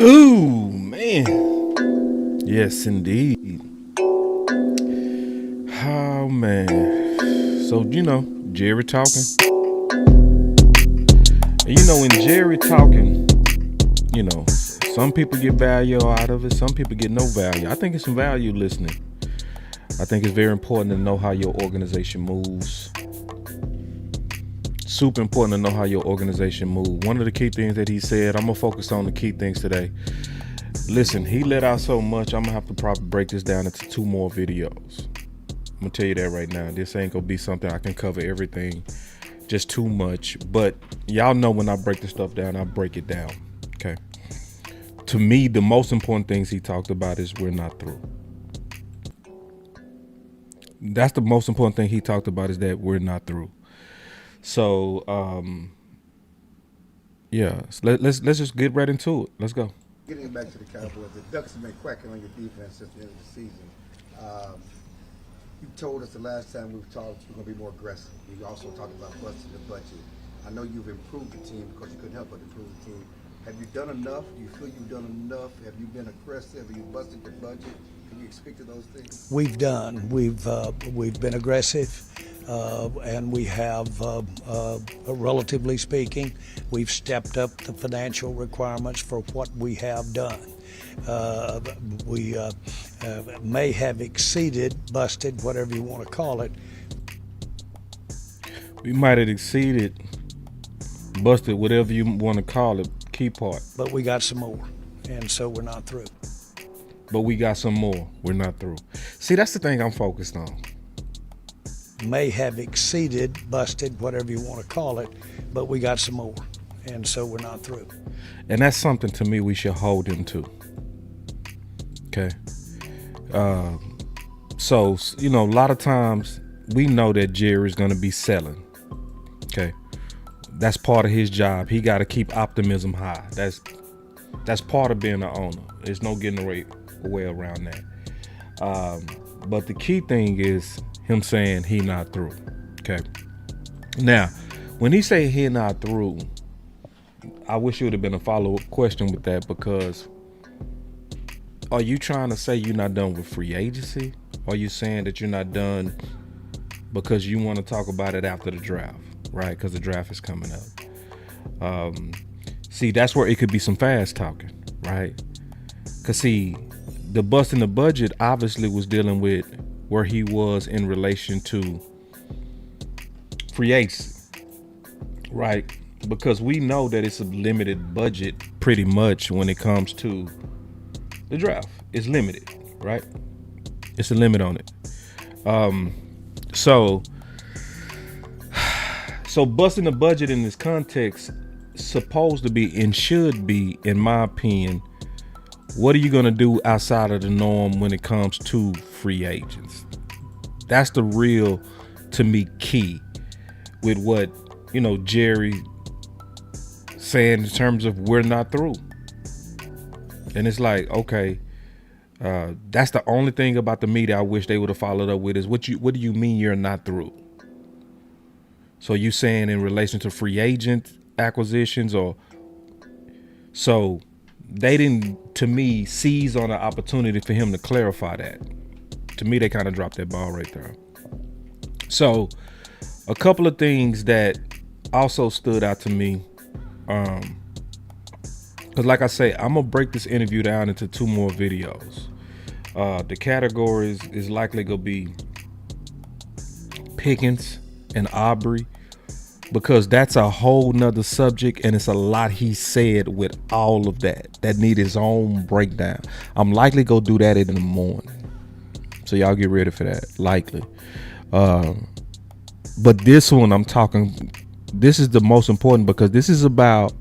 Ooh, man. Yes, indeed. Oh, man. So, Jerry talking. And when Jerry talking, some people get value out of it. Some people get no value. I think it's some value listening. I think it's very important to know how your organization moves. Super important to know how your organization moves. One of the key things that he said, I'm going to focus on the key things today. Listen, he let out so much, I'm going to have to probably break this down into 2 more videos. I'm going to tell you that right now. This ain't going to be something I can cover everything. Just too much. But y'all know when I break this stuff down, I break it down. Okay. To me, the most important things he talked about is we're not through. That's the most important thing he talked about, is that we're not through. So, let's just get right into it. Let's go. Getting back to the Cowboys, the Ducks have been quacking on your defense since the end of the season. You told us the last time we talked you're going to be more aggressive. You also talked about busting the budget. I know you've improved the team because you couldn't help but improve the team. Have you done enough? Do you feel you've done enough? Have you been aggressive? Have you busted the budget? Can you speak to those things? We've been aggressive, and we have, relatively speaking, we've stepped up the financial requirements for what we have done. We may have exceeded, busted, whatever you want to call it. We might have exceeded, busted, whatever you want to call it, key part. But we got some more, and so we're not through. But we got some more. We're not through. See, that's the thing I'm focused on. May have exceeded, busted, whatever you want to call it, but we got some more, and so we're not through. And that's something to me we should hold him to. Okay. So, a lot of times we know that Jerry's going to be selling. Okay. That's part of his job. He got to keep optimism high. That's part of being an owner. There's no getting away around that. But the key thing is him saying he not through. Okay. Now, when he say he not through, I wish it would have been a follow-up question with that, because are you trying to say you're not done with free agency? Or are you saying that you're not done because you want to talk about it after the draft, right? Because the draft is coming up. See, that's where it could be some fast talking, right? Because, see, the busting the budget obviously was dealing with where he was in relation to free agency, right? Because we know that it's a limited budget pretty much when it comes to the draft. It's limited, right? It's a limit on it. So busting the budget in this context supposed to be and should be, in my opinion, what are you going to do outside of the norm when it comes to free agents? That's the real, to me, key with what, Jerry saying in terms of we're not through. And it's like, okay, that's the only thing about the media I wish they would have followed up with is what do you mean you're not through? So you saying in relation to free agent acquisitions, or so they didn't, to me, seize on an opportunity for him to clarify that. To me, they kind of dropped that ball right there. So a couple of things that also stood out to me, because like I say, I'm gonna break this interview down into 2 more videos. The categories is likely gonna be Pickens and Aubrey, because that's a whole nother subject, and it's a lot he said with all of that need his own breakdown. I'm likely gonna do that in the morning, so y'all get ready for that, likely. But this one I'm talking, this is the most important, because this is about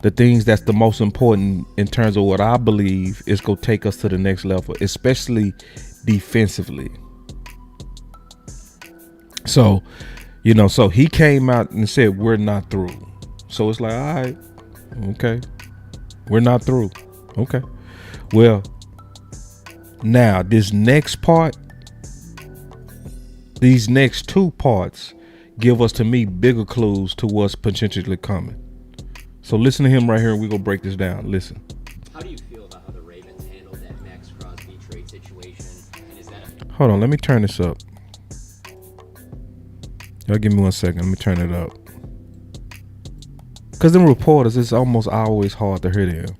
the things that's the most important in terms of what I believe is going to take us to the next level, especially defensively. So, so he came out and said, we're not through. So it's like, all right, okay, we're not through. Okay. Well, now this next part, these next 2 parts give us, to me, bigger clues to what's potentially coming. So listen to him right here, and we're going to break this down. Listen. How do you feel about how the Ravens handled that Maxx Crosby trade situation? And is that a Hold on, let me turn this up. Y'all give me 1 second. Let me turn it up. Because them reporters, it's almost always hard to hear them.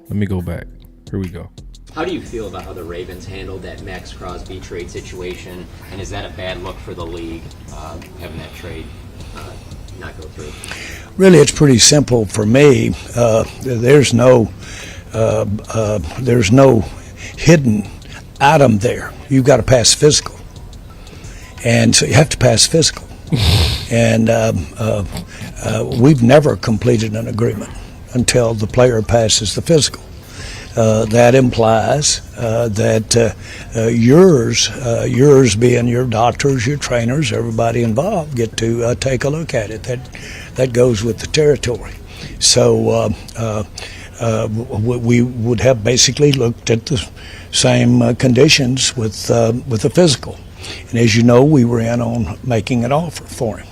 Let me go back. Here we go. How do you feel about how the Ravens handled that Maxx Crosby trade situation? And is that a bad look for the league, having that trade not go through? Really, it's pretty simple for me. There's no hidden item there. You've got to pass physical, and so you have to pass physical. And we've never completed an agreement until the player passes the physical. That implies that yours being your doctors, your trainers, everybody involved get to take a look at it. That goes with the territory. So we would have basically looked at the same conditions with the physical. And as you know, we were in on making an offer for him.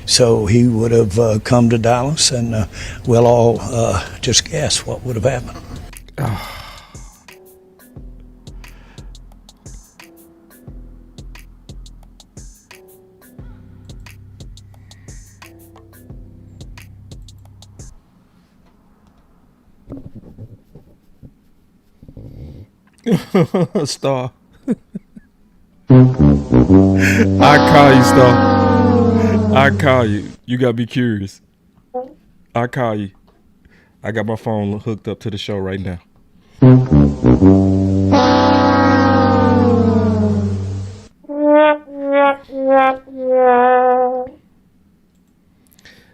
So he would have come to Dallas, and we'll all just guess what would have happened. Star. I call you, Star. I call you. You gotta be curious. I call you. I got my phone hooked up to the show right now.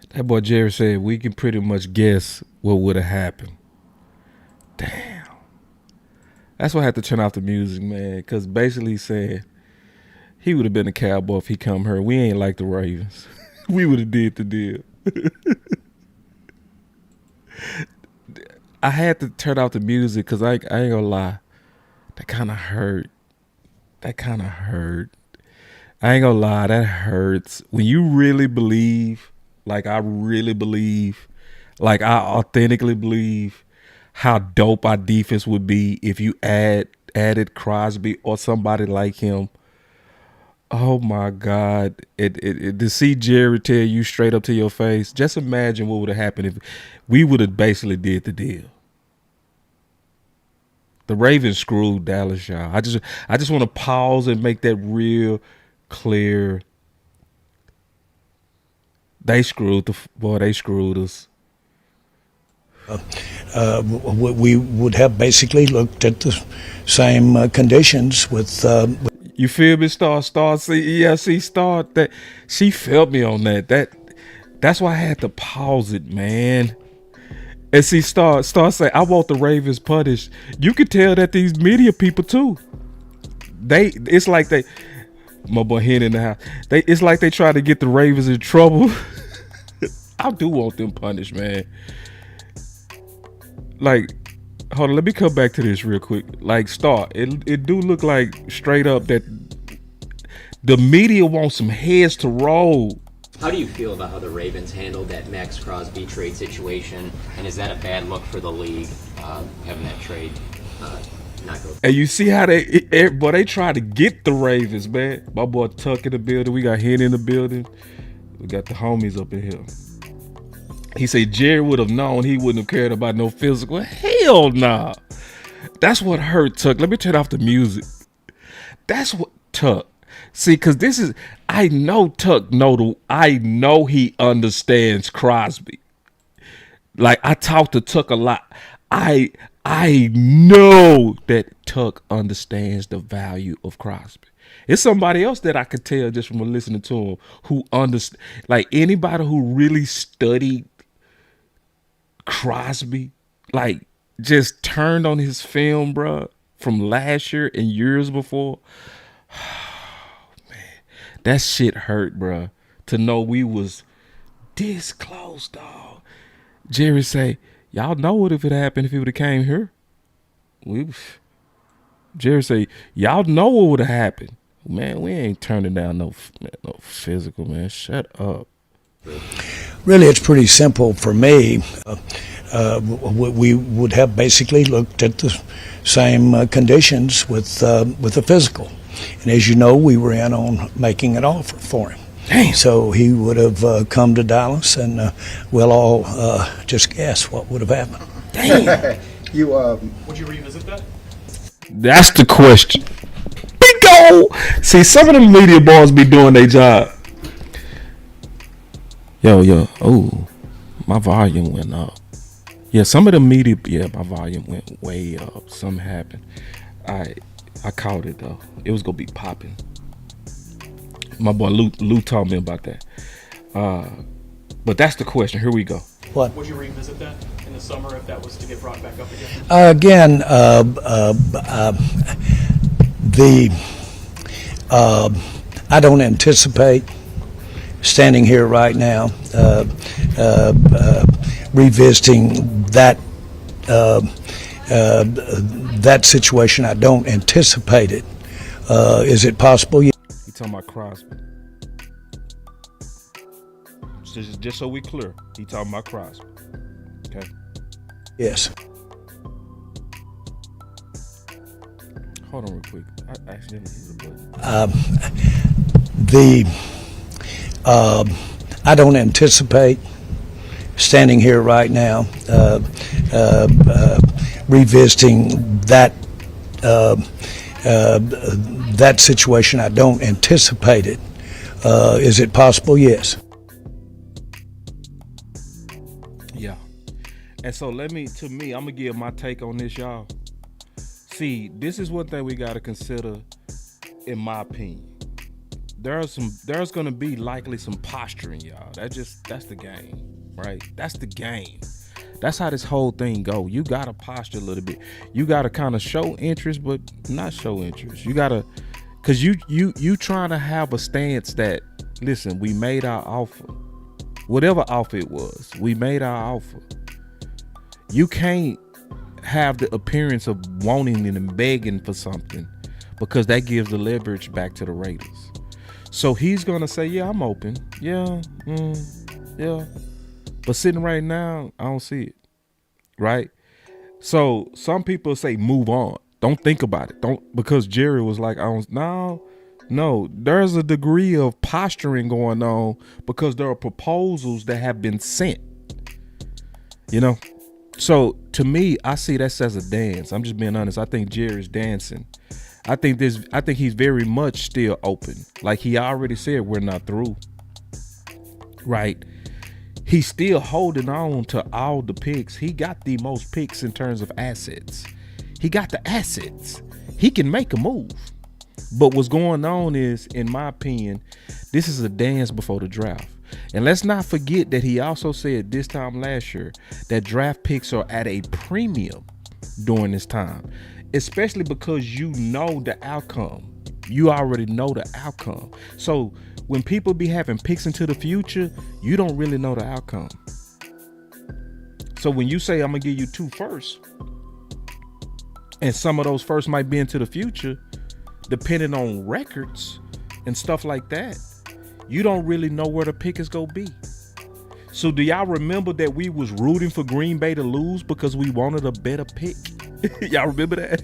That boy Jerry said we can pretty much guess what would have happened. Damn. That's why I had to turn off the music, man. Because basically he said he would have been a Cowboy if he come here. We ain't like the Ravens. We would have did the deal. I had to turn off the music because I ain't gonna lie. That kind of hurt. I ain't gonna lie. That hurts. When you really believe, like I really believe, like I authentically believe how dope our defense would be if you added Crosby or somebody like him. Oh my God. To see Jerry tell you straight up to your face, just imagine what would have happened if we would have basically did the deal. The Ravens screwed Dallas, y'all. I just want to pause and make that real clear. They screwed they screwed us. We would have basically looked at the same conditions with. You feel me, Star? See, Star. That she felt me on that. That's why I had to pause it, man. And see, Star say, I want the Ravens punished. You could tell that these media people too. It's like my boy Henny in the house. It's like they try to get the Ravens in trouble. I do want them punished, man. Like, hold on, let me come back to this real quick. Like, Star, it do look like straight up that the media wants some heads to roll. How do you feel about how the Ravens handled that Maxx Crosby trade situation? And is that a bad look for the league, having that trade not go through? And you see how they try to get the Ravens, man. My boy Tuck in the building. We got Henny in the building. We got the homies up in here. He said Jerry would have known he wouldn't have cared about no physical. Hell nah. That's what hurt Tuck. Let me turn off the music. That's what Tuck. See, because this is, I know Tuck I know he understands Crosby. Like, I talk to Tuck a lot. I know that Tuck understands the value of Crosby. It's somebody else that I could tell just from listening to him who understand. Like, anybody who really studied Crosby, like, just turned on his film, bro, from last year and years before. That shit hurt, bro. To know we was this close, dog. Jerry say, y'all know what if it happened if he would have came here? Jerry say, y'all know what would have happened. Man, we ain't turning down no physical, man. Shut up. Really, it's pretty simple for me. We would have basically looked at the same conditions with the physical, and as you know, we were in on making an offer for him. Damn. So he would have come to Dallas, and we'll all just guess what would have happened. Damn. Would you revisit that? That's the question. Bingo! See, some of the media boys be doing their job. Yo. Oh, my volume went up. Yeah, some of the media, my volume went way up. Something happened. I caught it, though. It was going to be popping. My boy Lou told me about that. But that's the question. Here we go. What? Would you revisit that in the summer if that was to get brought back up again? Again, I don't anticipate standing here right now revisiting that that situation. I don't anticipate it. Is it possible? You talking about Crosby? Just so we clear, he talking about Crosby. Okay. Yes. Hold on real quick. I accidentally hit the button. I don't anticipate standing here right now revisiting that that situation. I don't anticipate it. Is it possible? Yes. Yeah. And so I'm gonna give my take on this, y'all. See, this is one thing we gotta consider, in my opinion. There's gonna be likely some posturing, y'all. That's the game, right? That's the game. That's how this whole thing go. You gotta posture a little bit. You gotta kind of show interest, but not show interest. You gotta, cause you trying to have a stance that, listen, we made our offer. Whatever offer it was, we made our offer. You can't have the appearance of wanting and begging for something, because that gives the leverage back to the Raiders. So he's gonna say, yeah, I'm open. Yeah. But sitting right now, I don't see it. Right? So some people say move on. Don't think about it. Because Jerry was like, no, there's a degree of posturing going on because there are proposals that have been sent. You know? So to me, I see that as a dance. I'm just being honest. I think Jerry's dancing. I think he's very much still open. Like he already said, we're not through. Right? He's still holding on to all the picks. He got the most picks in terms of assets. He got the assets. He can make a move. But what's going on is, in my opinion, this is a dance before the draft. And let's not forget that he also said this time last year that draft picks are at a premium during this time, especially because you know the outcome. You already know the outcome. So when people be having picks into the future, you don't really know the outcome. So when you say, I'm going to give you 2 firsts, and some of those firsts might be into the future, depending on records and stuff like that, you don't really know where the pick is going to be. So do y'all remember that we was rooting for Green Bay to lose because we wanted a better pick? Y'all remember that?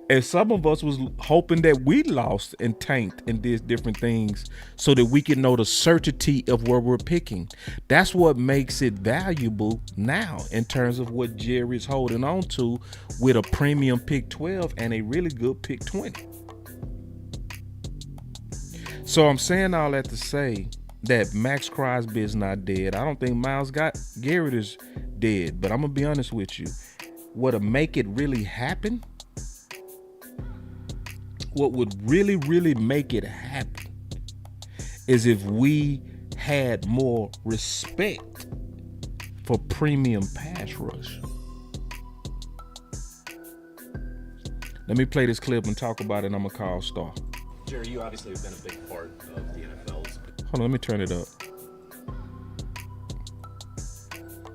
And some of us was hoping that we lost and tanked and did different things so that we can know the certainty of where we're picking. That's what makes it valuable now in terms of what Jerry's holding on to with a premium pick 12 and a really good pick 20. So I'm saying all that to say that Maxx Crosby is not dead. I don't think Myles Garrett is dead, but I'm going to be honest with you. What'll make it really happen, what would really, really make it happen, is if we had more respect for premium pass rush. Let me play this clip and talk about it, and I'm going to call Star. Jerry, you obviously have been a big part of the NFL's. Hold on, let me turn it up.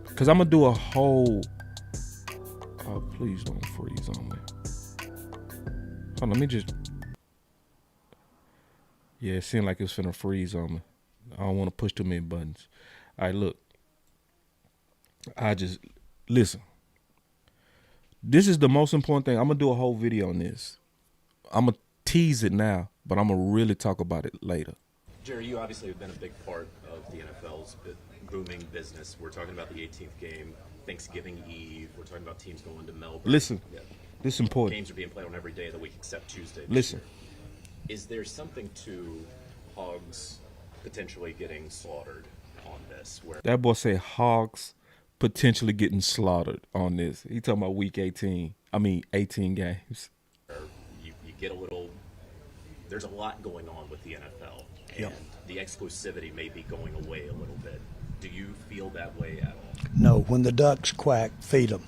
Because I'm going to do a whole... Oh, please don't freeze on me. Hold on, let me just... Yeah, it seemed like it was finna freeze on me. I don't want to push too many buttons. All right, look. Listen. This is the most important thing. I'm going to do a whole video on this. I'm going to tease it now, but I'm going to really talk about it later. Jerry, you obviously have been a big part of the NFL's booming business. We're talking about the 18th game, Thanksgiving Eve. We're talking about teams going to Melbourne. Listen, Yeah. this is important. Games are being played on every day of the week except Tuesday. Listen. Is there something to hogs potentially getting slaughtered on this? Where That boy said hogs potentially getting slaughtered on this. He talking about week 18. 18 games. you get a little, there's a lot going on with the NFL, and the exclusivity may be going away a little bit. Do you feel that way at all? No, when the ducks quack, feed them.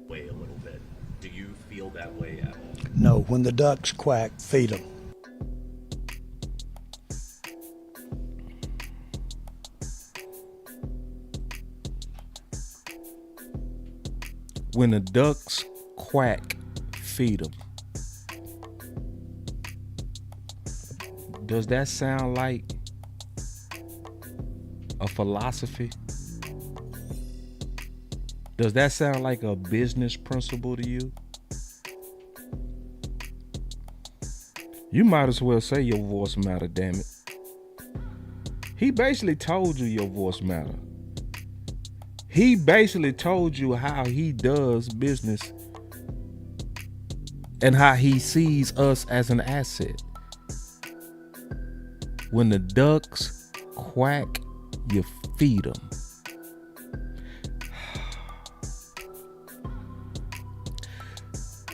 Way a little bit. Do you feel that way at all? No, when the ducks quack, feed them. When the ducks quack, feed them. Does that sound like a philosophy? Does that sound like a business principle to you? You might as well say your voice matter, damn it. He basically told you your voice matter. He basically told you how he does business and how he sees us as an asset. When the ducks quack, you feed them.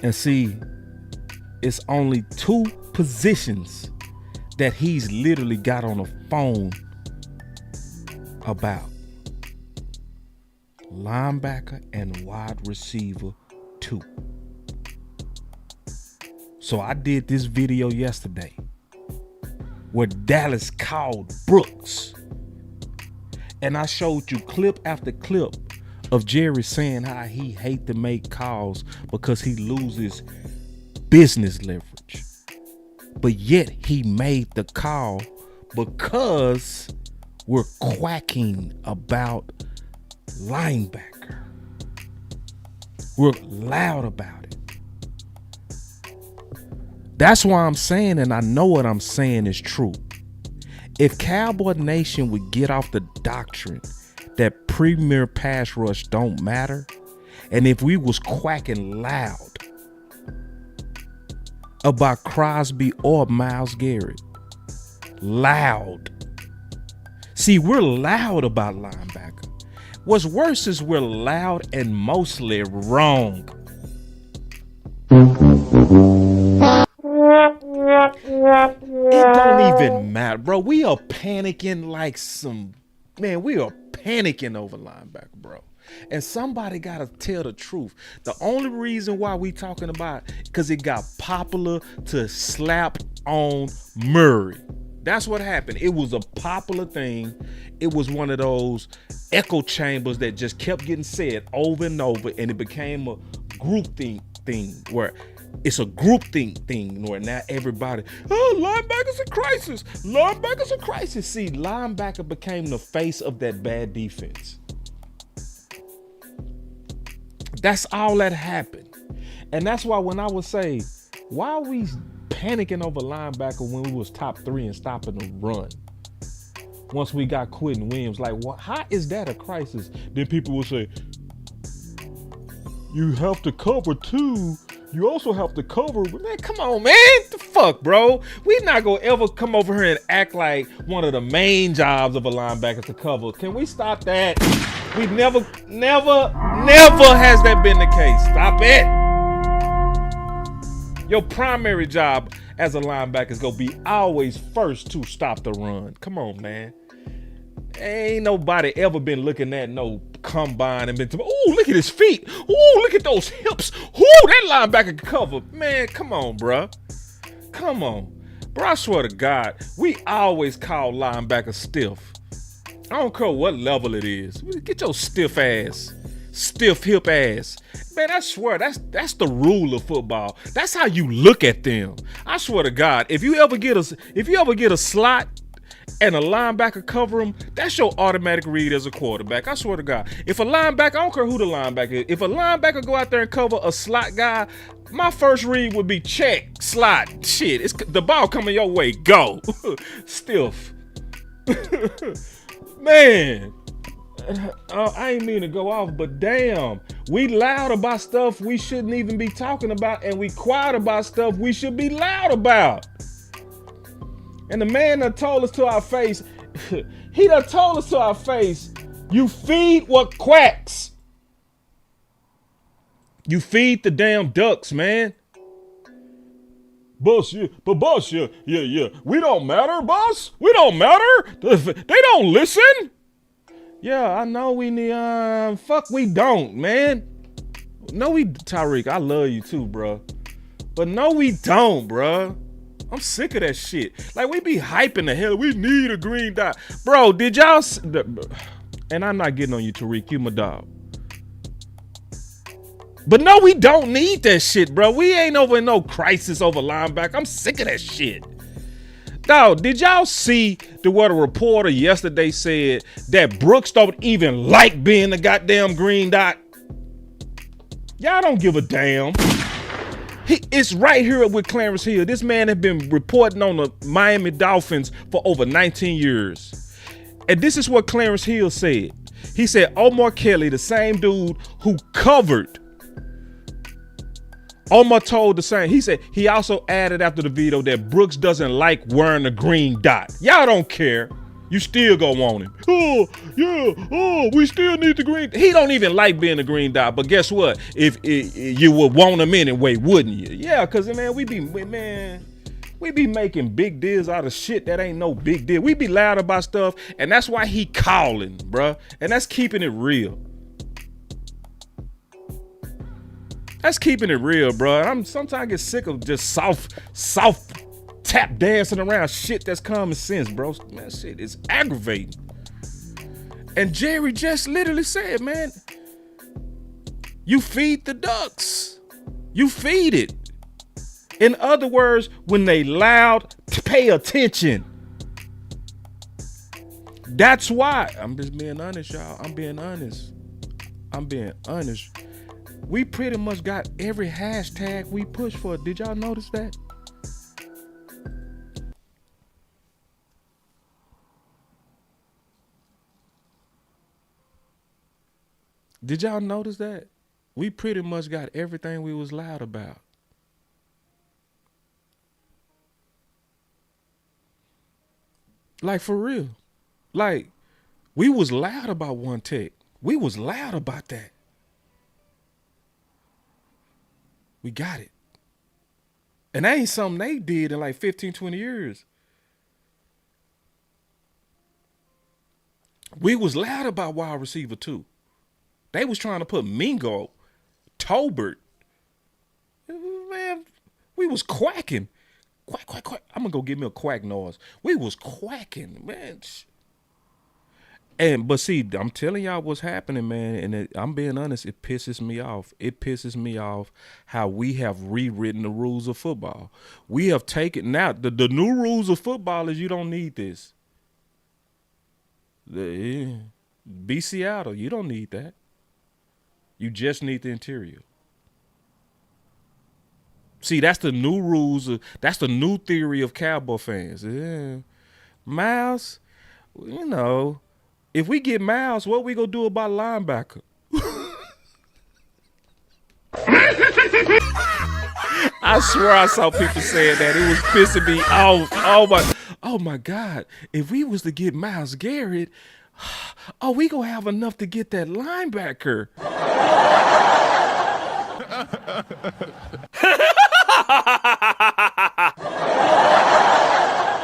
And see, it's only 2 positions that he's literally got on the phone about. Linebacker and wide receiver 2. So I did this video yesterday where Dallas called Brooks, and I showed you clip after clip of Jerry saying how he hate to make calls because he loses business leverage. But yet he made the call because we're quacking about linebacker. We're loud about it. That's why I'm saying, and I know what I'm saying is true. If Cowboy Nation would get off the doctrine that premier pass rush don't matter, and if we was quacking loud about Crosby or Myles Garrett, loud. See, we're loud about linebacker. What's worse is we're loud and mostly wrong. It don't even matter, bro. We are panicking like we are panicking over linebacker, bro. And somebody got to tell the truth. The only reason why we talking about it, because it got popular to slap on Murray. That's what happened. It was a popular thing. It was one of those echo chambers that just kept getting said over and over, and it became a group thing where it's a group thing where now everybody, linebacker's a crisis. Linebacker's a crisis. See, linebacker became the face of that bad defense. That's all that happened. And that's why when I would say, why are we panicking over linebacker when we was top 3 and stopping the run? Once we got Quentin Williams, like, what? How is that a crisis? Then people will say, you have to cover too. You also have to cover. Man, come on, man. The fuck, bro? We not gonna ever come over here and act like one of the main jobs of a linebacker to cover. Can we stop that? We never has that been the case. Stop it. Your primary job as a linebacker is gonna be always first to stop the run. Come on, man. Ain't nobody ever been looking at no combine and been, ooh, look at his feet. Ooh, look at those hips. Ooh, that linebacker can cover. Man, come on, bruh. Come on. Bro, I swear to God, we always call linebackers stiff. I don't care what level it is. Get your stiff hip ass. Man, I swear that's the rule of football. That's how you look at them. I swear to God, if you ever get a slot and a linebacker cover him, that's your automatic read as a quarterback. I swear to God. If a linebacker, I don't care who the linebacker is, if a linebacker go out there and cover a slot guy, my first read would be check, slot, shit. It's the ball coming your way, go. Stiff. Man. I ain't mean to go off, but damn, we loud about stuff we shouldn't even be talking about, and we quiet about stuff we should be loud about. And the man that told us to our face, he done told us to our face, you feed what quacks. You feed the damn ducks, man. Boss, yeah, but boss, yeah. We don't matter, boss. We don't matter. They don't listen. Yeah, I know we need, fuck we don't, man. No, Tyreek, I love you too, bro. But no, we don't, bro. I'm sick of that shit. Like, we be hyping the hell. We need a green dot. Bro, did y'all, and I'm not getting on you, Tariq, you my dog. But no, we don't need that shit, bro. We ain't over no crisis over linebacker. I'm sick of that shit. Dog, did y'all see what a reporter yesterday said that Brooks don't even like being the goddamn green dot? Y'all don't give a damn. It's right here with Clarence Hill. This man has been reporting on the Miami Dolphins for over 19 years. And this is what Clarence Hill said. He said Omar Kelly, the same dude who covered, Omar told the same. He said he also added after the video that Brooks doesn't like wearing a green dot. Y'all don't care. You still go want him. Oh, yeah. Oh, we still need the green. He don't even like being a green dot. But guess what? If you would want him anyway, wouldn't you? Yeah, because, man, we be making big deals out of shit that ain't no big deal. We be loud about stuff, and that's why he calling, bruh. And that's keeping it real. That's keeping it real, bro. Sometimes I get sick of just soft tap dancing around shit that's common sense, bro. Man, shit is aggravating. And Jerry just literally said, man, you feed the ducks. You feed it. In other words, when they loud, pay attention. That's why. I'm just being honest, y'all. I'm being honest. We pretty much got every hashtag we push for. Did y'all notice that? Did y'all notice that? We pretty much got everything we was loud about. Like, for real. Like, we was loud about One Tech. We was loud about that. We got it. And that ain't something they did in like 15, 20 years. We was loud about wide receiver too. They was trying to put Mingo, Tolbert. Man, we was quacking. Quack, quack, quack. I'm going to go get me a quack noise. We was quacking, man. But see, I'm telling y'all what's happening, man, and I'm being honest, it pisses me off. It pisses me off how we have rewritten the rules of football. We have taken, now, the new rules of football is you don't need this. Be Seattle, you don't need that. You just need the interior. See, that's the new rules. That's the new theory of Cowboy fans. Yeah. Miles, you know, if we get Miles, what we gonna do about linebacker? I swear I saw people saying that. It was pissing me off. Oh my God. If we was to get Myles Garrett, we gonna have enough to get that linebacker.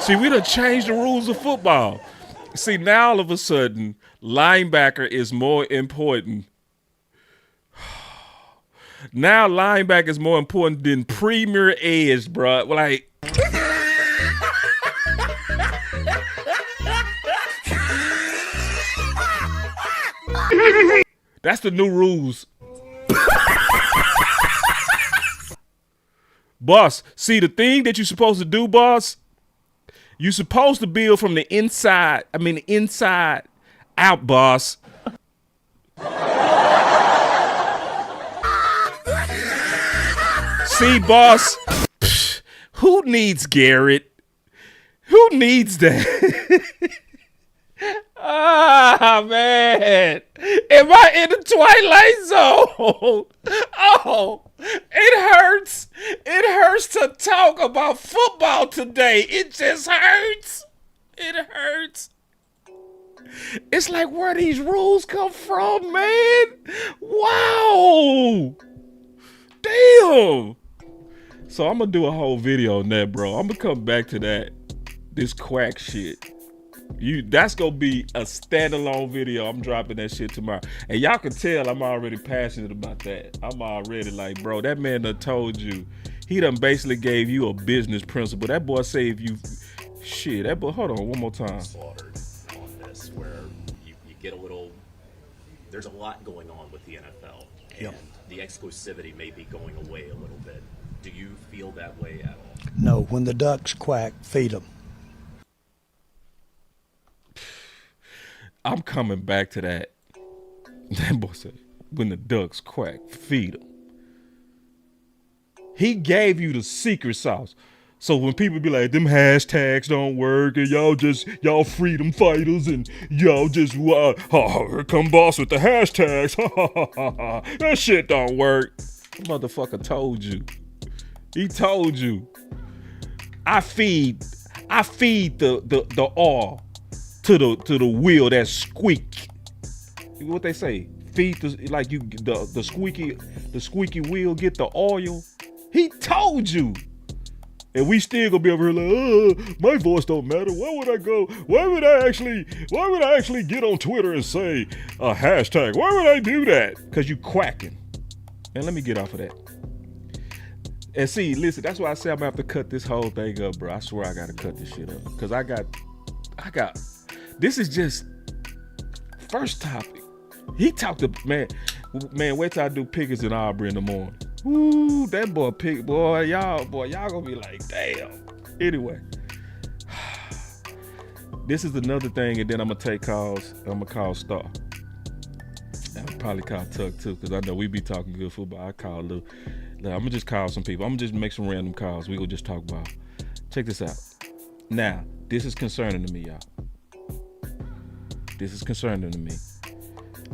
See, we done changed the rules of football. See, now all of a sudden, linebacker is more important. Now linebacker is more important than premier edge, bro. Like, That's the new rules. Boss, see, the thing that you're supposed to do, boss, you're supposed to build from the inside. I mean, the inside out, boss. See, boss, who needs Garrett? Who needs that? Ah, man. Am I in the Twilight Zone? Oh, it hurts. It hurts to talk about football today. It just hurts. It hurts. It's like where these rules come from, man. Wow. Damn. So I'm going to do a whole video on that, bro. I'm going to come back to that. This quack shit. That's gonna be a standalone video. I'm dropping that shit tomorrow. And y'all can tell I'm already passionate about that. I'm already like, bro, that man done told you. He done basically gave you a business principle. That boy saved you. Shit, that boy, hold on, one more time. Slaughtered on this, where you get a little. There's a lot going on with the NFL, and Yep. the exclusivity may be going away a little bit. Do you feel that way at all? No, when the ducks quack, feed them. I'm coming back to that. That boy said, when the ducks quack, feed them. He gave you the secret sauce. So when people be like, them hashtags don't work, and y'all freedom fighters, and y'all just, here come boss with the hashtags. That shit don't work. The motherfucker told you. He told you. I feed the oil to the wheel that squeak. What they say? Feed the squeaky wheel get the oil. He told you. And we still gonna be over here like, my voice don't matter. Why would I go? Why would I actually get on Twitter and say a hashtag? Why would I do that? Because you quacking. And let me get off of that. And see, listen, that's why I say I'm gonna have to cut this whole thing up, bro. I swear I gotta cut this shit up. Because I got, this is just first topic. He talked to, man, wait till I do Pickens and Aubrey in the morning. Ooh, that boy pick, y'all gonna be like, damn. Anyway, this is another thing, and then I'm gonna take calls. I'm gonna call Star. I'll probably call Tuck too, because I know we be talking good football. I call Lou. I'm gonna just call some people. I'm gonna just make some random calls. We gonna just talk about. Check this out. Now, this is concerning to me, y'all. This is concerning to me.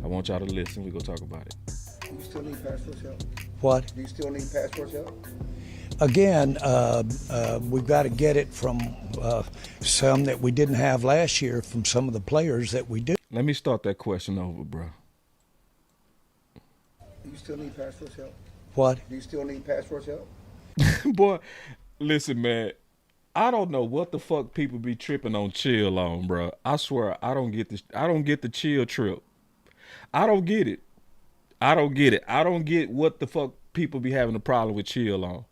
I want y'all to listen. We gonna talk about it. Do you still need pass rush help? What? Do you still need pass rush help? Again, we've got to get it from some that we didn't have last year from some of the players that we do. Let me start that question over, bro. Do you still need pass rush help? What? Do you still need pass rush help? Boy, listen, man. I don't know what the fuck people be tripping on chill on, bro. I swear, I don't get this. I don't get the chill trip. I don't get it. I don't get it. I don't get what the fuck people be having a problem with chill on.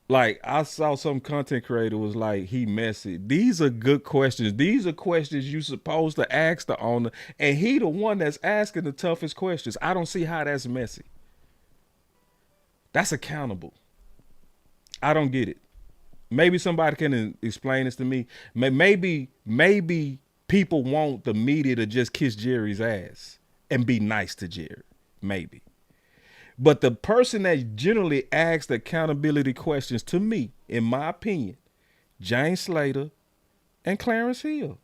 Like, I saw some content creator was like, he messy. These are good questions. These are questions you supposed to ask the owner, and he the one that's asking the toughest questions. I don't see how that's messy. That's accountable. I don't get it. Maybe somebody can explain this to me. Maybe people want the media to just kiss Jerry's ass and be nice to Jerry. Maybe. But the person that generally asks the accountability questions to me, in my opinion, James Slater and Clarence Hill.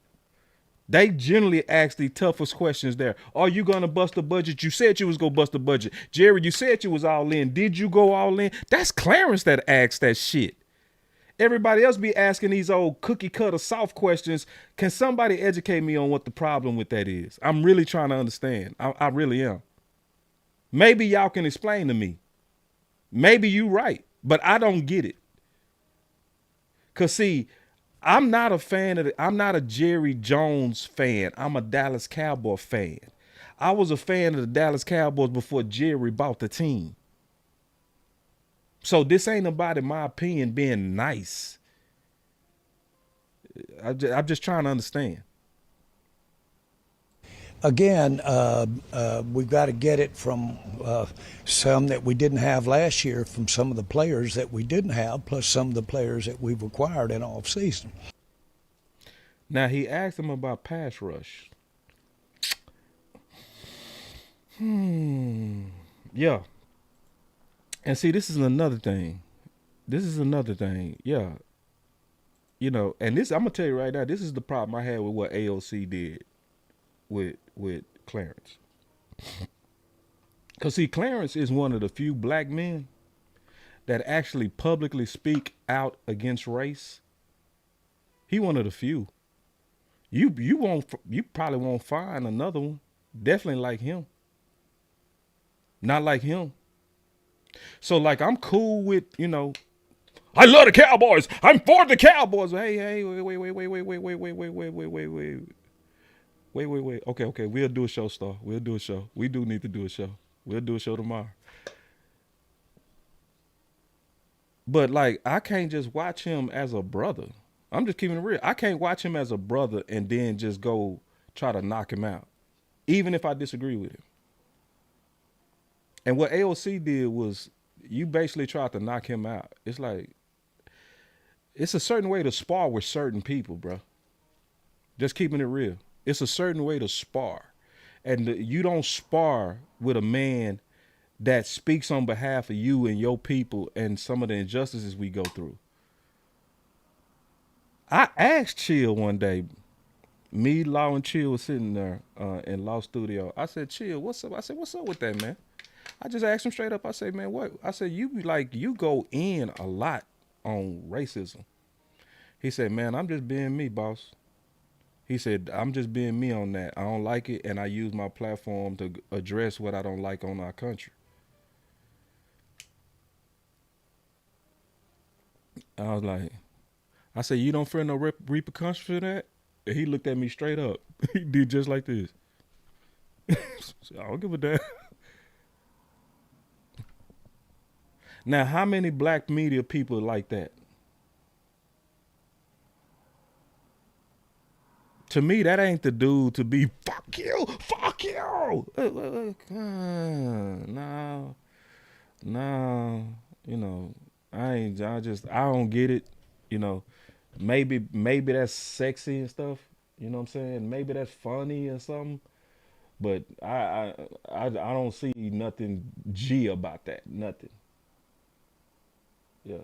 They generally ask the toughest questions there. Are you going to bust the budget? You said you was going to bust the budget. Jerry, you said you was all in. Did you go all in? That's Clarence that asks that shit. Everybody else be asking these old cookie cutter soft questions. Can somebody educate me on what the problem with that is? I'm really trying to understand. I really am. Maybe y'all can explain to me. Maybe you right, but I don't get it. Cause see, I'm not a fan of I'm not a Jerry Jones fan. I'm a Dallas Cowboy fan. I was a fan of the Dallas Cowboys before Jerry bought the team. So this ain't about, in my opinion, being nice. I'm just trying to understand. Again, we've got to get it from some that we didn't have last year, from some of the players that we didn't have, plus some of the players that we've acquired in off season. Now he asked him about pass rush. Yeah. And see, this is another thing. Yeah. You know, and this, I'm gonna tell you right now, this is the problem I had with what AOC did with Clarence. Cause see, Clarence is one of the few black men that actually publicly speak out against race. He one of the few. You probably won't find another one. Definitely like him. Not like him. So like I'm cool with, you know, I love the Cowboys. I'm for the Cowboys. Hey, wait. Okay. We'll do a show, Star. We'll do a show. We do need to do a show. We'll do a show tomorrow. But like, I can't just watch him as a brother. I'm just keeping it real. I can't watch him as a brother and then just go try to knock him out, even if I disagree with him. And what AOC did was, you basically tried to knock him out. It's like, it's a certain way to spar with certain people, bro. Just keeping it real. It's a certain way to spar. And you don't spar with a man that speaks on behalf of you and your people and some of the injustices we go through. I asked Chill one day, me, Law, and Chill was sitting there in Law Studio. I said, Chill, what's up? I said, what's up with that, man? I just asked him straight up. I said, man, what? I said, you go in a lot on racism. He said, man, I'm just being me, boss. He said, I'm just being me on that. I don't like it, and I use my platform to address what I don't like on our country. I was like, I said, you don't fear no repercussions for that? And he looked at me straight up. He did just like this. So I don't give a damn. Now, how many black media people like that? To me, that ain't the dude to be, fuck you. No, you know, I don't get it. You know, maybe that's sexy and stuff. You know what I'm saying? Maybe that's funny or something. But I don't see nothing G about that. Nothing. Yeah.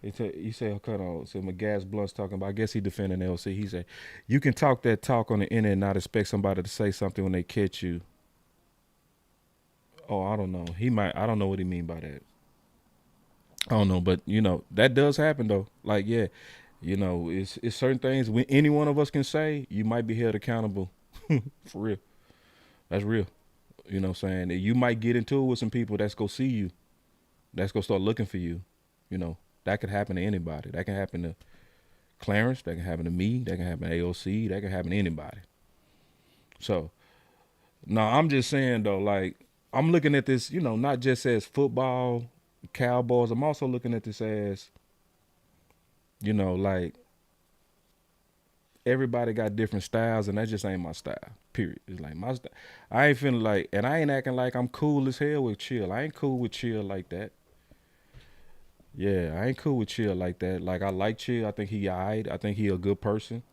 He said, cut on. So my gas blunt's talking about, I guess he defending LC. He said, you can talk that talk on the internet and not expect somebody to say something when they catch you. Oh, I don't know. I don't know what he mean by that. I don't know, but you know, that does happen though. Like, yeah, you know, it's certain things when any one of us can say, you might be held accountable. For real. That's real. You know what I'm saying? You might get into it with some people that's gonna see you. That's gonna start looking for you. You know, that could happen to anybody. That can happen to Clarence. That can happen to me. That can happen to AOC. That can happen to anybody. So, no, I'm just saying though, like, I'm looking at this, you know, not just as football, Cowboys. I'm also looking at this as, you know, like, everybody got different styles, and that just ain't my style. Period. It's like my style. I ain't feeling like, and I ain't acting like I'm cool as hell with Chill. I ain't cool with Chill like that. Yeah, I ain't cool with Chill like that. Like, I like Chill. I think he alright. I think he a good person.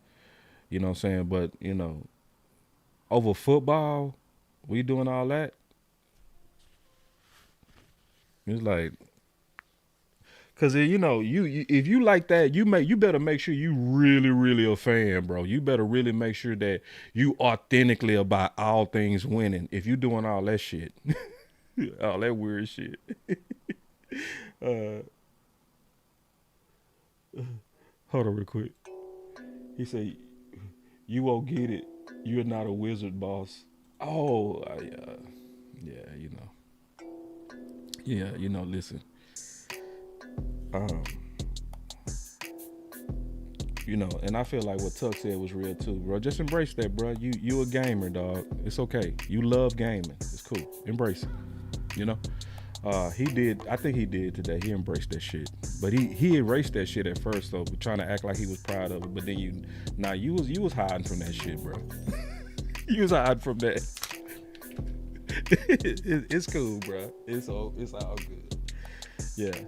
You know what I'm saying? But, you know, over football, we doing all that. It's like, cause you know, you if you like that, you better make sure you really a fan, bro. You better really make sure that you authentically about all things winning. If you doing all that shit, all that weird shit. Hold on real quick. He said, "You won't get it. You're not a wizard, boss." Oh, yeah, you know. Yeah, you know, listen. You know, and I feel like what Tuck said was real too, bro. Just embrace that, bro. You a gamer, dog. It's okay. You love gaming. It's cool. Embrace it. You know? He did, I think he did today. He embraced that shit. But he erased that shit at first though, trying to act like he was proud of it. But then you was hiding from that shit, bro. You was hiding from that. It's cool, bro. It's all good. Yeah.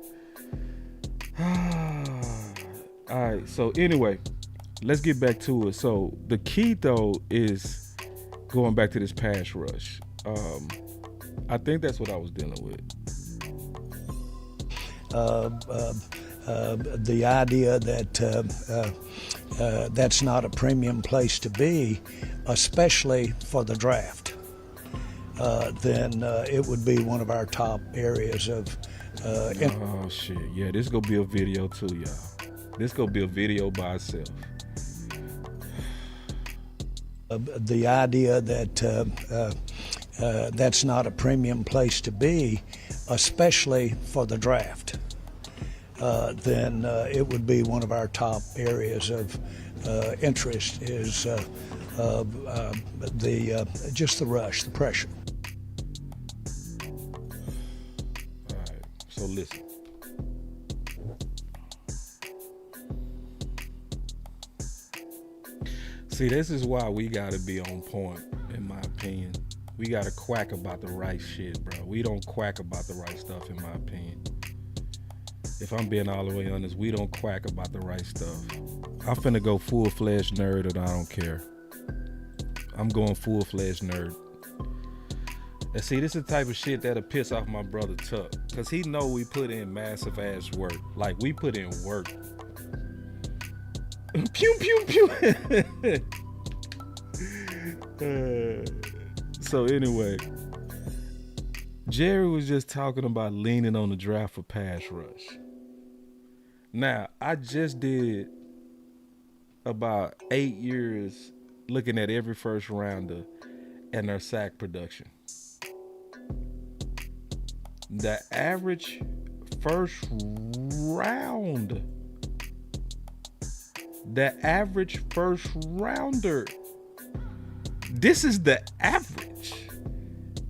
All right. So anyway, let's get back to it. So the key though is going back to this pass rush. I think that's what I was dealing with. The idea that that's not a premium place to be, especially for the draft, then it would be one of our top areas of Oh shit! Yeah, this gonna be a video too, y'all. This gonna be a video by itself. the idea that that's not a premium place to be, especially for the draft, then it would be one of our top areas of interest is just the rush, the pressure. All right. So listen. See, this is why we gotta be on point, in my opinion. We gotta quack about the right shit, bro. We don't quack about the right stuff, in my opinion. If I'm being all the way honest, we don't quack about the right stuff. I'm finna go full-fledged nerd and I don't care. I'm going full-fledged nerd. And see, this is the type of shit that'll piss off my brother Tuck. Cause he know we put in massive ass work. Like, we put in work. Pew, pew, pew. So anyway, Jerry was just talking about leaning on the draft for pass rush. Now, I just did about 8 years looking at every first rounder and their sack production. The average first rounder, this is the average,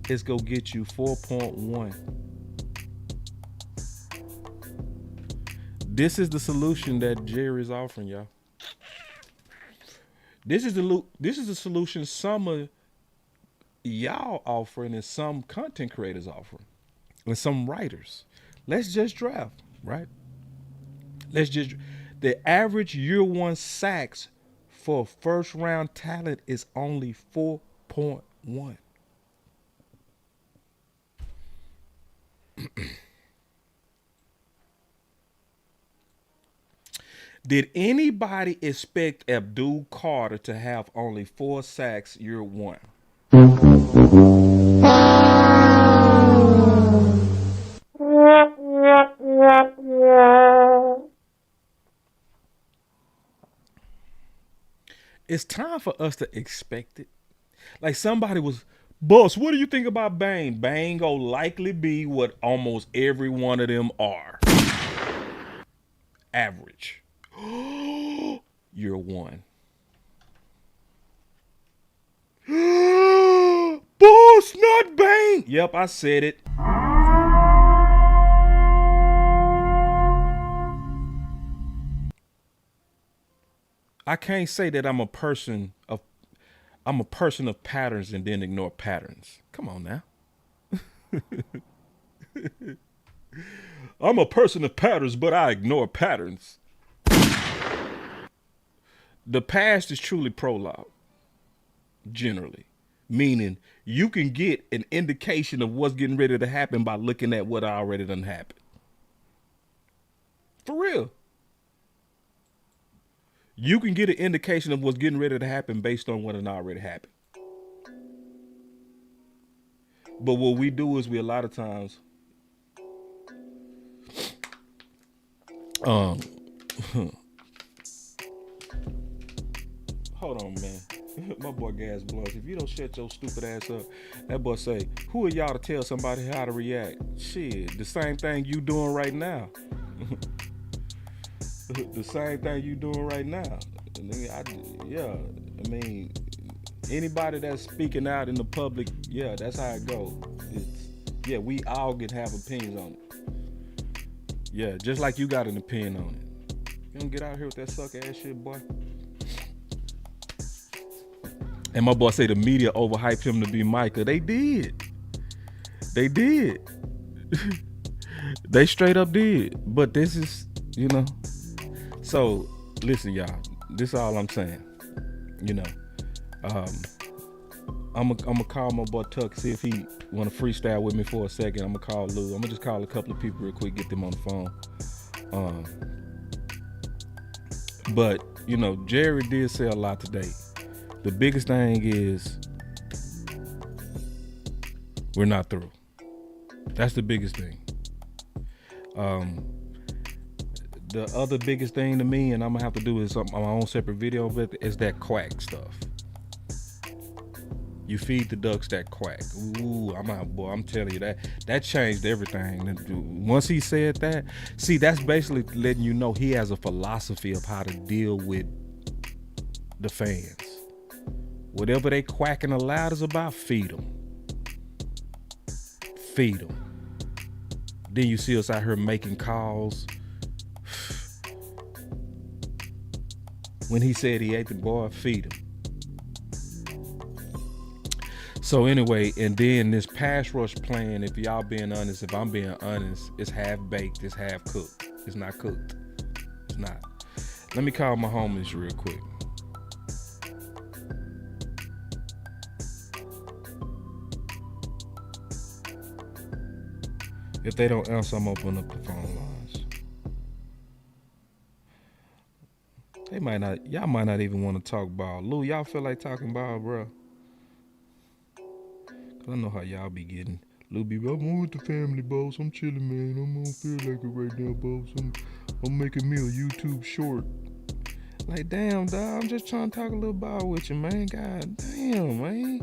is gonna get you 4.1. This is the solution that Jerry's offering, y'all. This is the solution some of y'all offering and some content creators offering and some writers. Let's just draft, right? The average year one sacks for first round talent is only 4.1. Did anybody expect Abdul Carter to have only 4 sacks year one? It's time for us to expect it. Like somebody was, boss, what do you think about Bang? Bang will likely be what almost every one of them are. Average. Year one. Boss, not Bang. Yep, I said it. I can't say that I'm a person of patterns and then ignore patterns. Come on now. I'm a person of patterns, but I ignore patterns. The past is truly prologue, generally, meaning you can get an indication of what's getting ready to happen by looking at what already done happened. For real. You can get an indication of what's getting ready to happen based on what had already happened. But what we do is we a lot of times hold on, man. My boy Gas Blunts. If you don't shut your stupid ass up, that boy say, who are y'all to tell somebody how to react? Shit, the same thing you doing right now. The same thing you doing right now. I mean, anybody that's speaking out in the public, yeah, that's how it go. We all can have opinions on it. Yeah, just like you got an opinion on it. You don't get out here with that sucker ass shit, boy. And my boy say the media overhyped him to be Micah. They did. They did. They straight up did. But this is, you know. So listen, y'all. This is all I'm saying. You know. I'm gonna call my boy Tuck, see if he wanna freestyle with me for a second. I'm gonna call Lou. I'm gonna just call a couple of people real quick, get them on the phone. But you know, Jerry did say a lot today. The biggest thing is we're not through. That's the biggest thing. The other biggest thing to me, and I'm gonna have to do is my own separate video of it, is that quack stuff. You feed the ducks that quack. Ooh, I'm telling you that changed everything. Once he said that, see, that's basically letting you know he has a philosophy of how to deal with the fans. Whatever they quacking the loudest about, feed them. Feed them. Then you see us out here making calls. When he said he ate the boy, feed him. So anyway, and then this pass rush plan, if y'all being honest, if I'm being honest, it's half baked, it's half cooked. It's not cooked. It's not. Let me call my homies real quick. If they don't answer, I'm opening up the phone lines. Y'all might not even want to talk ball. Lou, y'all feel like talking ball, bro? I know how y'all be getting. Lou be, I'm with the family, boss. I'm chilling, man. I don't feel like it right now, boss. I'm making me a YouTube short. Like, damn, dog. I'm just trying to talk a little ball with you, man. God damn, man.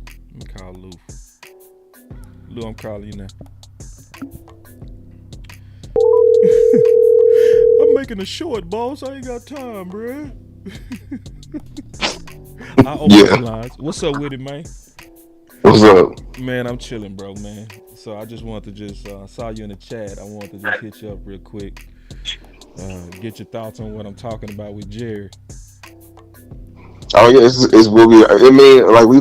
Let me call Lou. Lou, I'm calling you now. I'm making a short, boss. I ain't got time, bruh. I open the lines. What's up with it, man? What's up? Man, I'm chilling, bro, man. So I just wanted to saw you in the chat. I wanted to just hit you up real quick. Get your thoughts on what I'm talking about with Jerry. Oh yeah, it's will be. I mean, like we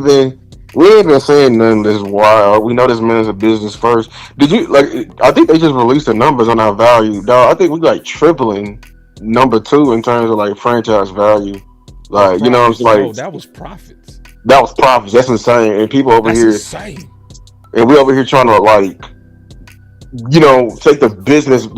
ain't been saying nothing this while. We know this man's a business first. Did you like? I think they just released the numbers on our value, dog. I think we like tripling number two in terms of like franchise value. Like you know, it's like no, that was profits. That was profits. That's insane. And people over That's here, insane. And we over here trying to like, you know, take the basic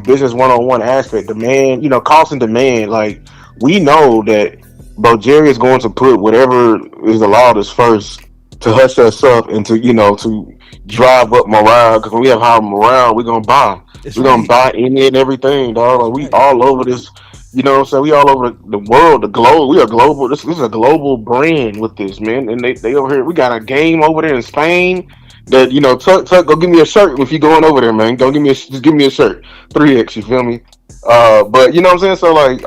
business 101 aspect, demand, you know, cost and demand. Like we know that, bro, Jerry is going to put whatever is allowed us first to hush us up and to, you know, to drive up morale. Because when we have high morale, we're gonna buy. We're gonna buy any and everything, dog. Like we all over this. You know what I'm saying? We all over the world, the globe. We are global. This is a global brand with this, man. And they over here. We got a game over there in Spain. That you know, Tuck, go give me a shirt if you going over there, man. Don't give me just give me a shirt, 3X. You feel me? But you know what I'm saying. So like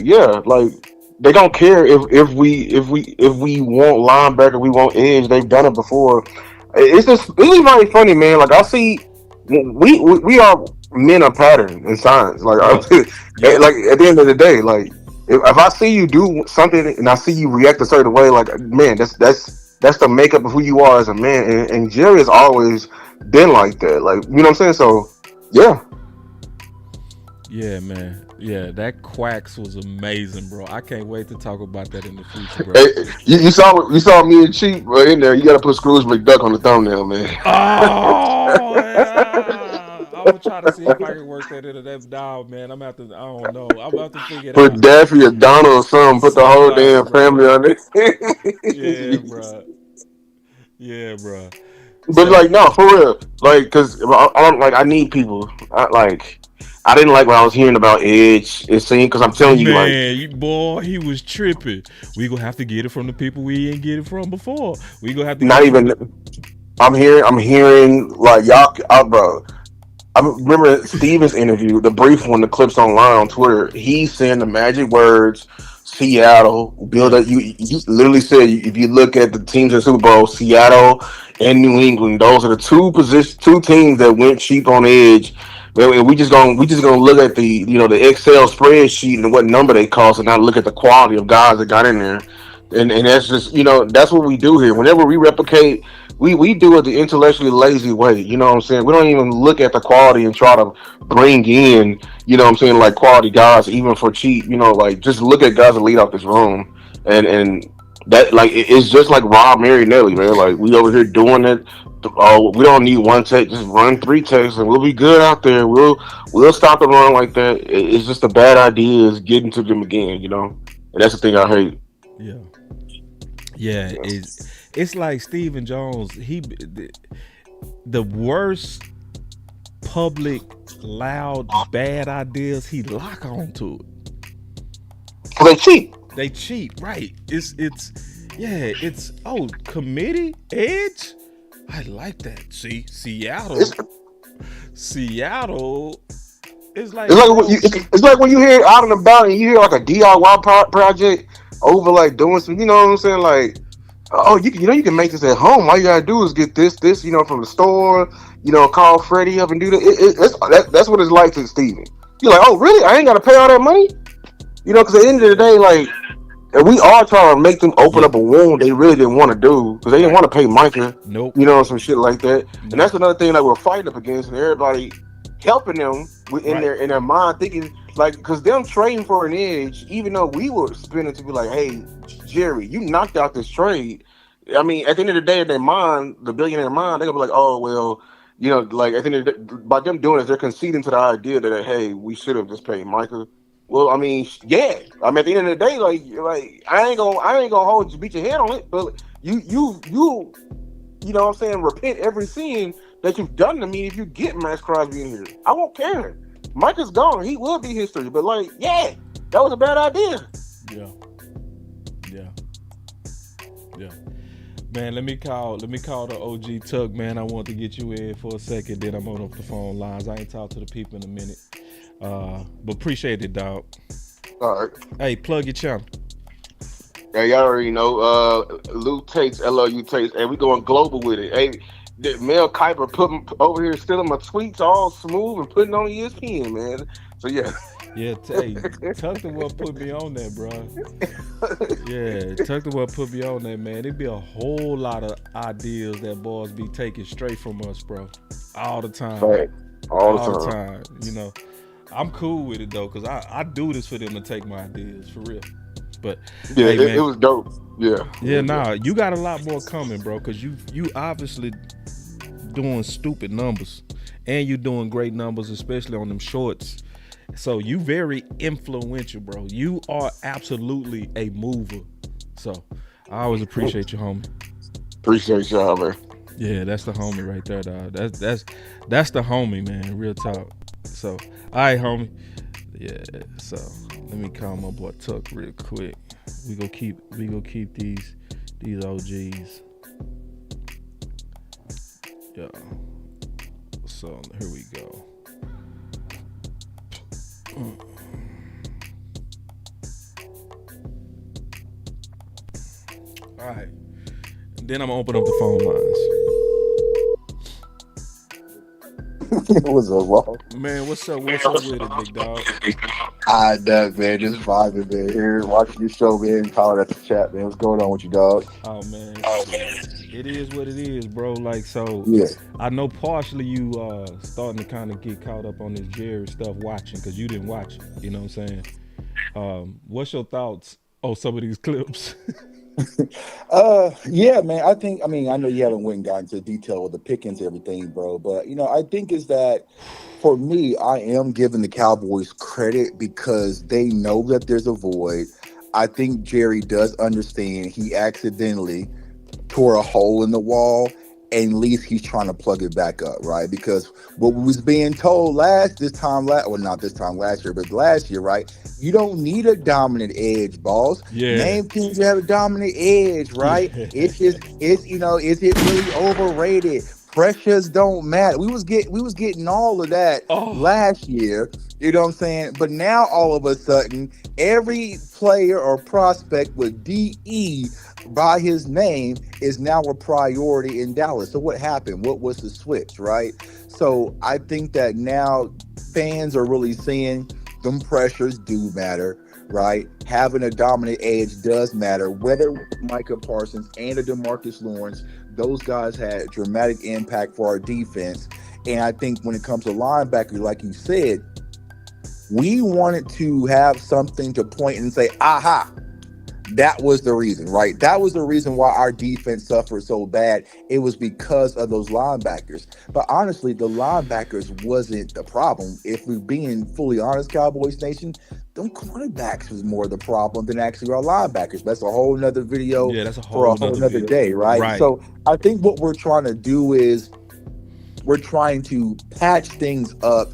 yeah, like they don't care if we want linebacker, we want edge. They've done it before. It's just very funny, man. Like I see, we are men of pattern and science. Like like at the end of the day, like if I see you do something and I see you react a certain way, like man, that's the makeup of who you are as a man. And Jerry has always been like that. Like, you know what I'm saying? So, yeah. Yeah, man. Yeah, that quacks was amazing, bro. I can't wait to talk about that in the future, bro. Hey, you saw me and Cheap in there. You got to put Scrooge McDuck on the thumbnail, man. Oh, yeah. I'm going to try to see if I can work that into that dog, man. I don't know. I'm about to figure it out. Put Daffy or Donald or something. Put the whole damn family on it. Yeah, bro. Yeah, bro. But like, no, for real. Like, because I need people. I didn't like what I was hearing about Edge. It seemed, because I'm telling you, man, boy, he was tripping. We gonna have to get it from the people we ain't get it from before. We gonna have to not even. I'm hearing like y'all, bro. I remember Steven's interview, the brief one, the clips online on Twitter. He's saying the magic words, Seattle, build up. You literally said if you look at the teams in Super Bowl, Seattle and New England, those are the two teams that went cheap on edge. And we just gonna look at the the Excel spreadsheet and what number they cost, and not look at the quality of guys that got in there. And that's just, that's what we do here. Whenever we replicate, we do it the intellectually lazy way. You know what I'm saying? We don't even look at the quality and try to bring in, what I'm saying, like quality guys even for cheap. Like just look at guys that lead out this room, and that like it's just like Rob Marinelli, man. Like we over here doing it. Oh, we don't need one take. Just run three takes, and we'll be good out there. We'll stop the run like that. It's just a bad idea is getting to them again. And that's the thing I hate. Yeah. Yeah, it's like Stephen Jones. The worst public, loud, bad ideas. He lock on to it. They cheap. They cheat, right? It's committee edge. I like that. See, Seattle. Seattle. It's like it's like when you hear out and about and you hear like a DIY project over like doing some, what I'm saying, like, oh, you can make this at home. All you gotta do is get this, from the store. Call Freddie up and do that's what it's like to Steven. You're like, oh, really? I ain't gotta pay all that money. Because at the end of the day, like, and we are trying to make them open up a wound they really didn't want to do because they didn't want to pay Micah. Nope. Some shit like that. Nope. And that's another thing that we're fighting up against, and everybody helping them in their mind, thinking like, because them trading for an edge, even though we were spinning to be like, hey, Jerry, you knocked out this trade. I mean, at the end of the day, in their mind, the billionaire mind, they're gonna be like, oh well, like at the end of the day, by them doing this, they're conceding to the idea that hey, we should have just paid Micah. Well, I mean, yeah. I mean, at the end of the day, like I ain't gonna hold you, beat your head on it, but you know what I'm saying, repent every sin that you've done to me if you get Maxx Crosby in here. I won't care. Mike is gone. He will be history. But like, yeah, that was a bad idea. Yeah. Man, let me call the OG Tuck, man. I want to get you in for a second, then I'm on up the phone lines. I ain't talked to the people in a minute. But appreciate it, dog. All right. Hey, plug your channel. Yeah, y'all already know. Lou Takes, LOU Takes, and we going global with it. Hey, Mel Kiper putting over here stealing my tweets all smooth and putting on ESPN, man. So yeah. Yeah, Tuck the one put me on that, bro. Yeah, Tuck the one put me on that, man. It'd be a whole lot of ideas that boys be taking straight from us, bro. All the time. Right. All the time. I'm cool with it though, cause I do this for them to take my ideas for real. But yeah, hey, man, it was dope. Yeah. Yeah, you got a lot more coming, bro, cause you obviously doing stupid numbers, and you doing great numbers, especially on them shorts. So you very influential, bro. You are absolutely a mover. So I always appreciate you, homie. Appreciate y'all, man. Yeah, that's the homie right there, dog. That's the homie, man. Real talk. So, all right, homie. Yeah. So let me call my boy Tuck real quick. We gonna keep these OGs. Yeah. So here we go. All right. Then I'm gonna open up the phone lines. What's up, Wall? Man, what's up with it, big dog? Doug, man, just vibing, man. Here, watching your show, man. Calling at the chat, man. What's going on with you, dog? Oh man, it is what it is, bro. Like, so Yeah. I know partially you starting to kind of get caught up on this Jerry stuff watching because you didn't watch it. You know what I'm saying? What's your thoughts on some of these clips? Yeah, man. I know you haven't went and gotten into detail with the pickings and everything, bro. But I think is that for me, I am giving the Cowboys credit because they know that there's a void. I think Jerry does understand he accidentally tore a hole in the wall, and at least he's trying to plug it back up, right? Because what was being told last year, but last year, right? You don't need a dominant edge, boss. Yeah. Name teams that have a dominant edge, right? Yeah. Is it really overrated? Pressures don't matter. We was getting all of that last year. You know what I'm saying? But now all of a sudden, every player or prospect with DE by his name is now a priority in Dallas. So what happened? What was the switch, right? So I think that now fans are really seeing them pressures do matter, right? Having a dominant edge does matter. Whether Micah Parsons and a DeMarcus Lawrence, those guys had dramatic impact for our defense. And I think when it comes to linebacker, like you said, we wanted to have something to point and say, aha, that was the reason, right? That was the reason why our defense suffered so bad. It was because of those linebackers. But honestly, the linebackers wasn't the problem. If we're being fully honest, Cowboys Nation, them cornerbacks was more the problem than actually our linebackers. That's a whole nother video Yeah, that's a for a whole whole nother nother video. day, right? Right. So I think what we're trying to do is we're trying to patch things up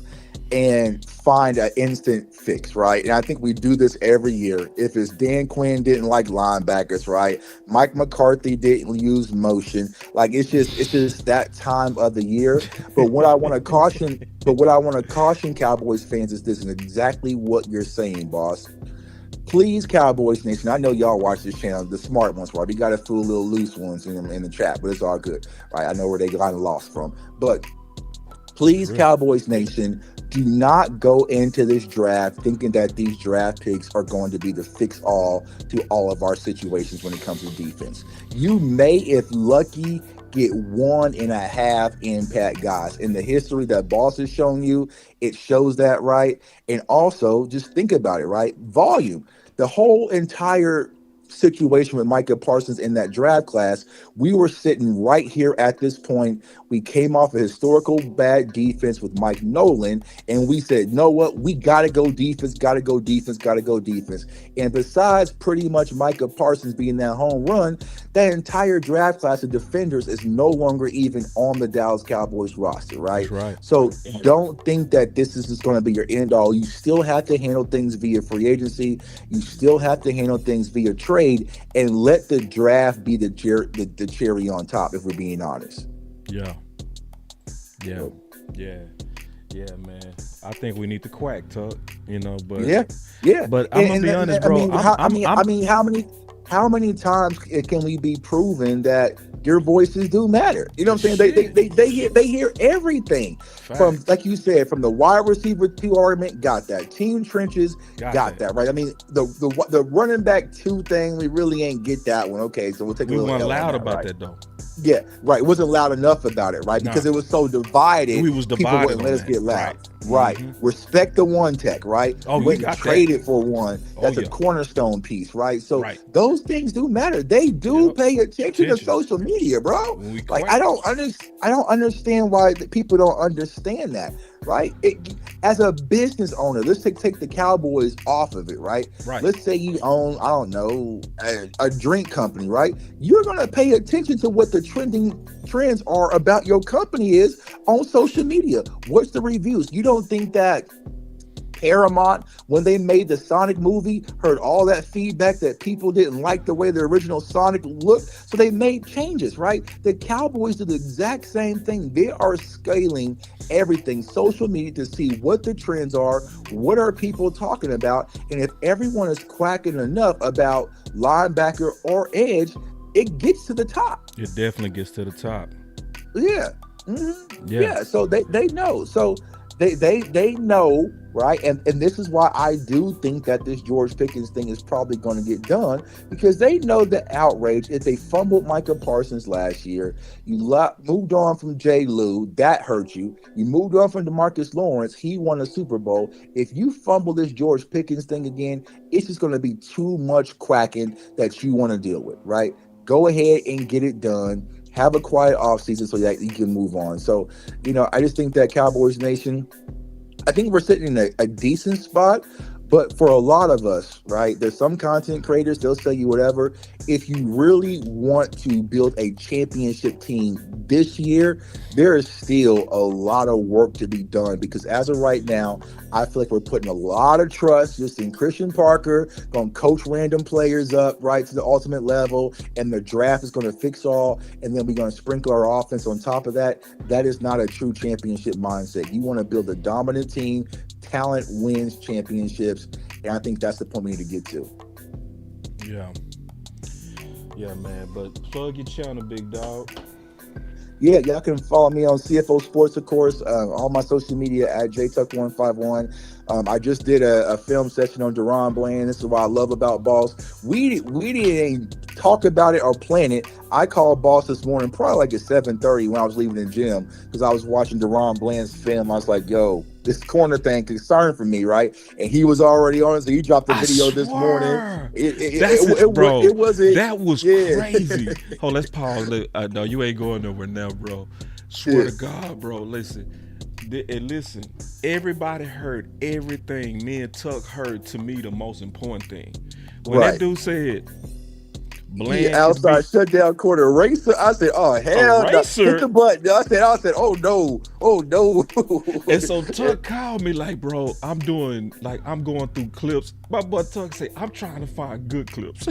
and find an instant fix, right? And I think we do this every year. If it's Dan Quinn didn't like linebackers, right? Mike McCarthy didn't use motion. Like it's just that time of the year. But what I want to caution Cowboys fans is this, and exactly what you're saying, boss. Please, Cowboys Nation, I know y'all watch this channel, the smart ones, right? We got a few little loose ones in the chat, but it's all good, right? I know where they got lost from. But please, Cowboys Nation, do not go into this draft thinking that these draft picks are going to be the fix-all to all of our situations when it comes to defense. You may, if lucky, get 1.5 impact guys. In the history that Boss has shown you, it shows that, right? And also, just think about it, right? Volume. The whole entire situation with Micah Parsons in that draft class, we were sitting right here at this point. We came off a historical bad defense with Mike Nolan, and we said, know what? We got to go defense, got to go defense, got to go defense. And besides pretty much Micah Parsons being that home run, that entire draft class of defenders is no longer even on the Dallas Cowboys roster, right? That's right. So don't think that this is just going to be your end all. You still have to handle things via free agency. You still have to handle things via trade, and let the draft be the cherry on top, if we're being honest. Yeah, man. I think we need the quack, Tuck. But yeah. But I'm gonna be honest, bro. How many times can we be proven that your voices do matter? You know what I'm saying? They hear everything. Facts. From, like you said, from the wide receiver 2 argument, got that. Team trenches, got that, right? I mean, the running back 2 thing, we really ain't get that one. Okay, so we'll take a we little weren't L on loud that, about right? that though. Yeah, right. It wasn't loud enough about it, right? Because it was so divided. We was People divided wouldn't on let us that. get loud. Right. Right. Mm-hmm. Respect the one tech, right? Oh, we Went got and traded that. for one. That's yeah. a cornerstone piece, right? So Right. those things do matter. They do Yep. pay attention to Attention. social media, bro. When we Like quack. I don't understand why people don't understand that, right? As a business owner, let's take the Cowboys off of it, right? Right. Let's say you own, I don't know, a drink company, right? You're gonna pay attention to what the trends are about your company is on social media. What's the reviews? You don't think that Paramount, when they made the Sonic movie, heard all that feedback that people didn't like the way the original Sonic looked, so they made changes, right? The Cowboys do the exact same thing. They are scaling everything, social media, to see what the trends are, what are people talking about, and if everyone is quacking enough about linebacker or edge, it gets to the top. It definitely gets to the top. Yeah. Mm-hmm. Yeah. Yeah. So they know. So they know, right? And this is why I do think that this George Pickens thing is probably going to get done, because they know the outrage. If they fumbled Micah Parsons last year, you moved on from J. Lou, that hurt you. You moved on from DeMarcus Lawrence, he won a Super Bowl. If you fumble this George Pickens thing again, it's just going to be too much quacking that you want to deal with, right? Go ahead and get it done. Have a quiet offseason so that you can move on. So, I just think that Cowboys Nation, I think we're sitting in a decent spot. But for a lot of us, right, there's some content creators, they'll tell you whatever. If you really want to build a championship team this year, there is still a lot of work to be done, because as of right now, I feel like we're putting a lot of trust just in Christian Parker, going to coach random players up right to the ultimate level, and the draft is going to fix all, and then we're going to sprinkle our offense on top of that. That is not a true championship mindset. You want to build a dominant team. Talent wins championships, and I think that's the point we need to get to. Yeah, man. But plug your channel, big dog. Yeah, y'all can follow me on CFO Sports, of course, all my social media at JTuck151. I just did a film session on Deron Bland. This is what I love about Boss. We didn't talk about it or plan it. I called Boss this morning, probably like at 7:30 when I was leaving the gym, because I was watching Deron Bland's film. I was like, yo, this corner thing concerned for me, right? And he was already on it, so he dropped the video this morning. Bro. It wasn't. That was Yeah. crazy. Hold, let's pause. Look, no, you ain't going nowhere now, bro. Swear to God, bro. Listen. And listen, everybody heard everything. Me and Tuck heard, to me, the most important thing. When that dude said, Bland outside shutdown corner racer, I said, oh hell no. Hit the button. I said, oh no. And so Tuck called me like, bro, I'm going through clips. My boy Tuck said, I'm trying to find good clips.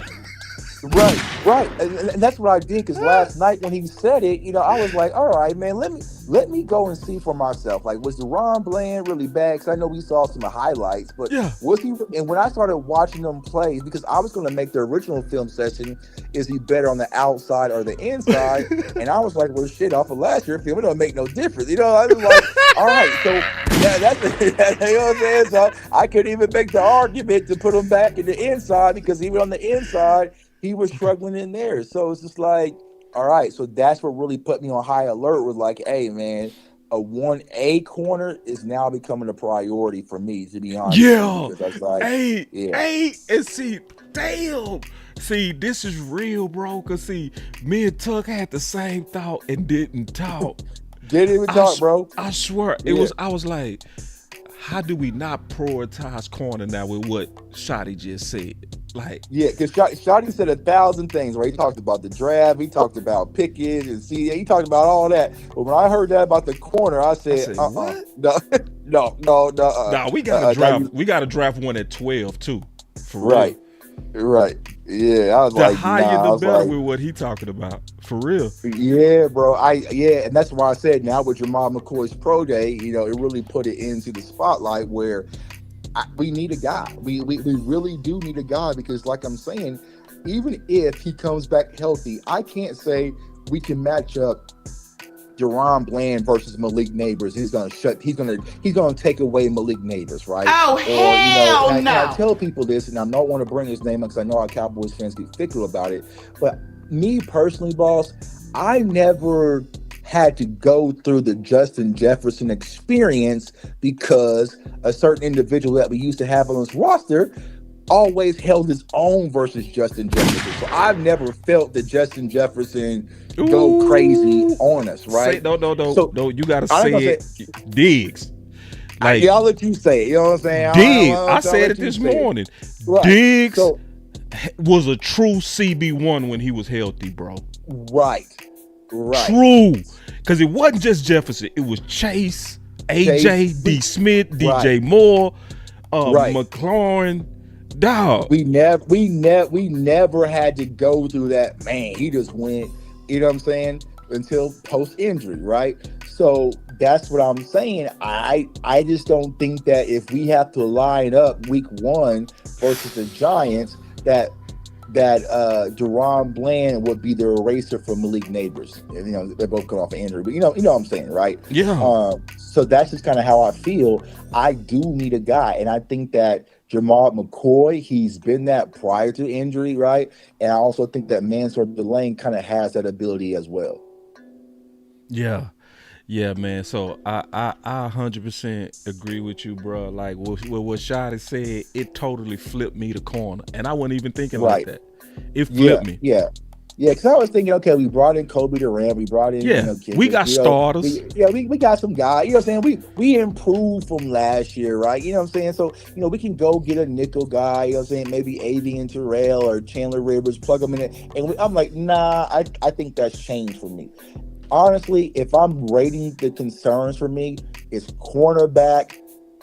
Right. And that's what I did, because last night when he said it, I was like, all right, man, let me go and see for myself. Like, was Deron Bland really bad? Because I know we saw some highlights, but was he? And when I started watching them play, because I was going to make the original film session, is he better on the outside or the inside? And I was like, well, shit, off of last year's film, it don't make no difference. I was like, all right, so that's you know what I'm saying? So I couldn't even make the argument to put him back in the inside, because even on the inside, he was struggling in there. So it's just like, all right, so that's what really put me on high alert, was like, hey, man, a 1A corner is now becoming a priority for me, to be honest. Yeah. Because I was like, and see, damn. See, this is real, bro. Because, see, me and Tuck had the same thought and didn't talk. Didn't even talk, bro. I swear. I was like, how do we not prioritize corner now with what Shotty just said? Like, yeah, because Shotty said 1,000 things, right? He talked about the draft, he talked about Pickett and CA, he talked about all that. But when I heard that about the corner, I said what? No. Nah, we got to draft. We got to draft one at 12 too. For real. Right. Yeah, I was the like, higher the better with what he talking about. For real. Yeah, bro. And that's why I said now with Jamal McCoy's pro day, it really put it into the spotlight where we need a guy. We really do need a guy, because like I'm saying, even if he comes back healthy, I can't say we can match up Deron Bland versus Malik Neighbors. He's gonna take away Malik Neighbors, right? Oh, hell no. I tell people this, and I don't want to bring his name up because I know our Cowboys fans get fickle about it. But me personally, boss, I never had to go through the Justin Jefferson experience, because a certain individual that we used to have on this roster always held his own versus Justin Jefferson. So I've never felt that Justin Jefferson go crazy on us, right? No, you gotta say it. Diggs. Like, I'll let you say it. You know what I'm saying? Diggs. I said it this morning. Right. Diggs was a true CB1 when he was healthy, bro. Right. True. Because it wasn't just Jefferson. It was Chase, AJ, D. Smith, DJ Moore, McLaurin. Dog. We never had to go through that. Man, he just went, you know what I'm saying, until post-injury, right? So that's what I'm saying. I just don't think that if we have to line up week 1 versus the Giants, that Deron Bland would be the eraser for Malik Neighbors. And, they both come off an injury, but you know what I'm saying, right? Yeah. So that's just kind of how I feel. I do need a guy, and I think that Jamal McCoy, he's been that prior to injury, right? And I also think that Mansour Delane kind of has that ability as well. Yeah, man. So I 100% agree with you, bro. Like what Shotty said, it totally flipped me the corner, and I wasn't even thinking like that. It flipped me. Yeah, because I was thinking, okay, we brought in Kobe Durant, we brought in, we got starters. We got some guys. You know what I'm saying? We improved from last year, right? You know what I'm saying? So, we can go get a nickel guy. You know what I'm saying? Maybe Avian Terrell or Chandler Rivers, plug them in it. And I'm like, nah, I think that's changed for me. Honestly, if I'm rating the concerns for me, it's cornerback,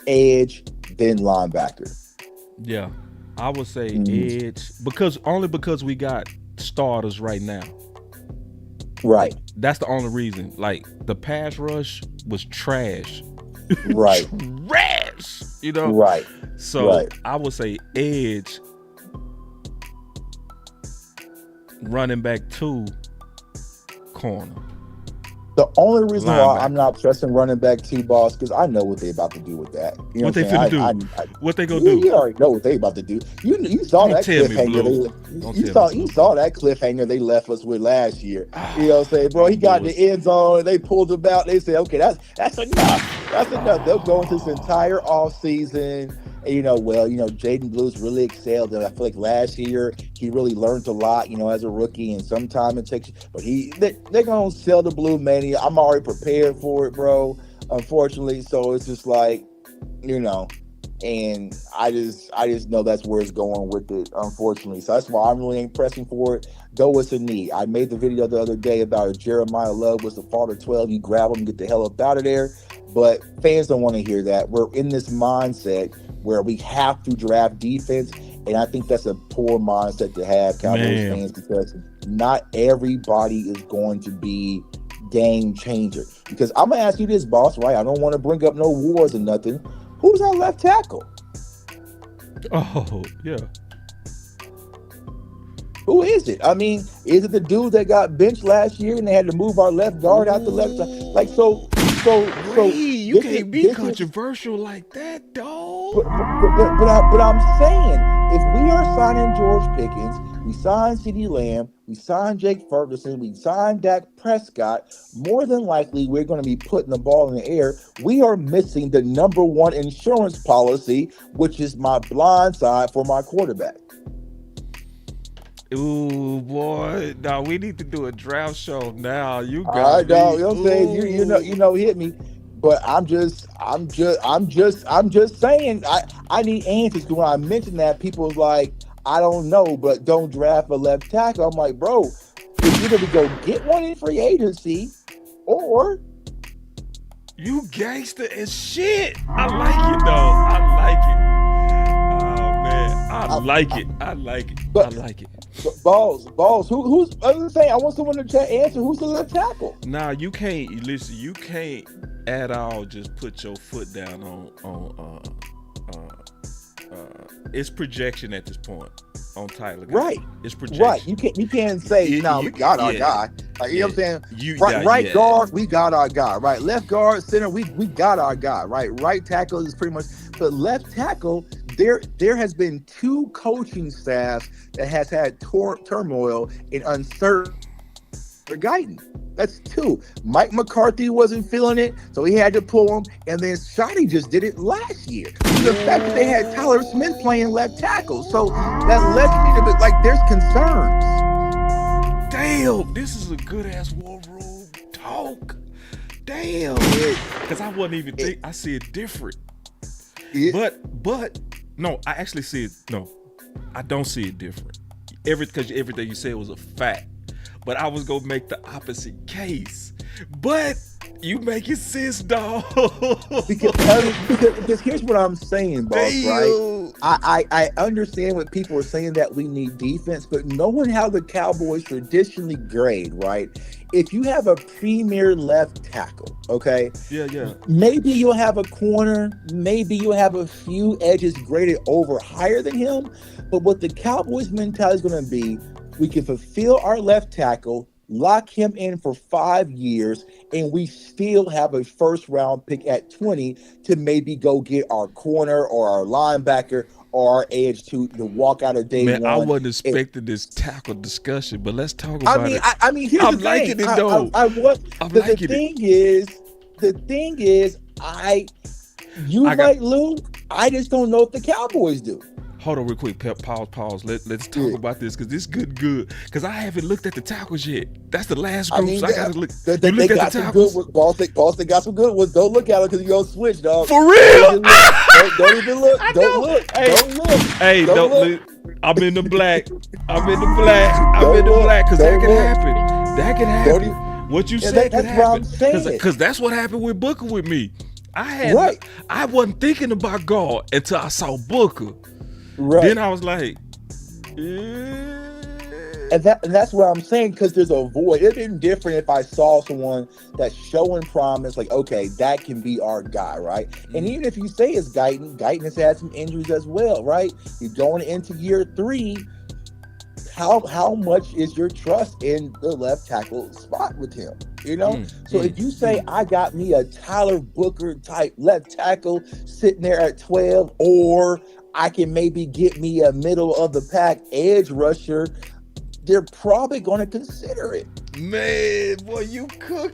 edge, then linebacker. Yeah, I would say edge because we got starters right now. Right. That's the only reason. Like, the pass rush was trash. Right. Trash. Right. So I would say edge, running back 2, corner. The only reason why I'm Linebacker. not pressing running back two, boss, because I know what they about to do with that. You know What what they I'm finna saying? do? What they gonna You do? already know what they about to do. You saw Don't that tell me, cliffhanger. Blue. Don't You tell me, saw you Blue. saw that cliffhanger they left us with last year. You know what I'm saying, bro? He Don't got do in it. the end zone. They pulled him out. They said, okay, that's enough. That's enough. They'll go into this entire off season. And, Jaden Blue's really excelled. And I feel like last year he really learned a lot, as a rookie. And sometimes it takes, but they're gonna sell the Blue Mania. I'm already prepared for it, bro. Unfortunately, so it's just like, you know, and I just know that's where it's going with it, unfortunately. So that's why I'm really ain't pressing for it. Though it's a need. I made the video the other day about if Jeremiah Love was the father 12, you grab him, get the hell up out of there. But fans don't want to hear that. We're in this mindset where we have to draft defense, and I think that's a poor mindset to have, Cowboys Man, fans, because not everybody is going to be game changer. Because I'm gonna ask you this, boss, right? I don't want to bring up no wars or nothing. Who's our left tackle? oh yeah. Who is it? I mean, is it the dude that got benched last year and they had to move our left guard out the left side? Like so. Reed, you can't be controversial like that, dog. But I'm saying, if we are signing George Pickens, we sign CeeDee Lamb, we sign Jake Ferguson, we sign Dak Prescott, more than likely we're going to be putting the ball in the air. We are missing the number one insurance policy, which is my blind side for my quarterback. Ooh, boy. Now we need to do a draft show now. You All got right, dog. me. You know what I'm saying? Hit me. But I'm just saying. I need answers. Because when I mentioned that, people was like, I don't know, but don't draft a left tackle. I'm like, bro, it's either we go get one in free agency, or You gangster as shit. I like it though. I like it. Oh man, I like it. I like it. I like it. balls. Who's? I'm saying, I want someone to answer. Who's the left tackle? Nah, you can't listen. You can't at all just put your foot down on it's projection at this point on Tyler. Right. It's projection. Right. You can't say, no, we got our guy. Like, you know what I'm saying? Right guard, we got our guy. Right. Left guard, center, we got our guy. Right tackle is pretty much, but left tackle, there has been two coaching staffs that has had turmoil and uncertainty for guidance. That's two. Mike McCarthy wasn't feeling it, so he had to pull him. And then Shotty just did it last year. The fact that they had Tyler Smith playing left tackle, so that led me to there's concerns. Damn, this is a good ass war room talk. Damn, because I wasn't even think. I see it different. But no, I actually see it. No, I don't see it different. Because everything you said was a fact. But I was gonna make the opposite case. But you make it sense, dog. because here's what I'm saying, boss. Damn. Right? I understand what people are saying, that we need defense, but knowing how the Cowboys traditionally grade, right? If you have a premier left tackle, okay? Yeah. Maybe you'll have a corner, maybe you'll have a few edges graded higher than him. But what the Cowboys mentality is gonna be, we can fulfill our left tackle, lock him in for 5 years, and we still have a first-round pick at 20 to maybe go get our corner or our linebacker or our edge to walk out of day one. I wasn't expecting this tackle discussion, but let's talk about it. I mean, here's I'm the liking thing. it though. The thing is, you like Lou. I just don't know if the Cowboys do. Hold on real quick. Pause. Let's talk about this, because this good. Because I haven't looked at the tackles yet. That's the last group. I gotta look. They got some good ones. Boss, they got some good ones. Don't look at it because you're going to switch, dog. For real? Don't even look. Don't look. Don't look. Hey, don't look. I'm in the black. Because that can happen. What you said could happen. Because that's what happened with Booker with me. I wasn't thinking about God until I saw Booker. Right. Then I was like, and that's what I'm saying, because there's a void. It'd been different if I saw someone that's showing promise, like, okay, that can be our guy, right? And even if you say it's Guyton has had some injuries as well, right? You're going into year 3. How much is your trust in the left tackle spot with him? You know, so if you say I got me a Tyler Booker type left tackle sitting there at 12, or I can maybe get me a middle of the pack edge rusher, they're probably going to consider it. Man, boy, you cooking.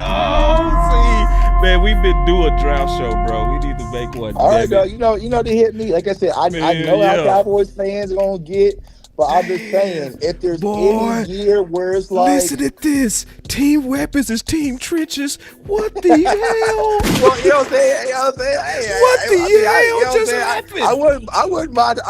Oh, see, man, we've been doing a draft show, bro. We need to make one. All right, damn though, it. you know, to hit me. Like I said, I Man, know how yeah. Cowboys fans are gonna get, but I'm just saying, if there's Boy, any year where it's like, listen at this. Team weapons is team trenches. What the hell? well, you know what I'm saying? You know what I'm saying? Hey, What the I mean, hell you know what I'm just saying? happened? I wouldn't mind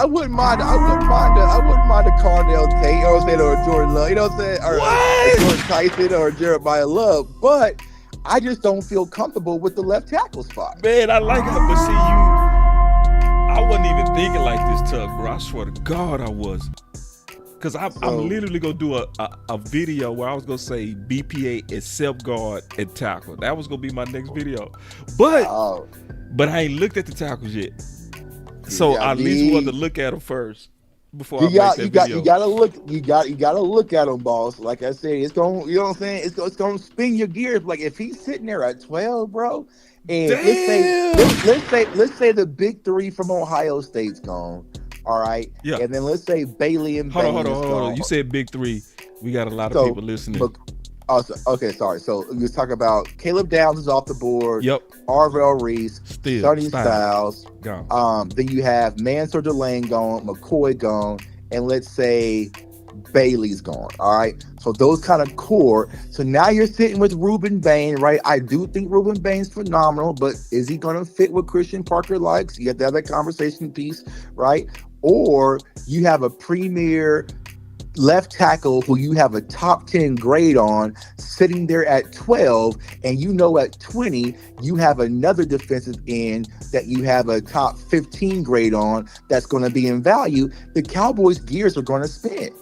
a Cardell Tate, you know what I'm saying, or a Jordan Love, you know what I'm saying, or What? a Jordan Tyson or a Jeremiah Love, but I just don't feel comfortable with the left tackle spot. Man, I like it, but see you. I wasn't even thinking like this, Tug, bro. I swear to God, I wasn't. Because I'm literally going to do a video where I was going to say BPA except guard and tackle. That was going to be my next video. But I ain't looked at the tackles yet. So I at least wanted to look at them first before I make that video. You gotta look at him, boss. Like I said, it's going, you know what I'm saying? It's going to spin your gears. Like if he's sitting there at 12, bro, and let's say the big three from Ohio State's gone. All right. Yeah. And then let's say Bailey and Hold on. You said big three. We got a lot of people listening. Look, okay, sorry. So let's talk about Caleb Downs is off the board. Yep. Arvell Reese, Sonny Styles. Gone. Then you have Mansour Delane gone, McCoy gone, and let's say Bailey's gone. All right. So those kind of core. So now you're sitting with Ruben Bain, right? I do think Ruben Bain's phenomenal, but is he going to fit what Christian Parker likes? You have to have that conversation piece, right? Or you have a premier left tackle who you have a top 10 grade on sitting there at 12, and you know at 20 you have another defensive end that you have a top 15 grade on that's going to be in value. The Cowboys gears are going to spin.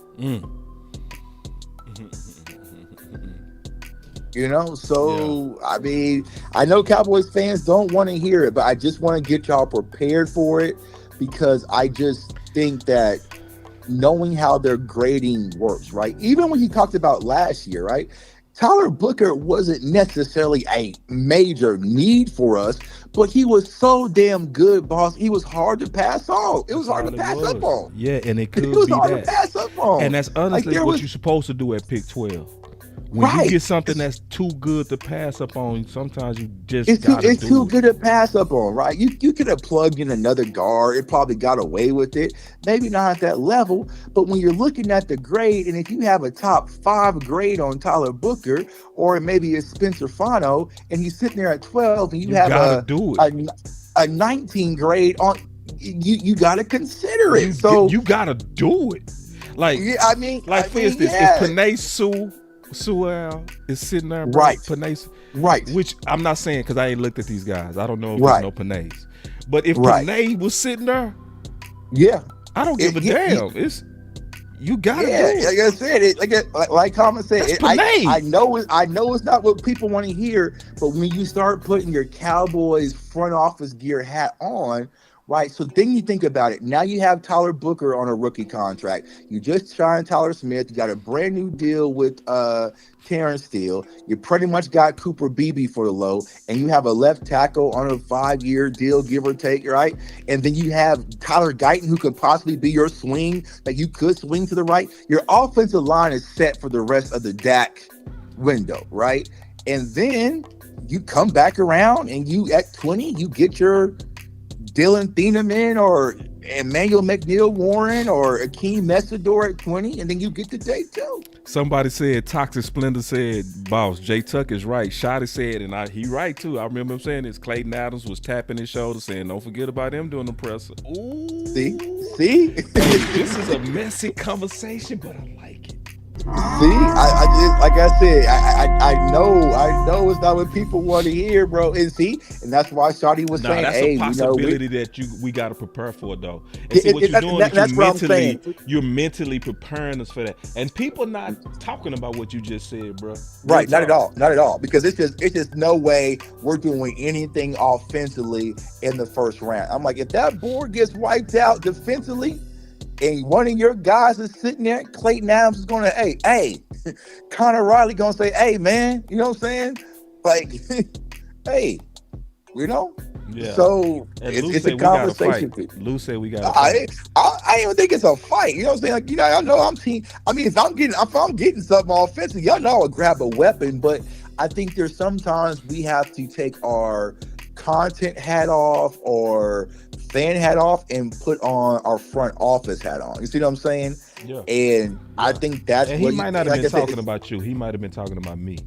You know, so I mean, I know Cowboys fans don't want to hear it, but I just want to get y'all prepared for it, because I just think that knowing how their grading works, right? Even when you talked about last year, right? Tyler Booker wasn't necessarily a major need for us, but he was so damn good, boss. He was hard to pass on. It was hard to pass up on. Yeah, and it could be it was hard that. to pass up on. And that's honestly what you're supposed to do at pick 12. When you get something that's too good to pass up on, sometimes you just it's too good to pass up on, right? You could have plugged in another guard. It probably got away with it. Maybe not at that level, but when you're looking at the grade, and if you have a top 5 grade on Tyler Booker, or maybe it's Spencer Fano, and he's sitting there at 12, and you have a 19 grade on, you got to consider it. So you got to do it. Like, for instance, if Panay Sewell is sitting there, bro, right? Panay, right. Which I'm not saying because I ain't looked at these guys. I don't know if there's no Panays. But if Panay was sitting there, I don't give a damn. You gotta do it. Like I said, like Common said, I know it's not what people want to hear, but when you start putting your Cowboys front office gear hat on, right? So then you think about it. Now you have Tyler Booker on a rookie contract. You just signed Tyler Smith. You got a brand new deal with Terrence Steele. You pretty much got Cooper Beebe for the low, and you have a left tackle on a 5-year deal, give or take, right? And then you have Tyler Guyton, who could possibly be your swing, that you could swing to the right. Your offensive line is set for the rest of the Dak window, right? And then you come back around, and you at 20, you get your Dylan Thieneman or Emmanuel McNeil-Warren or Akeem Messador at 20, and then you get to day 2. Somebody said, Toxic Splendor said, boss, Jay Tuck is right. Shotty said, and he right too. I remember him saying this. Clayton Adams was tapping his shoulder saying, don't forget about him doing the presser. Ooh. See? Hey, this is a messy conversation, but I like it. See, I just, like I said, I know it's not what people want to hear, bro. And that's why Shawty was saying, that's hey, a possibility that we got to prepare for it, though. And see what you're doing is you're mentally preparing us for that. And people not talking about what you just said, bro. Right, not at all. Because it's just no way we're doing anything offensively in the first round. I'm like, if that board gets wiped out defensively, and one of your guys is sitting there, Clayton Adams is going to, hey, Connor Riley gonna say, "Hey, man, you know what I'm saying? Like, hey, you know." Yeah. So And Lou it's said a we got to conversation. fight. Lou said we got to I, fight. I even think it's a fight. You know what I'm saying? Like, I know I'm team. I mean, if I'm getting something offensive, y'all know I'll grab a weapon. But I think there's sometimes we have to take our content hat off or fan hat off and put on our front office hat on. You see what I'm saying? Yeah. And I think that's And what he might not have like been I said, talking about you. He might have been talking about me.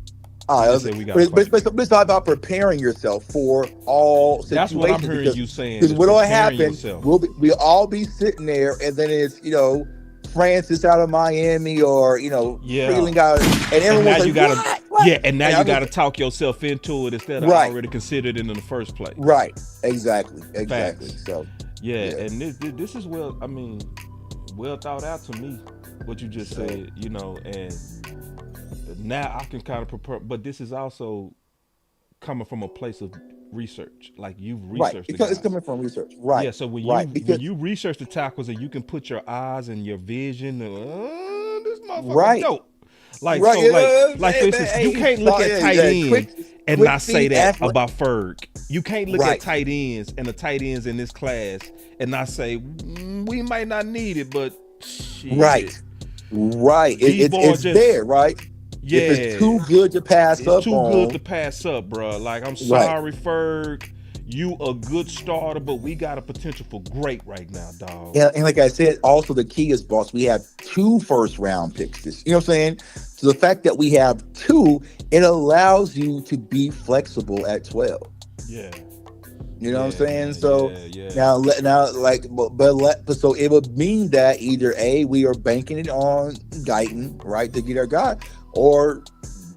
but it's all about preparing yourself for all situations. That's what I'm hearing you saying. Because what'll happen, yourself. we'll all be sitting there, and then it's Francis out of Miami or Freeling out, and everyone's like, you gotta, what? Yeah, and now you got to talk yourself into it instead of already considered it in the first place. Right. Exactly. Facts. So and this is well thought out to me. What you just said, and now I can kind of prepare, but this is also coming from a place of research. Like you've researched it's coming from research. Right. Yeah, so when you research the tackles and you can put your eyes and your vision, this motherfucker dope. Like for instance, you can't look at tight ends and not say that about Ferg. You can't look at tight ends and the tight ends in this class and not say we might not need it, but shit. Right. It's there, right? Yeah, if it's too good to pass up. It's too good to pass up, bro. Like I'm sorry, Ferg. You a good starter, but we got a potential for great right now, dog. Yeah, and like I said, also the key is, boss, we have 2 first-round picks. You know what I'm saying? So the fact that we have 2, it allows you to be flexible at 12. Yeah. You know what I'm saying? So now, so it would mean that either A, we are banking it on Guyton, right, to get our guy, or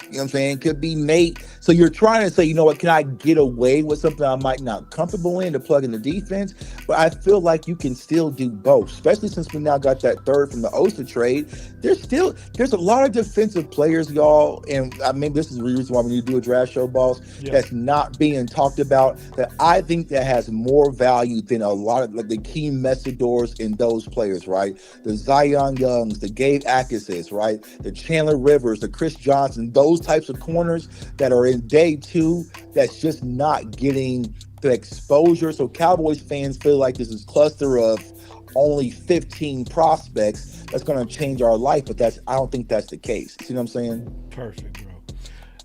you know what I'm saying, could be Nate. So you're trying to say, you know what, can I get away with something I might not comfortable in to plug in the defense? But I feel like you can still do both, especially since we now got that third from the Oster trade. There's a lot of defensive players, y'all, and I mean this is the reason why when you do a draft show, boss, that's not being talked about, that I think that has more value than a lot of like the key messadors in those players, right? The Zion Youngs, the Gabe Akises, right? The Chandler Rivers, the Chris Johnson, those types of corners that are in day 2 that's just not getting the exposure. So Cowboys fans feel like this is cluster of only 15 prospects that's going to change our life, but I don't think that's the case. See what I'm saying? Perfect, bro.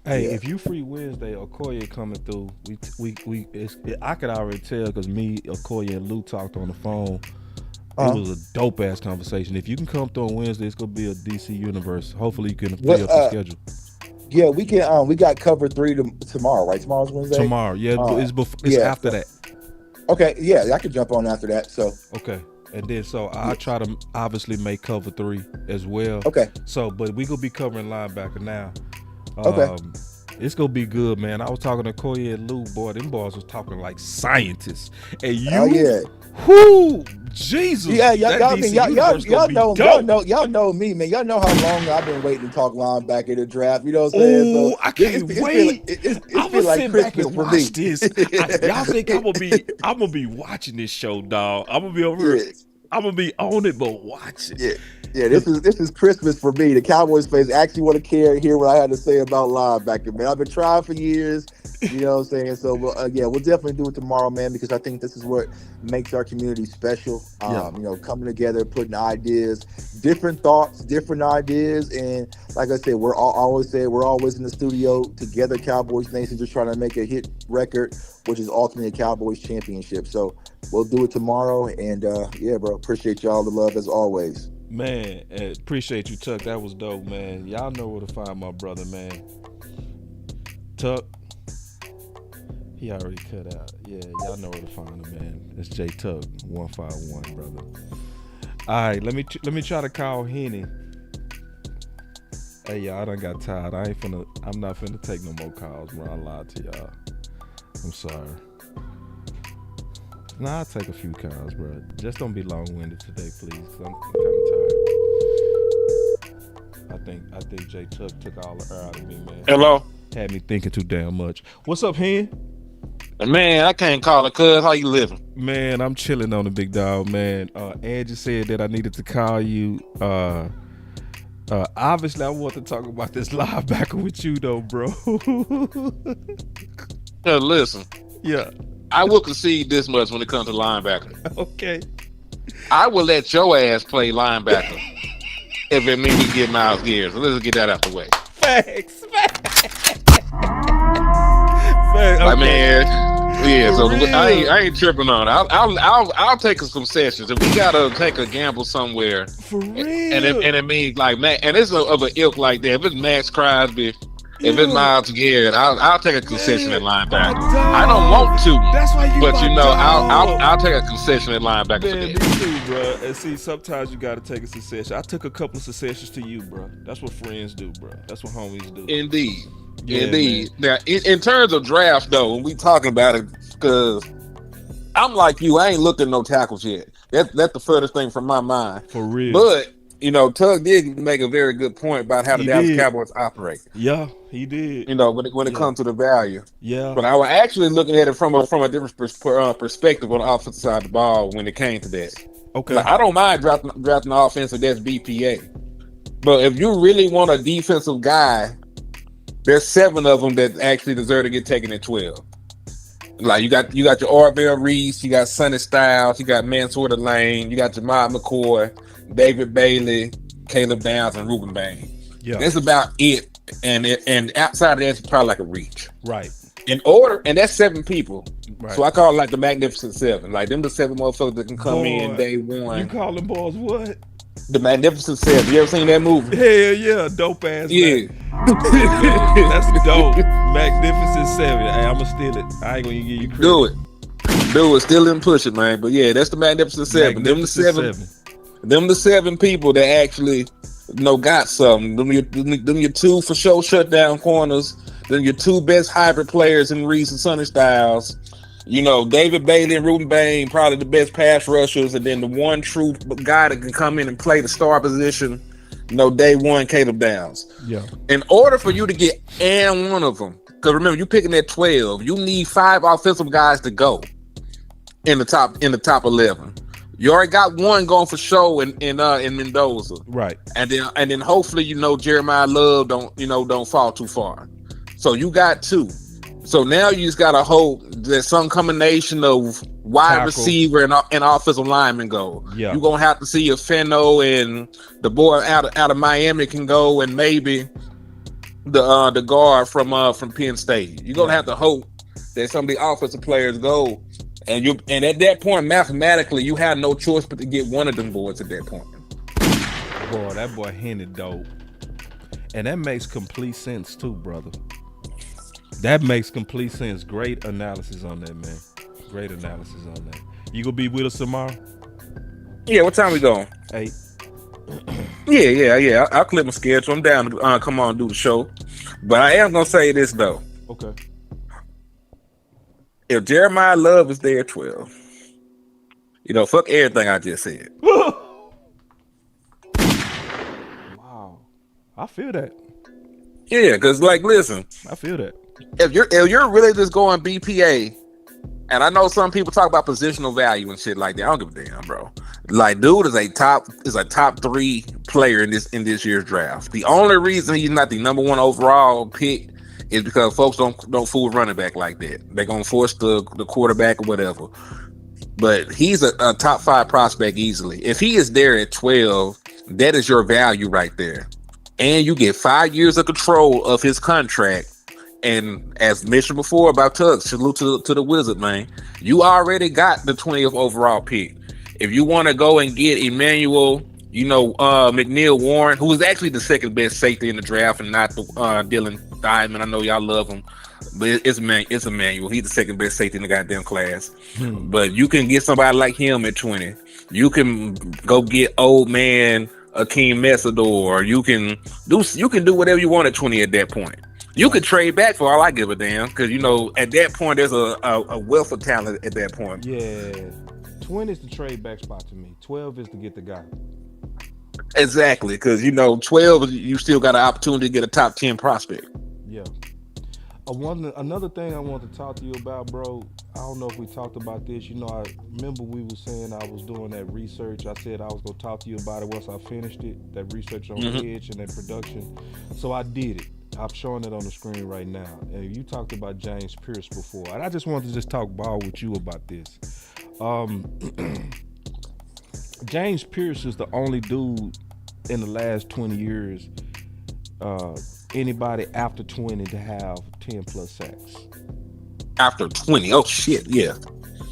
Hey, if you free Wednesday, Okoye coming through, I could already tell because me, Okoye, and Lou talked on the phone. It was a dope ass conversation. If you can come through on Wednesday, it's gonna be a DC universe. Hopefully, you can free up the schedule. Yeah, we can. We got cover 3 tomorrow, right? Tomorrow's Wednesday. Tomorrow, it's after that. Okay, yeah, I could jump on after that. So okay, and then I'll try to obviously make cover 3 as well. Okay. So, but we gonna be covering linebacker now. Okay. It's gonna be good, man. I was talking to Koye and Lou, boy. Them boys was talking like scientists, and you. Oh yeah. Whoo, Jesus! Yeah, y'all know me, man. Y'all know how long I've been waiting to talk linebacker the draft. You know what I'm saying? Oh, I can't wait. I'm gonna sit back and watch this. Y'all think I'm gonna be watching this show, dog? I'm gonna be over. I'm gonna be on it, but watch it. Yeah. This is Christmas for me. The Cowboys fans actually want to hear what I had to say about linebacker, man. I've been trying for years. You know what I'm saying? So, we'll definitely do it tomorrow, man, because I think this is what makes our community special. Coming together, putting ideas, different thoughts, different ideas. And like I said, we're always in the studio together, Cowboys Nation, just trying to make a hit record, which is ultimately a Cowboys championship. So we'll do it tomorrow. And bro, appreciate y'all the love as always. Man, appreciate you, Tuck. That was dope, man. Y'all know where to find my brother, man. Tuck. He already cut out. Yeah, y'all know where to find him, man. It's J Tuck 151, brother. All right, let me try to call Henny. Hey, y'all, I done got tired. I'm not finna take no more calls, bro. I lied to y'all. I'm sorry. Nah, I'll take a few calls, bro. Just don't be long-winded today, please, because I'm kind of tired. I think J Tuck took all the air out of me, man. Hello. Had me thinking too damn much. What's up, Hen? Man, I can't call it, cuz. How you living? Man, I'm chilling on the big dog, man. Angie said that I needed to call you. Obviously, I want to talk about this linebacker with you, though, bro. Listen, Yeah. I will concede this much when it comes to linebacker. Okay. I will let your ass play linebacker if it means we get Miles Garrett. So let's get that out the way. Facts. Like, Okay. man, yeah. So For real. I ain't tripping on it. I'll take some concessions if we gotta take a gamble somewhere. For real. And it means like and it's of an ilk like that. If it's Maxx Crosby, if it's Miles Garrett, I'll take a concession at linebacker. I don't want to, That's why you but my you know dog. I'll take a concession at linebacker. Man, for me that. too, bro. And see, sometimes you gotta take a secession. I took a couple of secessions to you, bro. That's what friends do, bro. That's what homies do. Indeed. Yeah, Indeed. Now, in terms of draft, though, when we talking about it, because I'm like you, I ain't looked at no tackles yet. That's the furthest thing from my mind. For real. But you know, Tug did make a very good point about how the He Dallas did. Cowboys operate. Yeah, he did. You know, when it comes to the value. Yeah. But I was actually looking at it from a different perspective on the offensive side of the ball when it came to that. Okay. Like, I don't mind drafting an offensive that's BPA, but if you really want a defensive guy, there's 7 of them that actually deserve to get taken at 12. Like you got your Orville Reese, you got Sonny Styles, you got Mansour Lane, you got Jamal McCoy, David Bailey, Caleb Downs, and Ruben Bain. Yeah. That's about it. And outside of that, it's probably like a reach. Right. In order, and that's 7 people. Right. So I call it like the Magnificent 7. Like them the 7 motherfuckers that can come Boy, in day one. You call them boys what? The Magnificent 7. You ever seen that movie? Hell yeah, dope ass. Yeah. That's dope. Magnificent 7. Hey, I'ma steal it. I ain't gonna give you credit. Do it. Still didn't push it, man. But yeah, that's the Magnificent 7. Them the 7 people that actually got something. Them your 2 for sure shutdown corners. Then your 2 best hybrid players in Reese and Sonny Styles. You know, David Bailey and Ruben Bain, probably the best pass rushers, and then the one true guy that can come in and play the star position, day one, Caleb Downs. Yeah. In order for you to get one of them, because remember, you're picking at 12, you need 5 offensive guys to go in the top 11. You already got one going for show in Mendoza. Right. And then hopefully, Jeremiah Love don't fall too far. So you got 2. So now you just gotta hope that some combination of wide Tackle. receiver and offensive lineman go. Yeah. You're gonna have to see if Fenno and the boy out of Miami can go, and maybe the guard from Penn State. You're gonna have to hope that some of the offensive players go, and at that point, mathematically, you have no choice but to get one of them boys at that point. Boy, that boy Henny dope. And that makes complete sense too, brother. That makes complete sense. Great analysis on that, man. Great analysis on that. You gonna be with us tomorrow? Yeah, what time we going? 8. Yeah. I'll clip my schedule. I'm down to come on and do the show. But I am gonna say this though. Okay. If Jeremiah Love is there at 12, fuck everything I just said. Wow. I feel that. Yeah, because listen, I feel that. if you're really just going BPA, and I know some people talk about positional value and shit like that. I don't give a damn, bro. Like, dude is a top 3 player in this year's draft. The only reason he's not the number 1 overall pick is because folks don't fool running back like that. They're gonna force the quarterback or whatever. But he's a top 5 prospect easily. If he is there at 12, that is your value right there. And you get 5 years of control of his contract. And as mentioned before about Tug, salute to the Wizard, man. You already got the 20th overall pick. If you want to go and get Emmanuel, McNeil Warren, who was actually the 2nd best safety in the draft and not the Dylan Diamond. I know y'all love him, but it's Emmanuel. He's the 2nd best safety in the goddamn class. But you can get somebody like him at 20. You can go get old man Akeem Messador. You can do whatever you want at 20 at that point. You could trade back for all I give a damn, because at that point there's a wealth of talent at that point. Yeah. 20 is the trade back spot to me. 12 is to get the guy. Exactly, because 12 you still got an opportunity to get a top 10 prospect. Yeah. Another thing I want to talk to you about, bro. I don't know if we talked about this. I remember we were saying I was doing that research. I said I was gonna talk to you about it once I finished it. That research on Mm-hmm. edge and that production. So I did it. I'm showing it on the screen right now. And you talked about James Pierce before, and I just wanted to just talk ball with you about this. Um, James Pierce is the only dude in the last 20 years, uh, anybody after 20 to have 10 plus sacks. After 20. Oh shit, yeah.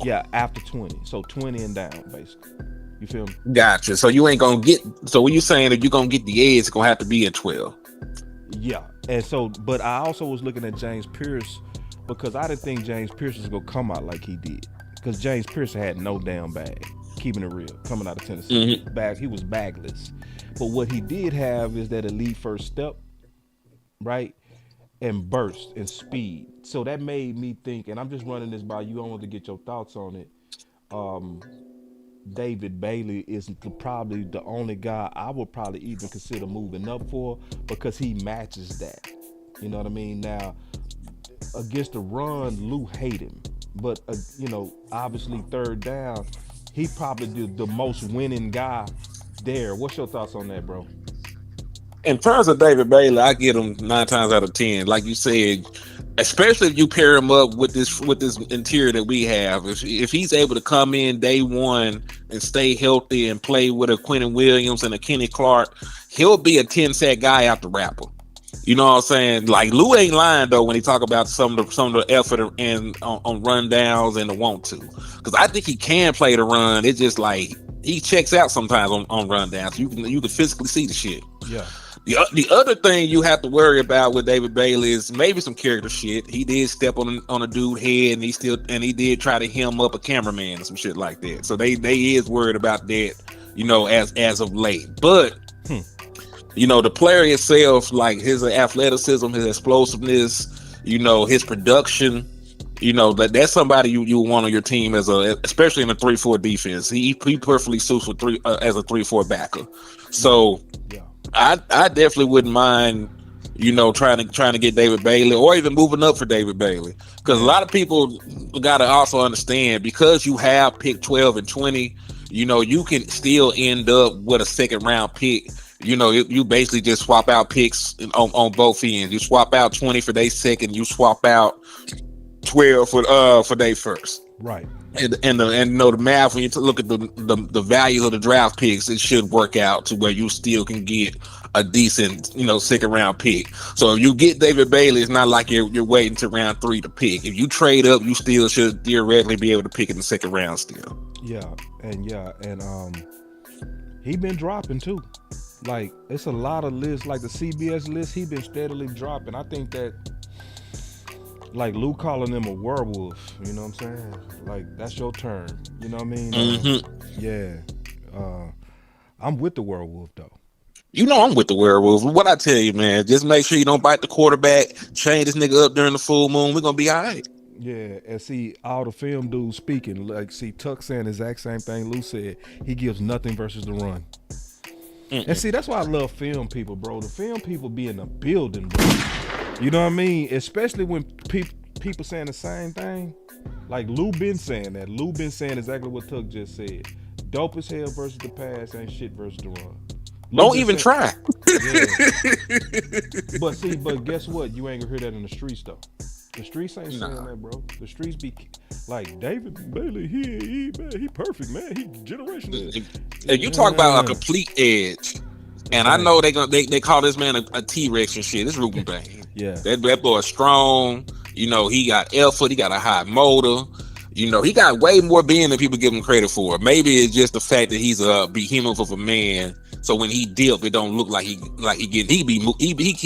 Yeah, after 20. So 20 and down, basically. You feel me? Gotcha. So you ain't gonna get. So when you saying that you're gonna get the edge, it's gonna have to be at 12. Yeah. And so, but I also was looking at James Pierce because I didn't think James Pierce was going to come out like he did. Because James Pierce had no damn bag, keeping it real, coming out of Tennessee. He was bagless. But what he did have is that elite first step, right? And burst and speed. So that made me think, and I'm just running this by you. I want to get your thoughts on it. David Bailey is probably the only guy I would probably even consider moving up for because he matches that. You know what I mean? Now, against the run, Lou hate him. But, obviously third down, he probably the most winning guy there. What's your thoughts on that, bro? In terms of David Bailey, I get him 9 times out of 10. Like you said, especially if you pair him up with this interior that we have. If he's able to come in day one and stay healthy and play with a Quentin Williams and a Kenny Clark, he'll be a 10 sack guy after rapper. You know what I'm saying? Like Lou ain't lying though when he talk about some of the effort and on run downs and the want to. Because I think he can play the run. It's just like he checks out sometimes on run downs. You can physically see the shit. Yeah. The other thing you have to worry about with David Bailey is maybe some character shit. He did step on a dude's head, and he did try to hem up a cameraman and some shit like that. So they is worried about that, as of late. But the player itself, like his athleticism, his explosiveness, his production, that's somebody you want on your team especially in a 3-4 defense. He perfectly suits with as a 3-4 backer. So. Yeah. I definitely wouldn't mind, trying to get David Bailey or even moving up for David Bailey, because a lot of people got to also understand because you have pick 12 and 20, you can still end up with a second round pick. You basically just swap out picks on both ends. You swap out 20 for their second, you swap out 12 for their first. Right. And the math, when you look at the value of the draft picks, it should work out to where you still can get a decent second round pick. So if you get David Bailey, it's not like you're waiting to round 3 to pick. If you trade up, you still should theoretically be able to pick in the second round still. And he been dropping too. Like it's a lot of lists, like the CBS list. He been steadily dropping. I think that. Like Lou calling him a werewolf, you know what I'm saying? Like that's your term, you know what I mean? Yeah. I'm with the werewolf though. I'm with the werewolf. What I tell you, man, just make sure you don't bite the quarterback. Chain this nigga up during the full moon. We're gonna be all right. Yeah, and see all the film dudes speaking. Like, see Tuck saying the exact same thing Lou said. He gives nothing versus the run. And see, that's why I love film people, bro. The film people be in the building, bro. You know what I mean? Especially when people saying the same thing. Like Lou been saying that. Lou been saying exactly what Tuck just said. Dope as hell versus the pass, ain't shit versus the run. Don't even try. Yeah. But guess what? You ain't gonna hear that in the streets though. The streets ain't saying that, bro. The streets be like David Bailey. He perfect, man. He generational. If you talk about a complete edge, and I know they call this man a T-Rex and shit. It's Ruben Bain. Yeah, that boy is strong. He got effort. He got a high motor. He got way more being than people give him credit for. Maybe it's just the fact that he's a behemoth of a man. So when he dip, it don't look like he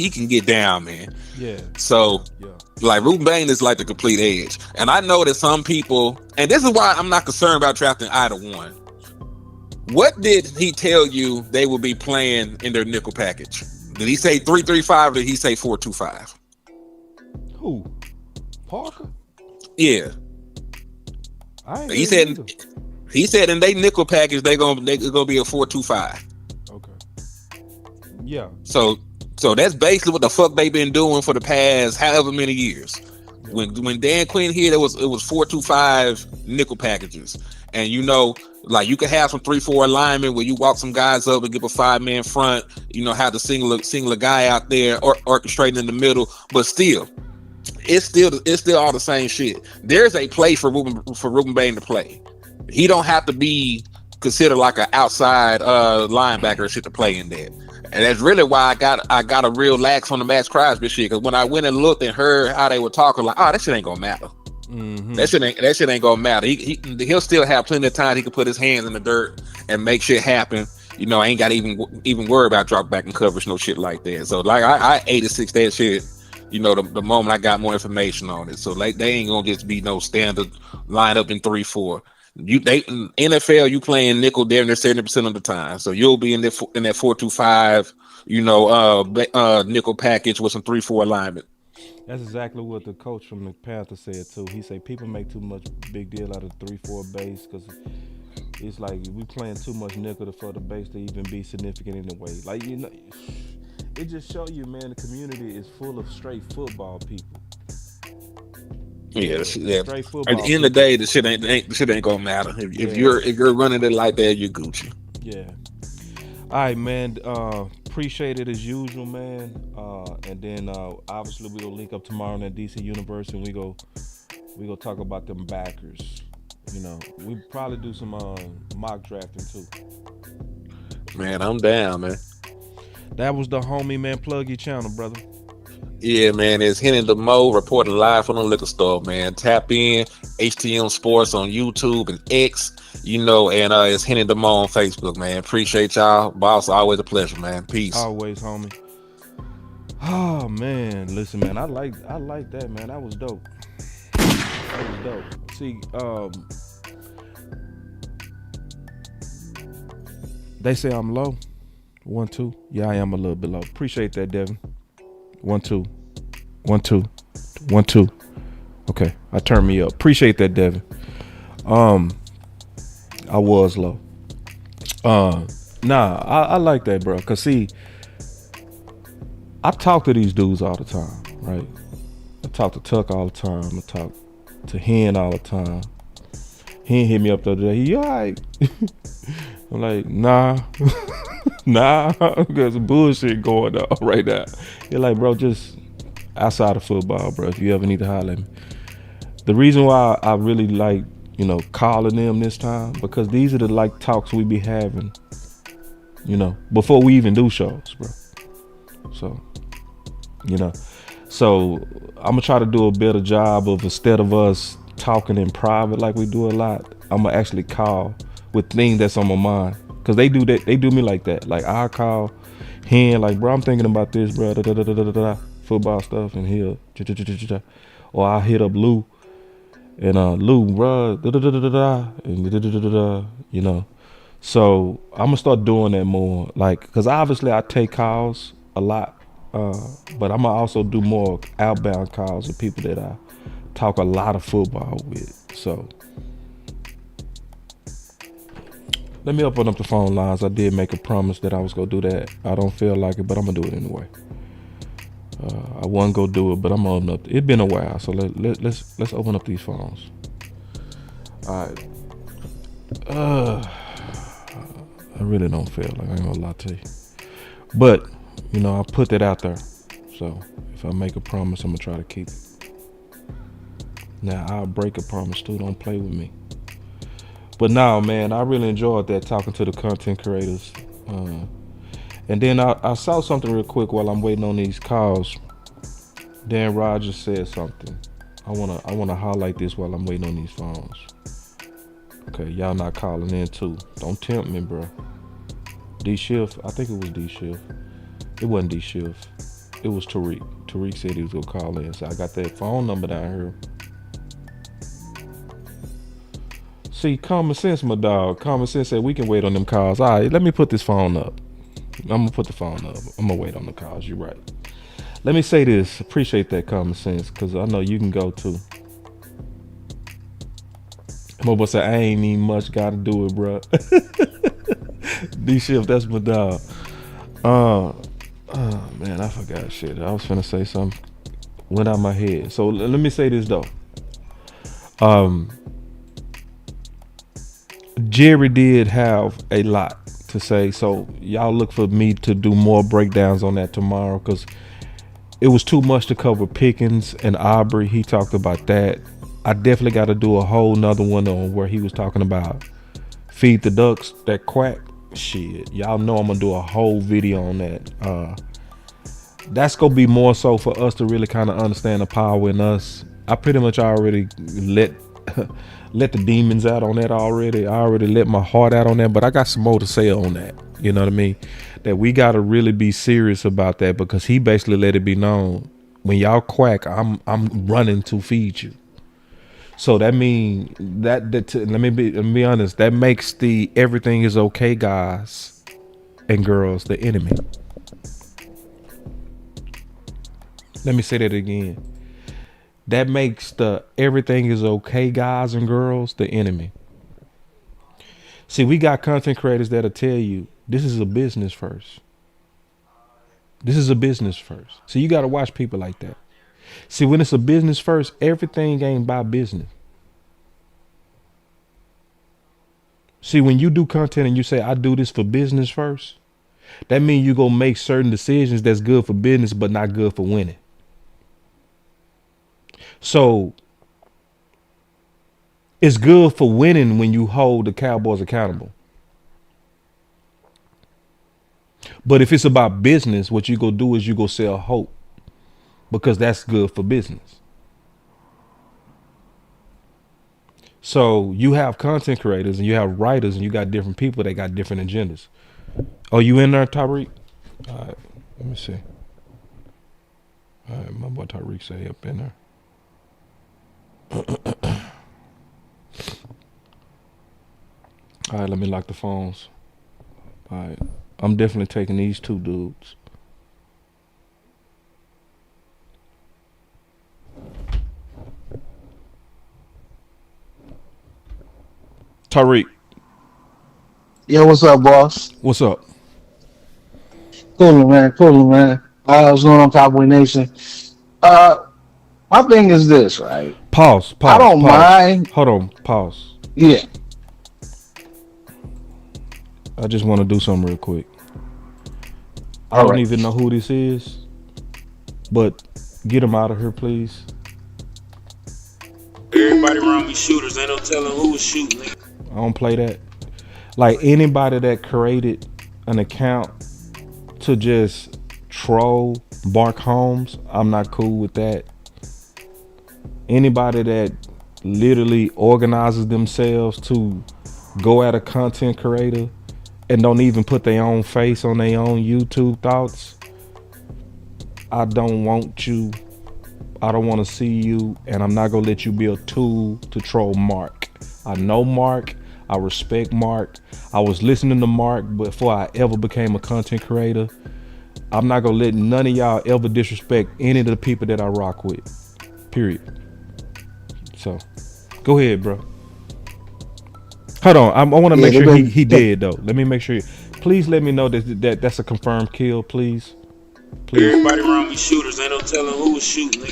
can get down, man. Yeah. So like Ruben Bain is like the complete edge. And I know that some people, and this is why I'm not concerned about drafting either one. What did he tell you they will be playing in their nickel package? Did he say 3-3-5 or did he say 4-2-5? Who? Parker? Yeah. He said in they nickel package they gonna be a 4-2-5. Okay. Yeah. So So that's basically what the fuck they been doing for the past however many years. When Dan Quinn here, it was 4-2-5 nickel packages, and you know, like you could have some 3-4 alignment where you walk some guys up and give a 5-man front. You know, have the single guy out there or orchestrating in the middle, but still. It's still all the same shit. There's a place for Ruben Bain to play. He don't have to be considered like an outside linebacker or shit to play in there. And that's really why I got a real lax on the Maxx Crosby shit. Because when I went and looked and heard how they were talking, like, oh, that shit ain't gonna matter. Mm-hmm. That shit ain't gonna matter. He'll still have plenty of time. He can put his hands in the dirt and make shit happen. You know, I ain't got to even worry about drop back and coverage, no shit like that. So like I 86 that shit. You know, the moment I got more information on it. So like they ain't gonna just be no standard lineup in 3-4. In NFL, you playing nickel damn near 70% of the time. So you'll be in that 4-2-5, you know, nickel package with some 3-4 alignment. That's exactly what the coach from the Panthers said too. He said people make too much big deal out of 3-4 base because it's like we playing too much nickel for the base to even be significant in a way. Like, you know, it just show you, man, the community is full of straight football people. Yeah. Straight football. At the end of the day, the shit ain't gonna matter. If you're running it like that, you're Gucci. Yeah. All right, man. Appreciate it as usual, man. And then obviously we gonna link up tomorrow in DC Universe, and we go talk about them backers. You know, we probably do some mock drafting too. Man, I'm down, man. That was the homie, man. Plug your channel, brother. Yeah, man. It's Henny the Mo reporting live from the liquor store, man. Tap in HTM Sports on YouTube and X, you know, and it's Henny the Mo on Facebook, man. Appreciate y'all. Boss, always a pleasure, man. Peace. Always, homie. Oh man, listen, man. I like that, man. That was dope. That was dope. See, they say I'm low. 1 2. Yeah, I am a little bit low. Appreciate that, Devin. 1 2. 1 2. 1 2. Okay, I turned me up. Appreciate that, Devin. I was low. I like that, bro. Cause see, I talk to these dudes all the time, right? I talk to Tuck all the time. I talk to Hen all the time. Hen hit me up the other day. You all right? I'm like, nah. Nah, there's bullshit going on right now. You're like, bro, just outside of football, bro. If you ever need to holler at me. The reason why I really like, you know, calling them this time, because these are the like talks we be having, you know, before we even do shows, bro. So, you know, I'm gonna try to do a better job of, instead of us talking in private like we do a lot, I'm gonna actually call with things that's on my mind. Cause they do that, they do me like that. Like I call Hen, like, bro, I'm thinking about this, bro, football stuff, and he'll, or I'll hit up Lou, and Lou, bro, and you know. So I'm gonna start doing that more, like, cause obviously I take calls a lot, but I'm gonna also do more outbound calls with people that I talk a lot of football with. So let me open up the phone lines. I did make a promise that I was gonna do that. I don't feel like it, but I'm gonna do it anyway. I wasn't gonna do it, but I'm gonna open up. It's been a while, so let's open up these phones. All right. I really don't feel like, I ain't gonna lie to you, but you know, I put that out there. So if I make a promise, I'm gonna try to keep it. Now I'll break a promise too. Don't play with me. But now, man, I really enjoyed that, talking to the content creators. And then I saw something real quick while I'm waiting on these calls. Dan Rogers said something. I wanna highlight this while I'm waiting on these phones. Okay, y'all not calling in too. Don't tempt me, bro. D Shift, I think it was D Shift. It wasn't D Shift. It was Tariq. Tariq said he was gonna call in, so I got that phone number down here. See, common sense, my dog. Common sense said we can wait on them calls. All right, let me put this phone up. I'm gonna put the phone up. I'm gonna wait on the calls. You're right. Let me say this. Appreciate that common sense, because I know you can go too. I'm about to say, I ain't even much got to do it, bro. D Shift, that's my dog. Oh man, I forgot shit. I was finna say something. Went out my head. So let me say this though. Um, Jerry did have a lot to say, so y'all look for me to do more breakdowns on that tomorrow because it was too much to cover. Pickens and Aubrey, he talked about that. I definitely got to do a whole nother one on where he was talking about feed the ducks, that quack shit. Y'all know I'm gonna do a whole video on that. That's gonna be more so for us to really kind of understand the power in us. I pretty much already let let the demons out on that already. I already let my heart out on that, but I got some more to say on that. You know what I mean? That we got to really be serious about that because he basically let it be known when y'all quack, I'm running to feed you. So that means that let me be honest. That makes the everything is okay guys and girls the enemy. Let me say that again. That makes the everything is okay guys and girls the enemy. See, we got content creators that'll tell you this is a business first. This is a business first. So you got to watch people like that. See, when it's a business first, everything ain't about business. See, when you do content and you say, I do this for business first, that means you go make certain decisions that's good for business, but not good for winning. So it's good for winning when you hold the Cowboys accountable. But if it's about business, what you go do is you go sell hope because that's good for business. So you have content creators and you have writers and you got different people that got different agendas. Oh, you in there, Tyreek? All right, let me see. All right, my boy Tyreek say up in there. All right, let me lock the phones. All right, I'm definitely taking these two dudes. Tyreek, Yo, what's up, boss? what's up? Cool, man. Cool, man. What's going on, Cowboy Nation? Uh, my thing is this, right? Pause, I pause, don't pause. mind. Hold on, pause. Yeah. I just want to do something real quick. I All don't right. even know who this is, but get him out of here, please. Everybody around me shooters, ain't no telling who was shooting. I don't play that. Like anybody that created an account to just troll Bark Holmes, I'm not cool with that. Anybody that literally organizes themselves to go at a content creator and don't even put their own face on their own YouTube thoughts, I don't want you. I don't want to see you, and I'm not gonna let you be a tool to troll Mark. I know Mark. I respect Mark. I was listening to Mark before I ever became a content creator. I'm not gonna let none of y'all ever disrespect any of the people that I rock with. Period. So, go ahead, bro. Hold on. I want to Yeah, make they've sure been. he did though. Let me make sure. Please let me know that's a confirmed kill, please. Please. Everybody around me shooters, ain't no telling who was shooting.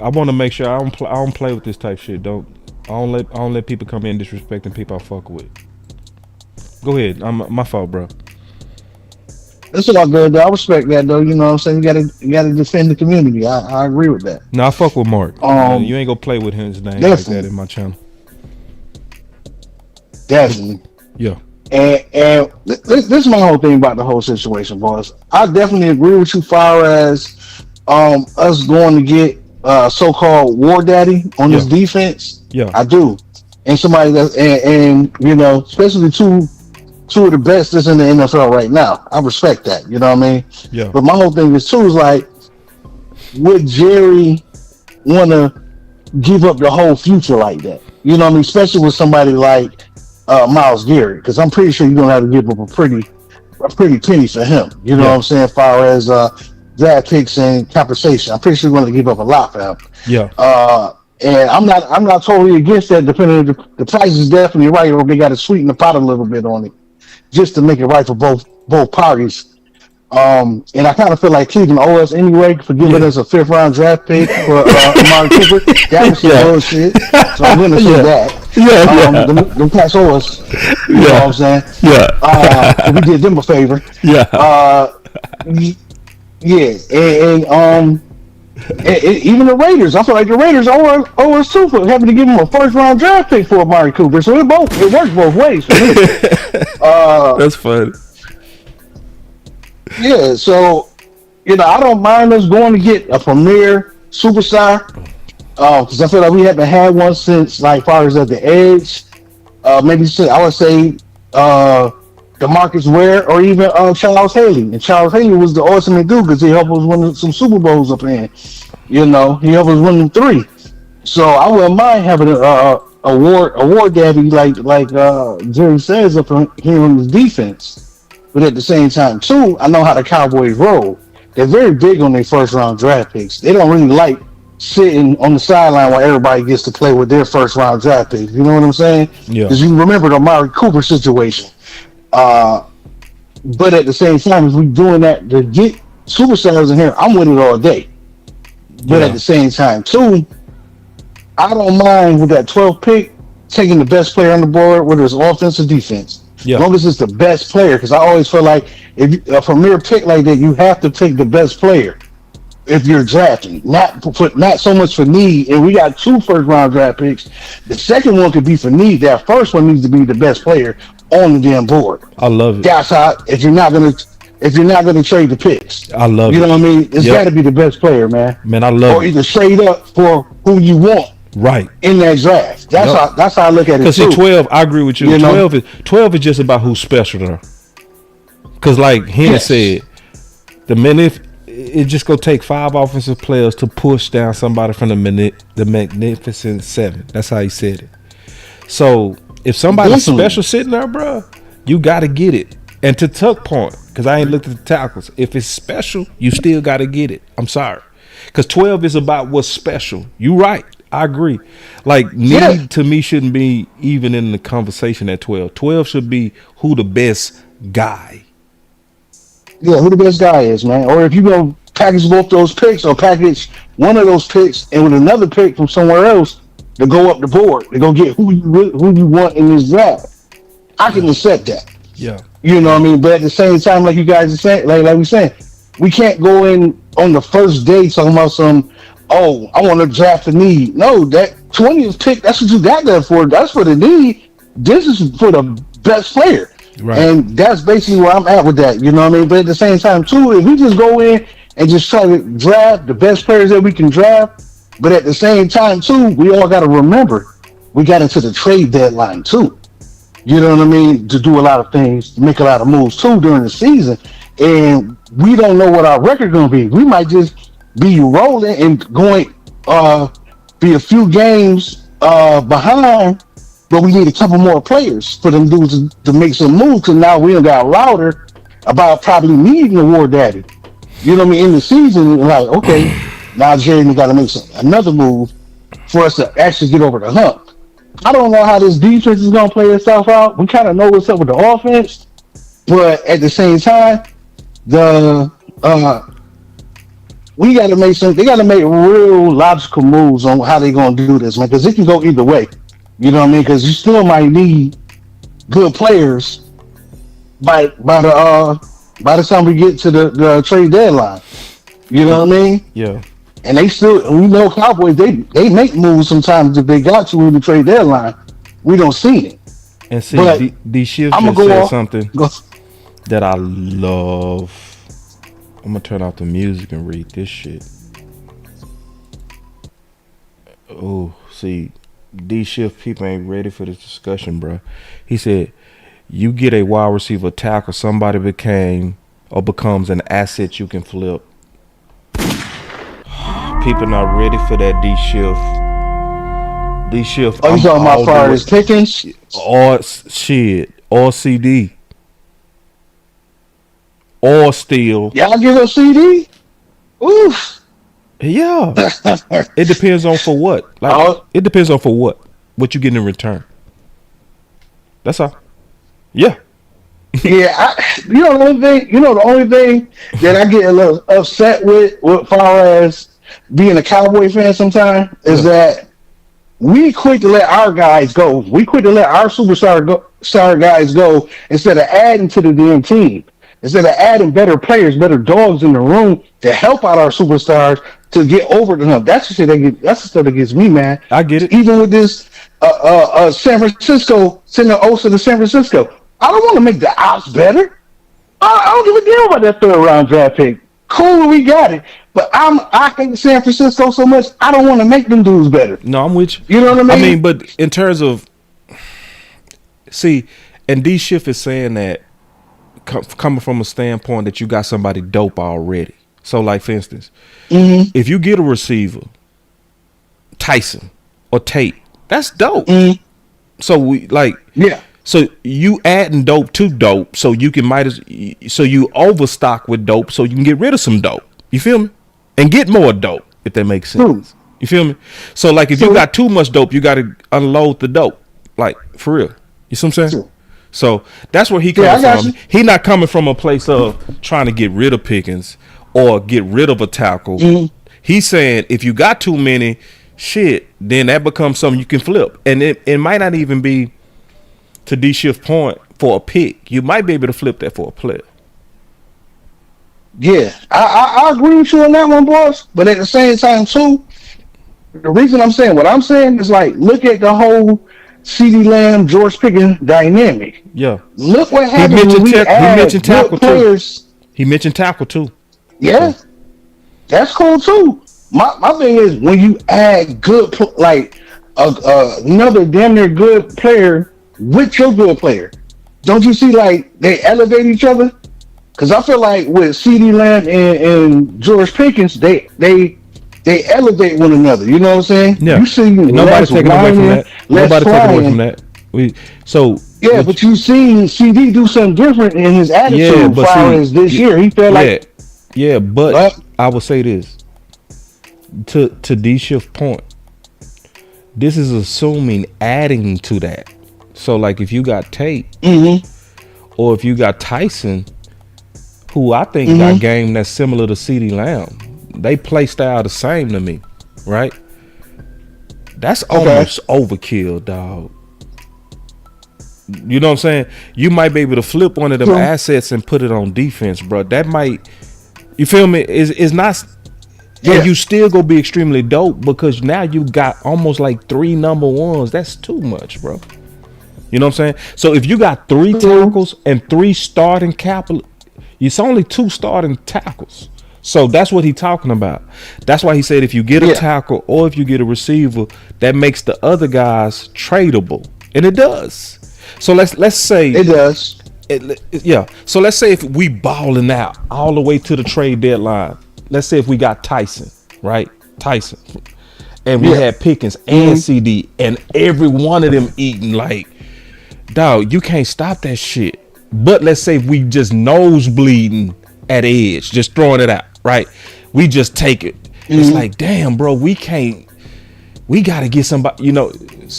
I want to make sure I don't play with this type shit. I don't let people come in disrespecting people I fuck with. Go ahead. My fault, bro. That's all good, though. I respect that, though. You know what I'm saying? You gotta defend the community. I agree with that. No, I fuck with Mark. Um, You ain't gonna play with his name like that definitely, in my channel. definitely. Yeah. And this is my whole thing about the whole situation, boss. I definitely agree with you, far as us going to get so-called war daddy on this Yeah. defense. Yeah. I do, and somebody that and you know, especially two of the best that's in the NFL right now. I respect that. You know what I mean? Yeah. But my whole thing is too is like, would Jerry want to give up the whole future like that? You know what I mean? Especially with somebody like Miles Garrett, because I'm pretty sure you're gonna have to give up a pretty penny for him. You know what Yeah. I'm saying? As far as draft picks and compensation, I'm pretty sure you're going to give up a lot for him. Yeah. And I'm not totally against that. Depending on the price is definitely right, or they got to sweeten the pot a little bit on it just to make it right for both parties. And I kind of feel like Cleveland owes us anyway for giving us a 5th-round draft pick for Amari Cooper. That was some bullshit. So I'm going to say that. Them cats owe us. You know what I'm saying? We did them a favor. And even the Raiders, I feel like the Raiders owe us too for having to give them a 1st-round draft pick for Amari Cooper. So it works both ways for me. That's funny. Yeah, so I don't mind us going to get a premier superstar because I feel like we haven't had one since like far as at the edge. Maybe I would say DeMarcus Ware or even Charles Haley. And Charles Haley was the ultimate dude because he helped us win some Super Bowls up in. He helped us win them 3. So I wouldn't mind having a award daddy like Jerry says up here on his defense. But at the same time, too, I know how the Cowboys roll. They're very big on their 1st-round draft picks. They don't really like sitting on the sideline while everybody gets to play with their 1st-round draft picks. You know what I'm saying? Yeah. Because you remember the Amari Cooper situation. But at the same time, if we're doing that to get superstars in here, I'm with it all day. But at the same time, too, I don't mind with that 12th pick taking the best player on the board, whether it's offense or defense. As long as it's the best player, because I always feel like if a premier pick like that, you have to take the best player if you're drafting, not so much for need. And we got 2 1st-round draft picks. The second one could be for need. That first one needs to be the best player on the damn board. I love it. That's how. If you're not gonna trade the picks, I love it. You know what I mean? It's got to be the best player, man. Man, I love it. Or either trade up for who you want. Right. In that draft. That's how I look at it. Because 12, I agree with you. 12 is just about who's special to her. Because like Henny said, the minute it just gonna take 5 offensive players to push down somebody from the magnificent 7. That's how he said it. So if somebody's special sitting there, bro, you gotta get it. And to tuck point, because I ain't looked at the tackles. If it's special, you still gotta get it. I'm sorry. Because 12 is about what's special. You right. I agree. Like, need to me shouldn't be even in the conversation at 12. 12 should be who the best guy. Yeah, who the best guy is, man. Or if you go package both those picks or package one of those picks and with another pick from somewhere else to go up the board, to go get who you want in this draft. I can accept that. Yeah. You know what I mean? But at the same time, like you guys are saying, like we saying, we can't go in on the first day talking about I want to draft a need. No, that 20th pick, that's what you got there for. That's for the need. This is for the best player. Right. And that's basically where I'm at with that. You know what I mean? But at the same time, too, if we just go in and just try to draft the best players that we can draft, but at the same time, too, we all got to remember, we got into the trade deadline, too. You know what I mean? To do a lot of things, make a lot of moves, too, during the season. And we don't know what our record going to be. We might just be rolling and going be a few games behind, but we need a couple more players for them dudes to make some moves, because now we done got louder about probably needing a war daddy. You know what I mean? In the season, like, okay, now Jerry got to make another move for us to actually get over the hump. I don't know how this defense is going to play itself out. We kind of know what's up with the offense, but at the same time, we got to make they got to make real logical moves on how they're going to do this, man, because it can go either way. You know what I mean? Because you still might need good players by the time we get to the trade deadline. You know what I mean? Yeah. And we know Cowboys, they make moves sometimes if they got to in the trade deadline. We don't see it. And see, D Shift just said something that I love. I'm gonna turn off the music and read this shit. Oh, see, D Shift people ain't ready for this discussion, bro. He said, you get a wide receiver tackle, somebody becomes an asset you can flip. People not ready for that D Shift. D Shift. Oh, you talking about far as Pickens? Or shit. Or CD. Or Steele. Y'all give a CD? Oof. Yeah. It depends on for what. Like, it depends on for what. What you get in return. That's all. Yeah. Yeah, the only thing that I get a little upset with far as being a Cowboy fan sometimes is Yeah. that we quit to let our guys go. We quit to let our star guys go instead of adding to the damn team. Instead of adding better players, better dogs in the room to help out our superstars to get over to them. That's the shit that's the stuff that gets me mad. I get it. Even with this San Francisco sending the Osa to San Francisco. I don't want to make the Ops better. I don't give a damn about that third round draft pick. Cool, we got it. But I hate San Francisco so much. I don't want to make them dudes better. No, I'm with you. You know what I mean? But in terms of, see, and D Shift is saying that coming from a standpoint that you got somebody dope already. So, like for instance, if you get a receiver, Tyson or Tate, that's dope. So we like, yeah. So you adding dope to dope, so you can so you overstock with dope, so you can get rid of some dope. You feel me? And get more dope, if that makes sense. You feel me? So like if you got too much dope, you got to unload the dope, like for real. You see what I'm saying? So that's where he comes from. He not coming from a place of trying to get rid of Pickens or get rid of a tackle. He's saying if you got too many, shit, then that becomes something you can flip, and it might not even be. To D Shift point for a pick, you might be able to flip that for a player. Yeah, I agree with you on that one, boss. But at the same time, too, the reason I'm saying what I'm saying is like, look at the whole CeeDee Lamb, George Pickens dynamic. Yeah. Look what happened when we add good players. He mentioned tackle too. Yeah, that's cool too. My thing is when you add good, like another damn near good player with your good player, don't you see like they elevate each other? Because I feel like with CeeDee Lamb and George Pickens, they elevate one another. You know what I'm saying? Yeah. You see, nobody's taking away from that. Nobody taking away from that. But you seen CD do something different in his attitude as far as this year. He felt like but I will say this to D Shift point. This is assuming adding to that. So like if you got Tate or if you got Tyson, who I think got game that's similar to CeeDee Lamb, they play style the same to me, right? That's almost overkill, dog. You know what I'm saying? You might be able to flip one of them assets and put it on defense, bro. That might, you feel me? Is not, and you still gonna be extremely dope because now you got almost like 3 number ones. That's too much, bro. You know what I'm saying? So if you got 3 tackles and 3 starting capital, it's only 2 starting tackles. So that's what he's talking about. That's why he said if you get a tackle or if you get a receiver, that makes the other guys tradable, and it does. So let's say it does. So let's say if we balling out all the way to the trade deadline. Let's say if we got Tyson, right? Tyson, and we had Pickens and CD, and every one of them eating like, dog, you can't stop that shit. But let's say if we just nose bleeding at edge, just throwing it out, right? We just take it. It's like, damn, bro, we can't. We got to get somebody, you know.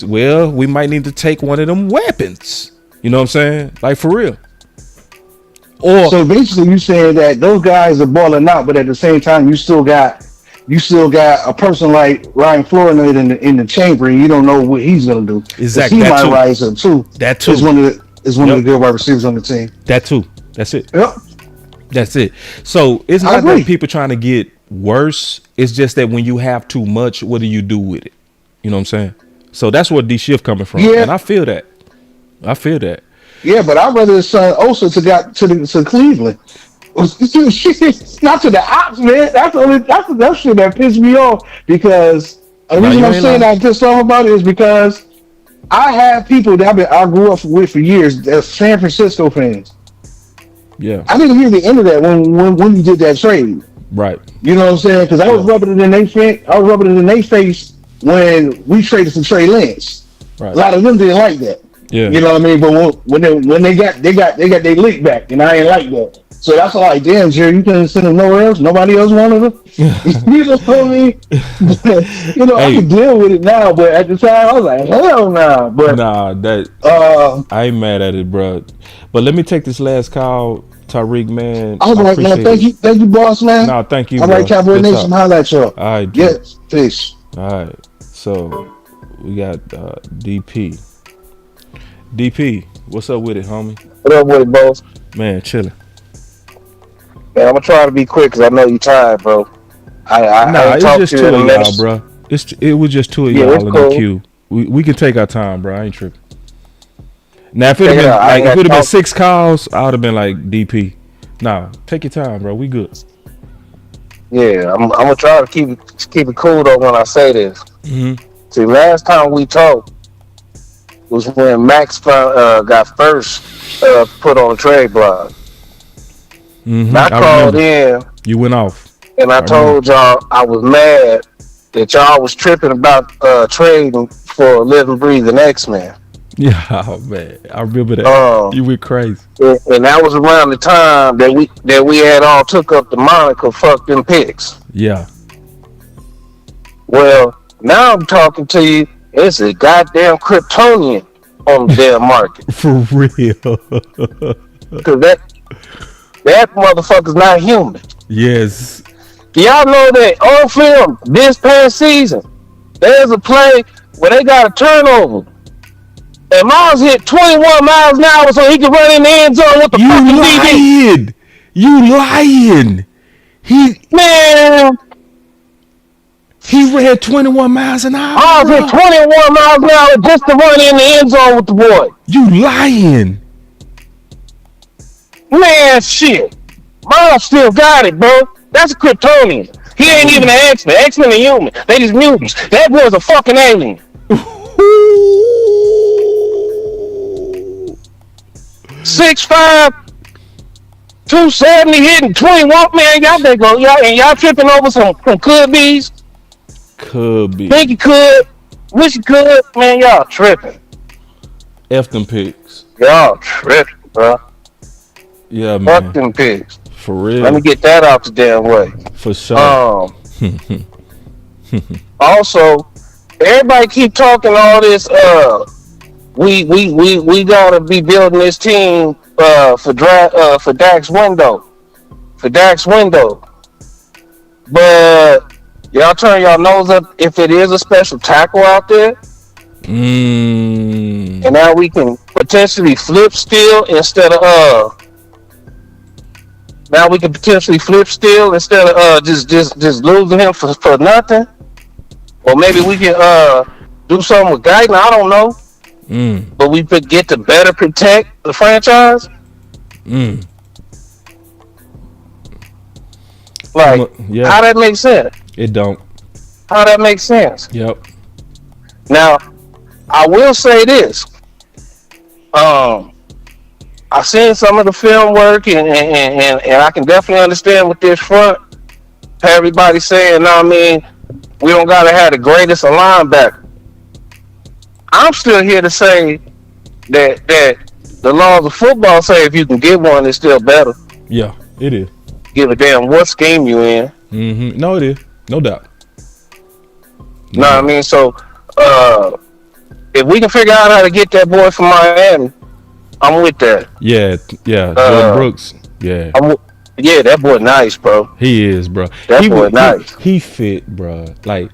Well, we might need to take one of them weapons. You know what I'm saying? Like for real. Or so basically, you saying that those guys are balling out, but at the same time, you still got a person like Ryan Flournoy in the chamber, and you don't know what he's gonna do. Exactly. He might rise up too. That too is one of the good wide receivers on the team. That too. That's it. Yep. That's it. So it's not that people trying to get worse. It's just that when you have too much, what do you do with it? You know what I'm saying? So that's where D Shift coming from. Yeah. And I feel that. Yeah, but I'd rather his son Osa to Cleveland. Not to the Ops, man. That's shit that pissed me off because the reason I'm saying I'm pissed off about it is because I have people that I grew up with for years that's San Francisco fans. Yeah. I didn't hear the end of that when you did that trade. Right. You know what I'm saying? Because I was rubbing it in their face. I was rubbing it in their face when we traded for Trey Lance. Right. A lot of them didn't like that. Yeah. You know what I mean? But when they got their lick back, and I ain't like that. So that's all like, damn, Jerry, you couldn't send them nowhere else. Nobody else wanted them. You know what I mean? I Hey. can deal with it now, but at the time I was like, hell nah. But Nah, that I ain't mad at it, bro. But let me take this last call, Tariq, man. I was like, man, thank you, boss, man. No, thank you, all bro. right, Cowboy Good Nation, talk. holla at y'all. All right, Drew. Yes, peace. All right, so we got DP. DP, what's up with it, homie? What up with it, boss? Man, chilling. Man, I'm gonna try to be quick because I know you tired, bro. I ain't It's talked just to you two in a of minute. y'all, bro. It was just two of Yeah, y'all it's in cool. the queue. We can take our time, bro. I ain't tripping. Now, if it Check had it been out. I like ain't if it got had been talk- 6 calls, I would have been like DP. Nah, take your time, bro. We good. Yeah, I'm gonna try to keep it cool though when I say this. Mm-hmm. See, last time we talked was when Maxx got first put on the trade block. Mm-hmm. I called remember. in You went off. and I told y'all I was mad that y'all was tripping about trading for a living, breathing X-Men. Yeah, oh, man. I remember that. You went crazy. And that was around the time that we had all took up the moniker "fuck them picks." Yeah. Well, now I'm talking to you. It's a goddamn Kryptonian on the damn market. For real. Because that motherfucker's not human. Yes. Do y'all know that on film this past season, there's a play where they got a turnover. And Miles hit 21 miles an hour so he could run in the end zone with the fucking DB. You lying. He ran 21 miles an hour. Miles hit 21 miles an hour just to run in the end zone with the boy. You lying. Man, shit. Miles still got it, bro. That's a Kryptonian. He ain't even an X-Men. X-Men are human. They just mutants. That boy's a fucking alien. 6'5", 270, hitting 21. Man, y'all better go. Y'all tripping over some could be's. Could be. Think you could. Wish you could. Man, y'all tripping. F them picks. Y'all tripping, bro. Yeah, man. Fuck them picks. For real. Let me get that out the damn way. For sure. Also, everybody keep talking all this. We gotta be building this team for Dak's window. But y'all turn y'all nose up if it is a special tackle out there. And now we can potentially flip steal instead of Now we can potentially flip steal instead of just losing him for nothing. Or maybe we can do something with Guyton. I don't know. But we could get to better protect the franchise. Like, yeah. How that makes sense? It don't. How that makes sense? Yep. Now, I will say this. I've seen some of the film work, and I can definitely understand with this front. Everybody saying, no, I mean, we don't gotta have the greatest of linebacker. I'm still here to say that the laws of football say if you can get one, it's still better. Yeah, it is. Give a damn what scheme you in. No, it is. No doubt. Know what I mean? So, if we can figure out how to get that boy from Miami, I'm with that. Yeah. Jordan Brooks. Yeah. Yeah, that boy nice, bro. He is, bro. That boy nice. He fit, bro. Like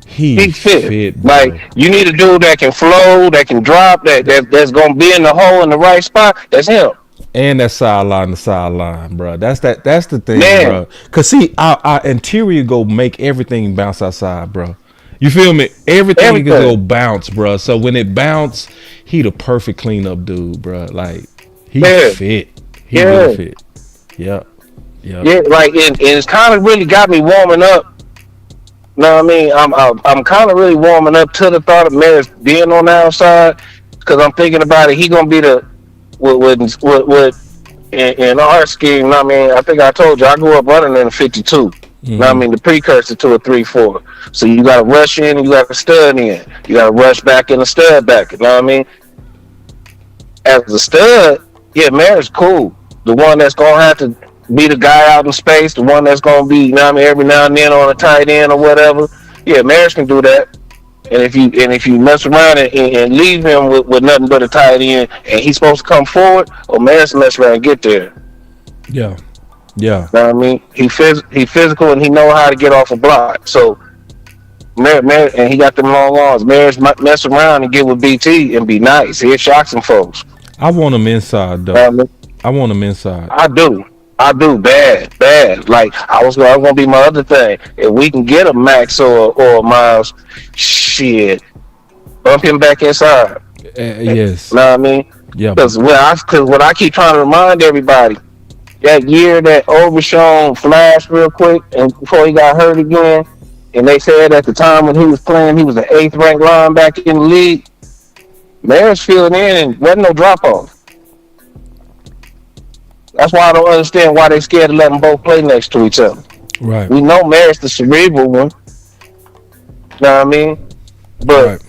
he fit, bro. Like you need a dude that can flow, that can drop, that's gonna be in the hole in the right spot. That's him. And that sideline to sideline, bro. That's the thing, Man. bro. Cause see, our interior go make everything bounce outside, bro. You feel me? Everything can go bounce, bro. So when it bounce, he the perfect cleanup dude, bro. Like he fit. He really fit. Yep. Yeah, like and it's kind of really got me warming up. Know what I mean? I'm kind of really warming up to the thought of Maris being on the outside because I'm thinking about it. He gonna be the in our scheme. Know what I mean, I think I told you I grew up running in a 52. Know what I mean, the precursor to a 3-4. So you got to rush in and you got to stud in. You got to rush back in the stud back. You know what I mean? as a stud, yeah, Maris cool. The one that's gonna have to be the guy out in space, the one that's gonna be, you know what I mean, every now and then on a tight end or whatever. Yeah, Maris can do that. And if you mess around and leave him with nothing but a tight end, and he's supposed to come forward, or Maris mess around and get there. Yeah. Yeah. You know what I mean? He physical and he know how to get off a block. So Maris, and he got them long arms. Maris might mess around and get with BT and be nice. He'll shock some folks. I want him inside though. I want him inside. I do bad. Like I was gonna be my other thing. If we can get a Max or a Miles, shit, bump him back inside. Yes. You know what I mean? Yeah. Because what I keep trying to remind everybody, that year that Overshown flashed real quick and before he got hurt again, and they said at the time when he was playing, he was the 8th ranked linebacker in the league. Maris filling in and wasn't no drop off. That's why I don't understand why they scared to let them both play next to each other. Right. We know Maris the cerebral one. You know what I mean? But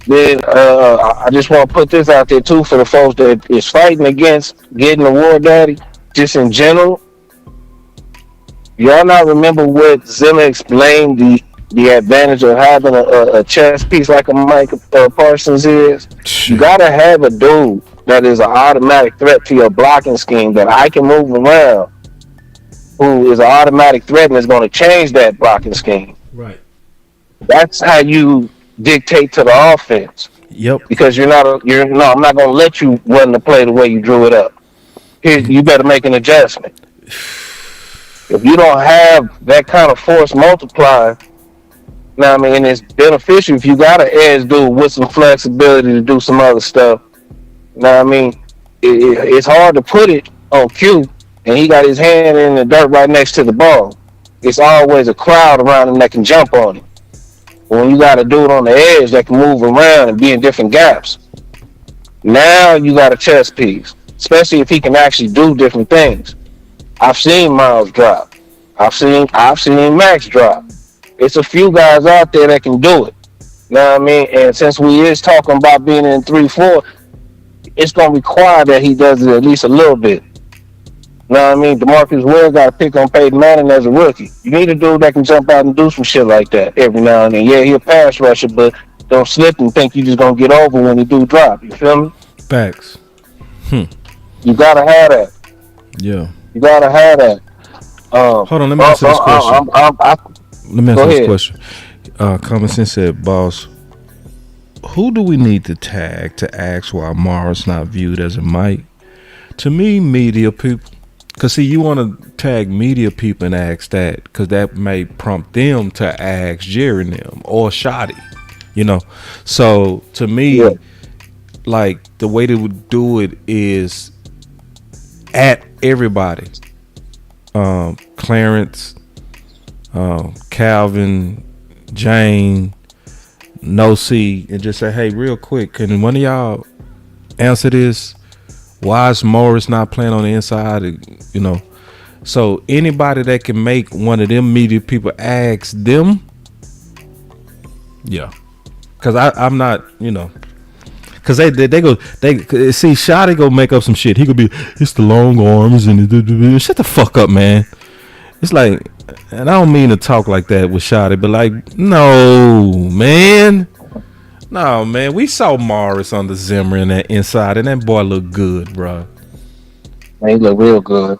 then I just want to put this out there too for the folks that is fighting against getting a war daddy, just in general. Y'all not remember what Zimmer explained the advantage of having a chess piece like a Mike Parsons is? You gotta have a dude that is an automatic threat to your blocking scheme that I can move around, who is an automatic threat and is going to change that blocking scheme. Right. That's how you dictate to the offense. Yep. Because I'm not going to let you run the play the way you drew it up. Here, you better make an adjustment. If you don't have that kind of force multiplier, you know what I mean, and it's beneficial if you got an edge dude with some flexibility to do some other stuff. You know what I mean? It's hard to put it on cue, and he got his hand in the dirt right next to the ball. It's always a crowd around him that can jump on him. When you got a dude on the edge that can move around and be in different gaps, now you got a chess piece, especially if he can actually do different things. I've seen Miles drop. I've seen Max drop. It's a few guys out there that can do it. You know what I mean? And since we is talking about being in 3-4, it's going to require that he does it at least a little bit. You know what I mean? DeMarcus Ware got to pick on Peyton Manning as a rookie. You need a dude that can jump out and do some shit like that every now and then. Yeah, he'll pass rusher, but don't slip and think you just going to get over when he do drop. You feel me? Facts. You got to have that. Yeah. You got to have that. Hold on, let me answer this question. Let me answer this question. Common Sense said, boss, who do we need to tag to ask why Morris not viewed as a Mike? To me, media people. Because, see, you want to tag media people and ask that because that may prompt them to ask Jerry and them or Shotty, you know. So, to me, like, the way they would do it is at everybody. Clarence, Calvin, Jane, No C, and just say, hey, real quick, can one of y'all answer this? Why is Morris not playing on the inside? You know, so anybody that can make one of them media people ask them, yeah, because I'm not, you know, because they see Shotty go make up some shit. He could be, it's the long arms and shut the fuck up, man. It's like, and I don't mean to talk like that with Shotty, but like, no, man. No, man, we saw Morris on the Zimmer in that inside, and that boy looked good, bro. He looked real good.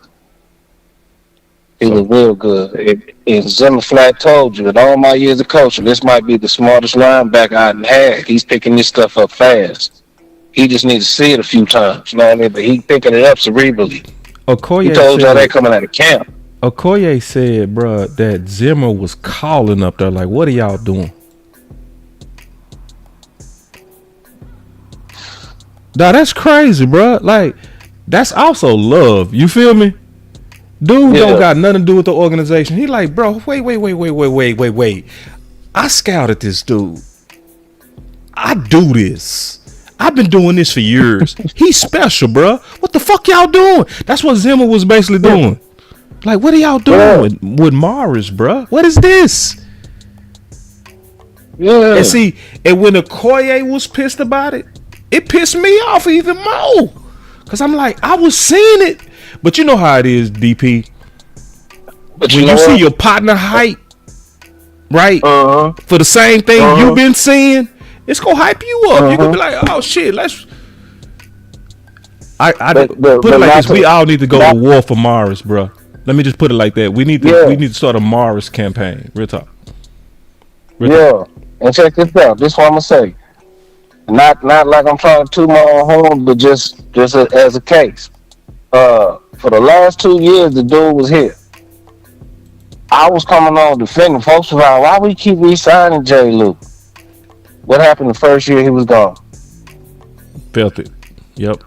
He looked real good. And Zimmer flat told you, in all my years of coaching, this might be the smartest linebacker I've had. He's picking this stuff up fast. He just needs to see it a few times, you know what I mean? But he's picking it up cerebrally. Okoye he told y'all that coming out of camp. Okoye said, bro, that Zimmer was calling up there like, what are y'all doing? Nah, that's crazy, bro. Like, that's also love. You feel me? Dude don't got nothing to do with the organization. He like, bro, wait. I scouted this dude. I do this. I've been doing this for years. He's special, bro. What the fuck y'all doing? That's what Zimmer was basically doing. Like, what are y'all doing with Morris, bro? What is this? Yeah. And see, and when Okoye was pissed about it, it pissed me off even more. Cause I'm like, I was seeing it. But you know how it is, DP. But when you see your partner hype, right? For the same thing you've been seeing, it's gonna hype you up. You're gonna be like, oh shit, let's put it like this. We all need to go to war for Morris, bro. Let me just put it like that. We need to start a Morris campaign. Real talk. And check this out. This is what I'm gonna say. Not like I'm trying to toot my own horn, but just as a case. For the last 2 years, the dude was here. I was coming on defending. Folks were like, why we keep re-signing J. Lou? What happened the first year he was gone? Felt it. Yep.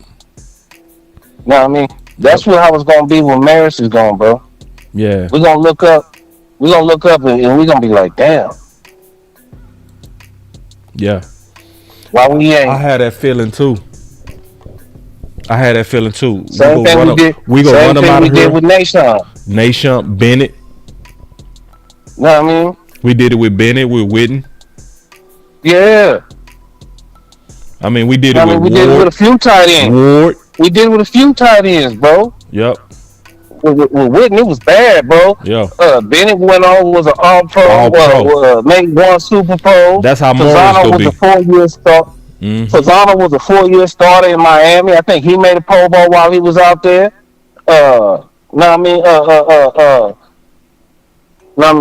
Know what I mean? That's what I was gonna be when Maris is gone, bro. Yeah. We're gonna look up and we're gonna be like, damn. Yeah. Why we ain't? I had that feeling too. Same thing we did. We gonna run them out of here. With Nation, Bennett. Know what I mean? We did it with Bennett, with Witten. Yeah. I mean, we did it with Ward. Did it with a few tight ends. Ward. We did it with a few tight ends, bro. Yep. With Witten, it was bad, bro. Yeah. Bennett went on, was an all-pro. Made one Super Bowl. That's how Morris was be. A 4-year start. Fasano was a 4-year starter in Miami. I think he made a Pro Bowl while he was out there.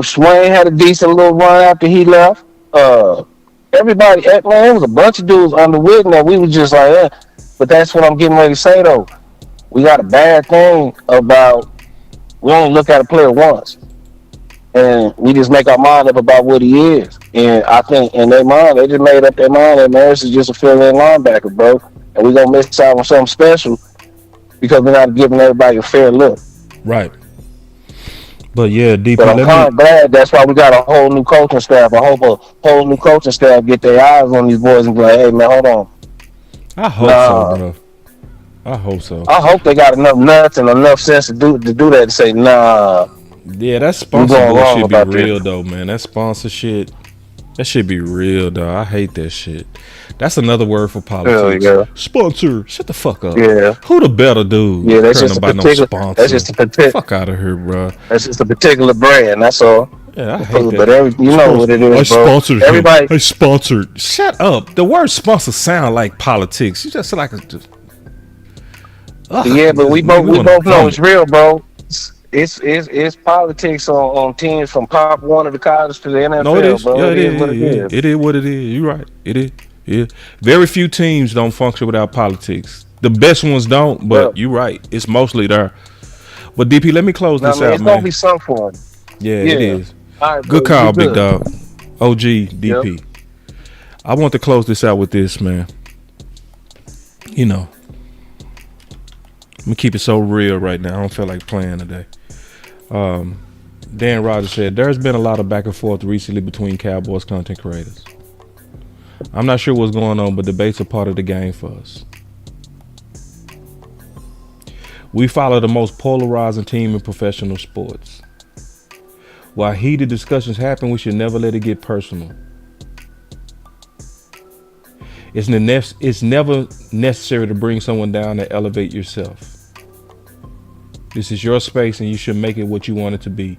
Swain had a decent little run after he left. Everybody, man, it was a bunch of dudes under Witten that we was just like, But that's what I'm getting ready to say, though. We got a bad thing about we only look at a player once. And we just make our mind up about what he is. And I think in their mind, they just made up their mind that Maris is just a fill-in linebacker, bro. And we're going to miss out on something special because we're not giving everybody a fair look. Right. But yeah, DP. But I'm kind of glad that's why we got a whole new coaching staff. I hope a whole new coaching staff get their eyes on these boys and be like, hey, man, hold on. I hope so, bro. I hope so. I hope they got enough nuts and enough sense to do that and say, nah. Yeah, that sponsor should be real, though, man. That sponsor shit, that should be real, though. I hate that shit. That's another word for politics. Yeah. Sponsor. Shut the fuck up. Yeah. Who the better dude? Yeah, that's just a particular. No that's just a particular. Fuck out of here, bro. That's just a particular brand. That's all. Yeah, I hate that. But you know what it is, I bro. Sponsored Everybody. I sponsored. Shut up. The word sponsor sound like politics. You just like a. Yeah, but we both know it's real, bro. It's politics on teams from Pop Warner to college to the NFL, no, it is. bro. Yeah, it is what it is. It is what it is. You're right. It is. Yeah. Very few teams don't function without politics. The best ones don't, but you're right. It's mostly there. But DP, let me close this out, it's man. gonna be some for him. Yeah, it is. All right, good bro, call, big dog. OG DP. Yep. I want to close this out with this, man. You know, I'm gonna keep it so real right now. I don't feel like playing today. Dan Rogers said there's been a lot of back and forth recently between Cowboys content creators. I'm not sure what's going on, but debates are part of the game for us. We follow the most polarizing team in professional sports. While heated discussions happen, we should never let it get personal. It's never necessary to bring someone down and elevate yourself. This is your space and you should make it what you want it to be.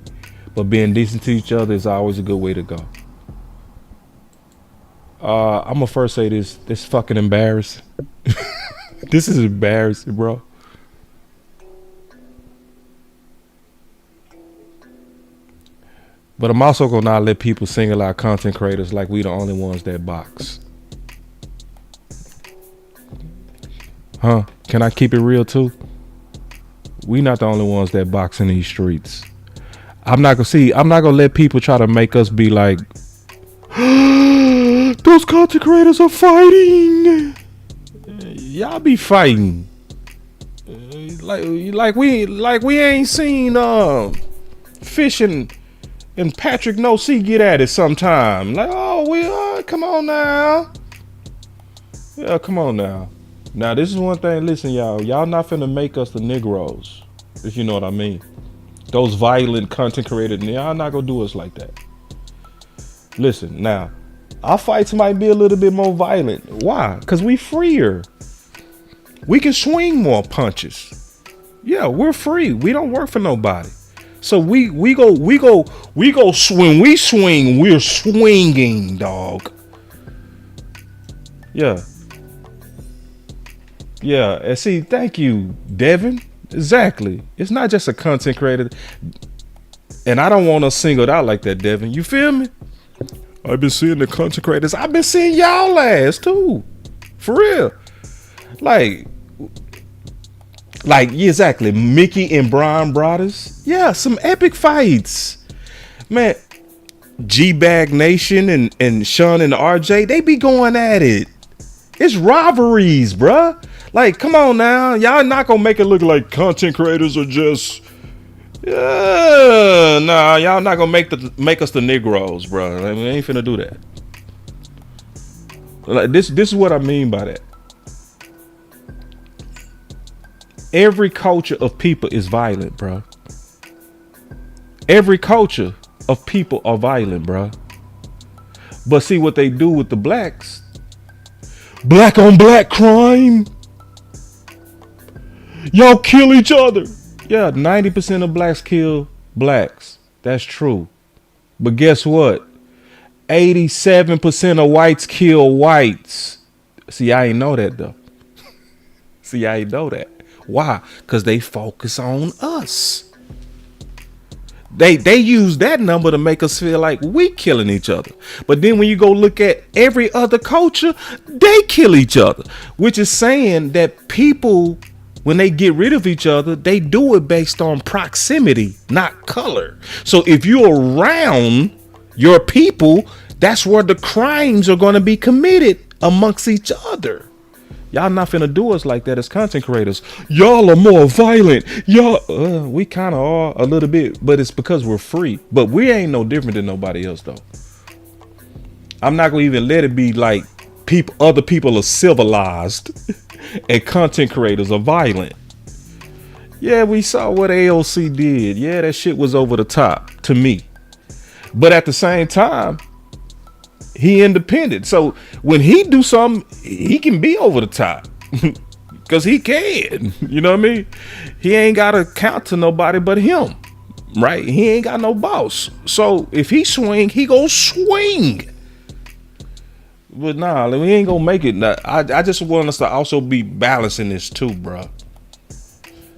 But being decent to each other is always a good way to go. I'm gonna first say this. This is fucking embarrassing. This is embarrassing, bro. But I'm also gonna not let people single out content creators like we the only ones that box. Huh? Can I keep it real too? We not the only ones that box in these streets. I'm not gonna let people try to make us be like, those content creators are fighting. Y'all be fighting. Like we ain't seen fishing and Patrick No C get at it sometime. Like, come on now. Yeah, come on now. Now this is one thing. Listen, y'all not finna make us the Negroes, if you know what I mean. Those violent content creators, y'all not gonna do us like that. Listen, now, Our fights might be a little bit more violent. Why? Because we freer. We can swing more punches. Yeah, we're free. We don't work for nobody. So we go when we swing, we're swinging, dog. Yeah. Yeah, and see, thank you, Devin. Exactly. It's not just a content creator. And I don't want to single it out like that, Devin. You feel me? I've been seeing the content creators. I've been seeing y'all ass too. For real. Like, yeah, exactly. Mickey and Brian Brothers. Yeah, some epic fights. Man, G-Bag Nation and Sean and RJ, they be going at it. It's rivalries, bruh. Like, come on now. Y'all not gonna make it look like content creators are just... nah, y'all not gonna make us the Negroes, bro. Like, we ain't finna do that. Like, this is what I mean by that. Every culture of people is violent, bro. Every culture of people are violent, bro. But see what they do with the blacks. Black on black crime. Y'all kill each other. Yeah, 90% of blacks kill blacks. That's true. But guess what? 87% of whites kill whites. See, I ain't know that though. See, I ain't know that. Why? Because they focus on us. They use that number to make us feel like we killing each other. But then when you go look at every other culture, they kill each other. Which is saying that people, when they get rid of each other, they do it based on proximity, not color. So if you're around your people, that's where the crimes are going to be committed amongst each other. Y'all not finna do us like that as content creators. Y'all are more violent. Y'all, we kind of are a little bit, but it's because we're free. But we ain't no different than nobody else, though. I'm not gonna even let it be like other people are civilized and content creators are violent. Yeah, we saw what AOC did. Yeah, that shit was over the top to me. But at the same time, he independent. So when he do something, he can be over the top. Because he can. You know what I mean? He ain't got to count to nobody but him. Right? He ain't got no boss. So if he swing, he go swing. But nah, we ain't gonna make it. I just want us to also be balancing this too, bro.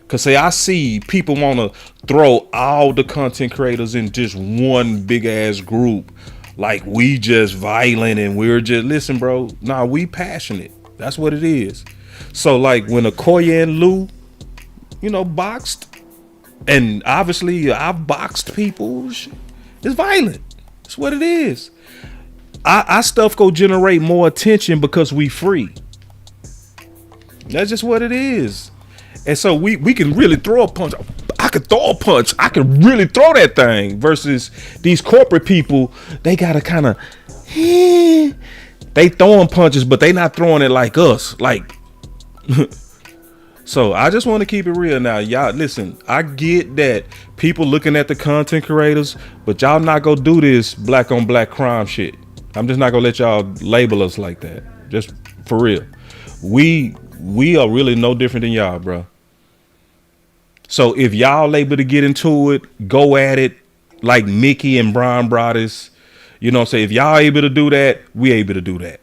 Cause say I see people want to throw all the content creators in just one big ass group, like we just violent and we're just listen, bro. Nah, we passionate. That's what it is. So like when Okoye and Lou, boxed, and obviously I've boxed people. It's violent. That's what it is. Our stuff go generate more attention because we free. That's just what it is. And so we can really throw a punch. I could throw a punch. I can really throw that thing. Versus these corporate people, they gotta kind of they throwing punches, but they not throwing it like us. Like so I just want to keep it real now. Y'all listen, I get that people looking at the content creators, but y'all not gonna do this black on black crime shit. I'm just not gonna let y'all label us like that. Just for real. We are really no different than y'all, bro. So if y'all able to get into it, go at it like Mickey and Brian Brothers. You know what I'm saying? If y'all able to do that, we able to do that.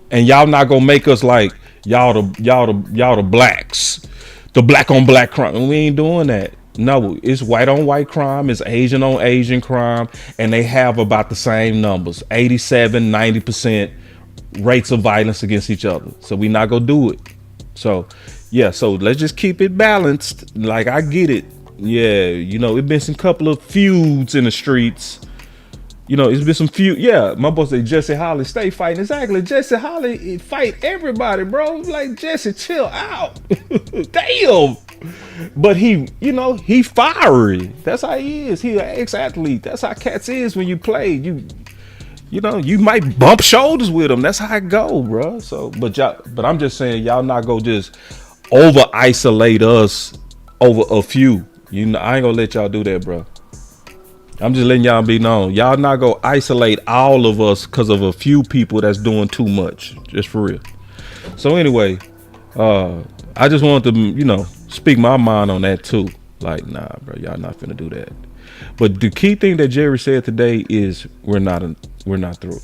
And y'all not gonna make us like y'all the blacks. The black on black crime. We ain't doing that. No, it's white on white crime, it's Asian on Asian crime, and they have about the same numbers, 87, 90% rates of violence against each other. So we not gonna do it. So yeah, so let's just keep it balanced. Like I get it. Yeah, it's been some couple of feuds in the streets. It's been some feud. Yeah, my boy say Jesse Holly stay fighting. Exactly, Jesse Holly fight everybody, bro. Like Jesse, chill out. Damn. But he fiery. That's how he is. He an ex-athlete. That's how cats is when you play. You might bump shoulders with him. That's how it go, bro. So, but I'm just saying, y'all not go just over isolate us over a few. I ain't gonna let y'all do that, bro. I'm just letting y'all be known. Y'all not go isolate all of us because of a few people that's doing too much. Just for real. So anyway, I just wanted to, speak my mind on that too. Like, nah, bro, y'all not finna do that. But the key thing that Jerry said today is we're not through.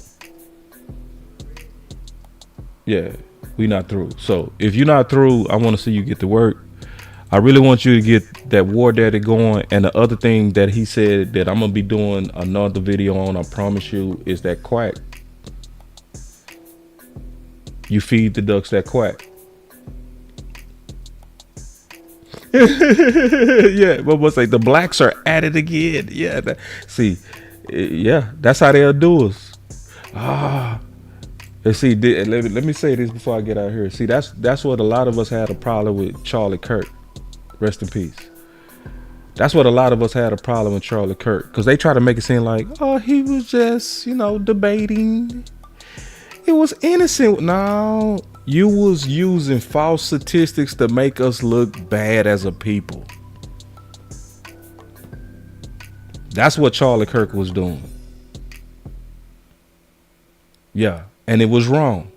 Yeah, we not through. So if you're not through, I want to see you get to work. I really want you to get that War Daddy going. And the other thing that he said that I'm gonna be doing another video on, I promise you, is that quack. You feed the ducks that quack. Yeah, but what's like the blacks are at it again. Yeah, that's how they'll do us. And see, let me say this before I get out here. See, that's what a lot of us had a problem with Charlie Kirk. Rest in peace. That's what a lot of us had a problem with Charlie Kirk, because they try to make it seem like, oh, he was just, debating. It was innocent. No, you was using false statistics to make us look bad as a people. That's what Charlie Kirk was doing. Yeah, and it was wrong.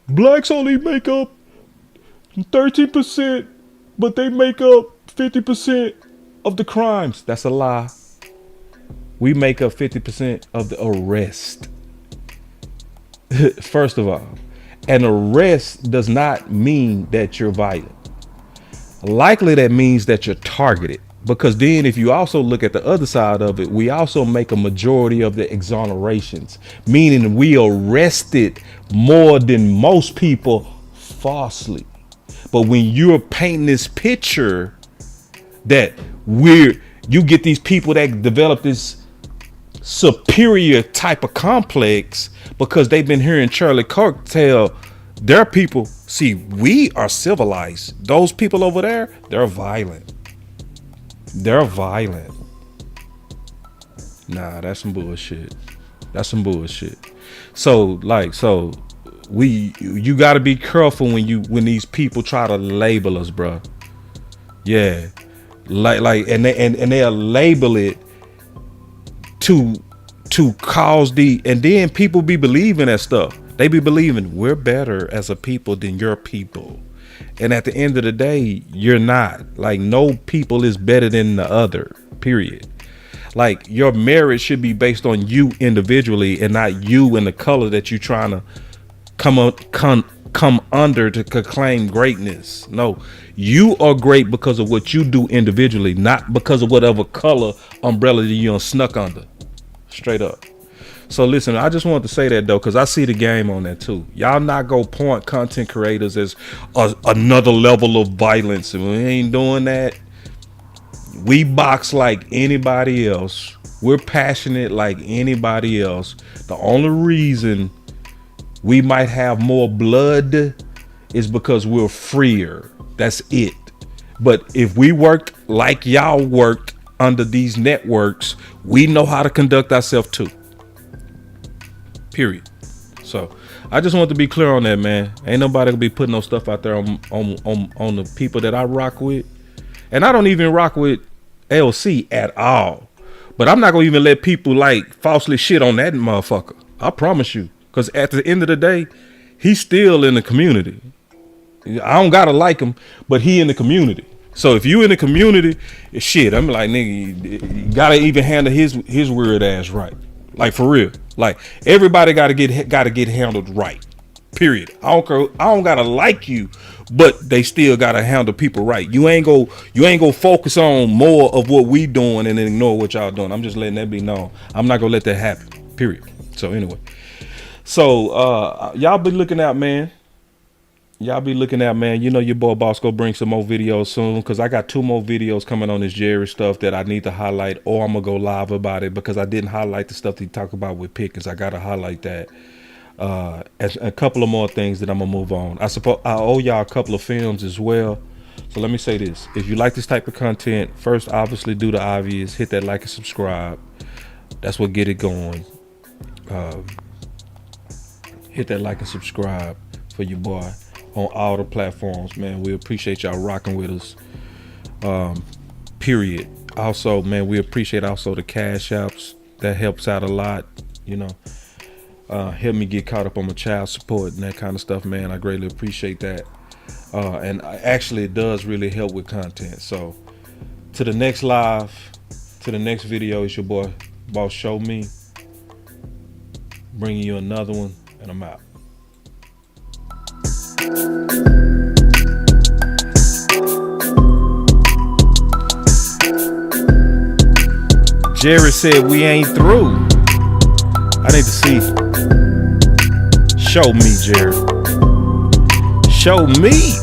Blacks only make up 13%, but they make up 50% of the crimes. That's a lie. We make up 50% of the arrest. First of all, an arrest does not mean that you're violent. Likely that means that you're targeted. Because then if you also look at the other side of it, we also make a majority of the exonerations, meaning we arrested more than most people falsely. But when you're painting this picture that you get these people that develop this superior type of complex because they've been hearing Charlie Kirk tell their people, see, we are civilized. Those people over there, they're violent. They're violent. Nah, that's some bullshit. That's some bullshit. So you got to be careful when these people try to label us, bro. Yeah, and they'll label it to cause and then people be believing that stuff. They be believing we're better as a people than your people, and at the end of the day, you're not. Like, no people is better than the other. Period. Like, your marriage should be based on you individually and not you and the color that you're trying to come under to claim greatness. No, you are great because of what you do individually, not because of whatever color umbrella you snuck under. Straight up. So listen, I just wanted to say that though, because I see the game on that too. Y'all not go point content creators as another level of violence. We ain't doing that. We box like anybody else. We're passionate like anybody else. The only reason we might have more blood is because we're freer. That's it. But if we work like y'all work under these networks, we know how to conduct ourselves too. Period. So I just want to be clear on that, man. Ain't nobody gonna be putting no stuff out there on the people that I rock with. And I don't even rock with LC at all. But I'm not gonna even let people like falsely shit on that motherfucker. I promise you. Because at the end of the day, he's still in the community. I don't gotta like him, but he in the community. So if you in the community, shit, I'm like, nigga, you gotta even handle his weird ass right. Like, for real. Like, everybody gotta get handled right. Period. I don't gotta like you, but they still gotta handle people right. You ain't go focus on more of what we doing and ignore what y'all doing. I'm just letting that be known. I'm not gonna let that happen. Period. So anyway. So y'all be looking out, man. Y'all be looking out, man. You know your boy Boss go bring some more videos soon, because I got 2 more videos coming on this Jerry stuff that I need to highlight, or I'm gonna go live about it, because I didn't highlight the stuff that he talked about with Pickens. I gotta highlight that. And a couple of more things that I'm gonna move on. I owe y'all a couple of films as well. So let me say this: if you like this type of content, first obviously do the obvious, hit that like and subscribe. That's what get it going. Hit that like and subscribe for your boy on all the platforms, man. We appreciate y'all rocking with us. Period. Also, man, we appreciate also the cash apps. That helps out a lot. You know, help me get caught up on my child support and that kind of stuff, man. I greatly appreciate that. And actually, it does really help with content. So, to the next live, to the next video, it's your boy, Boss Show Me. Bringing you another one, and I'm out. Jerry said we ain't through. I need to see. Show me, Jerry. Show me.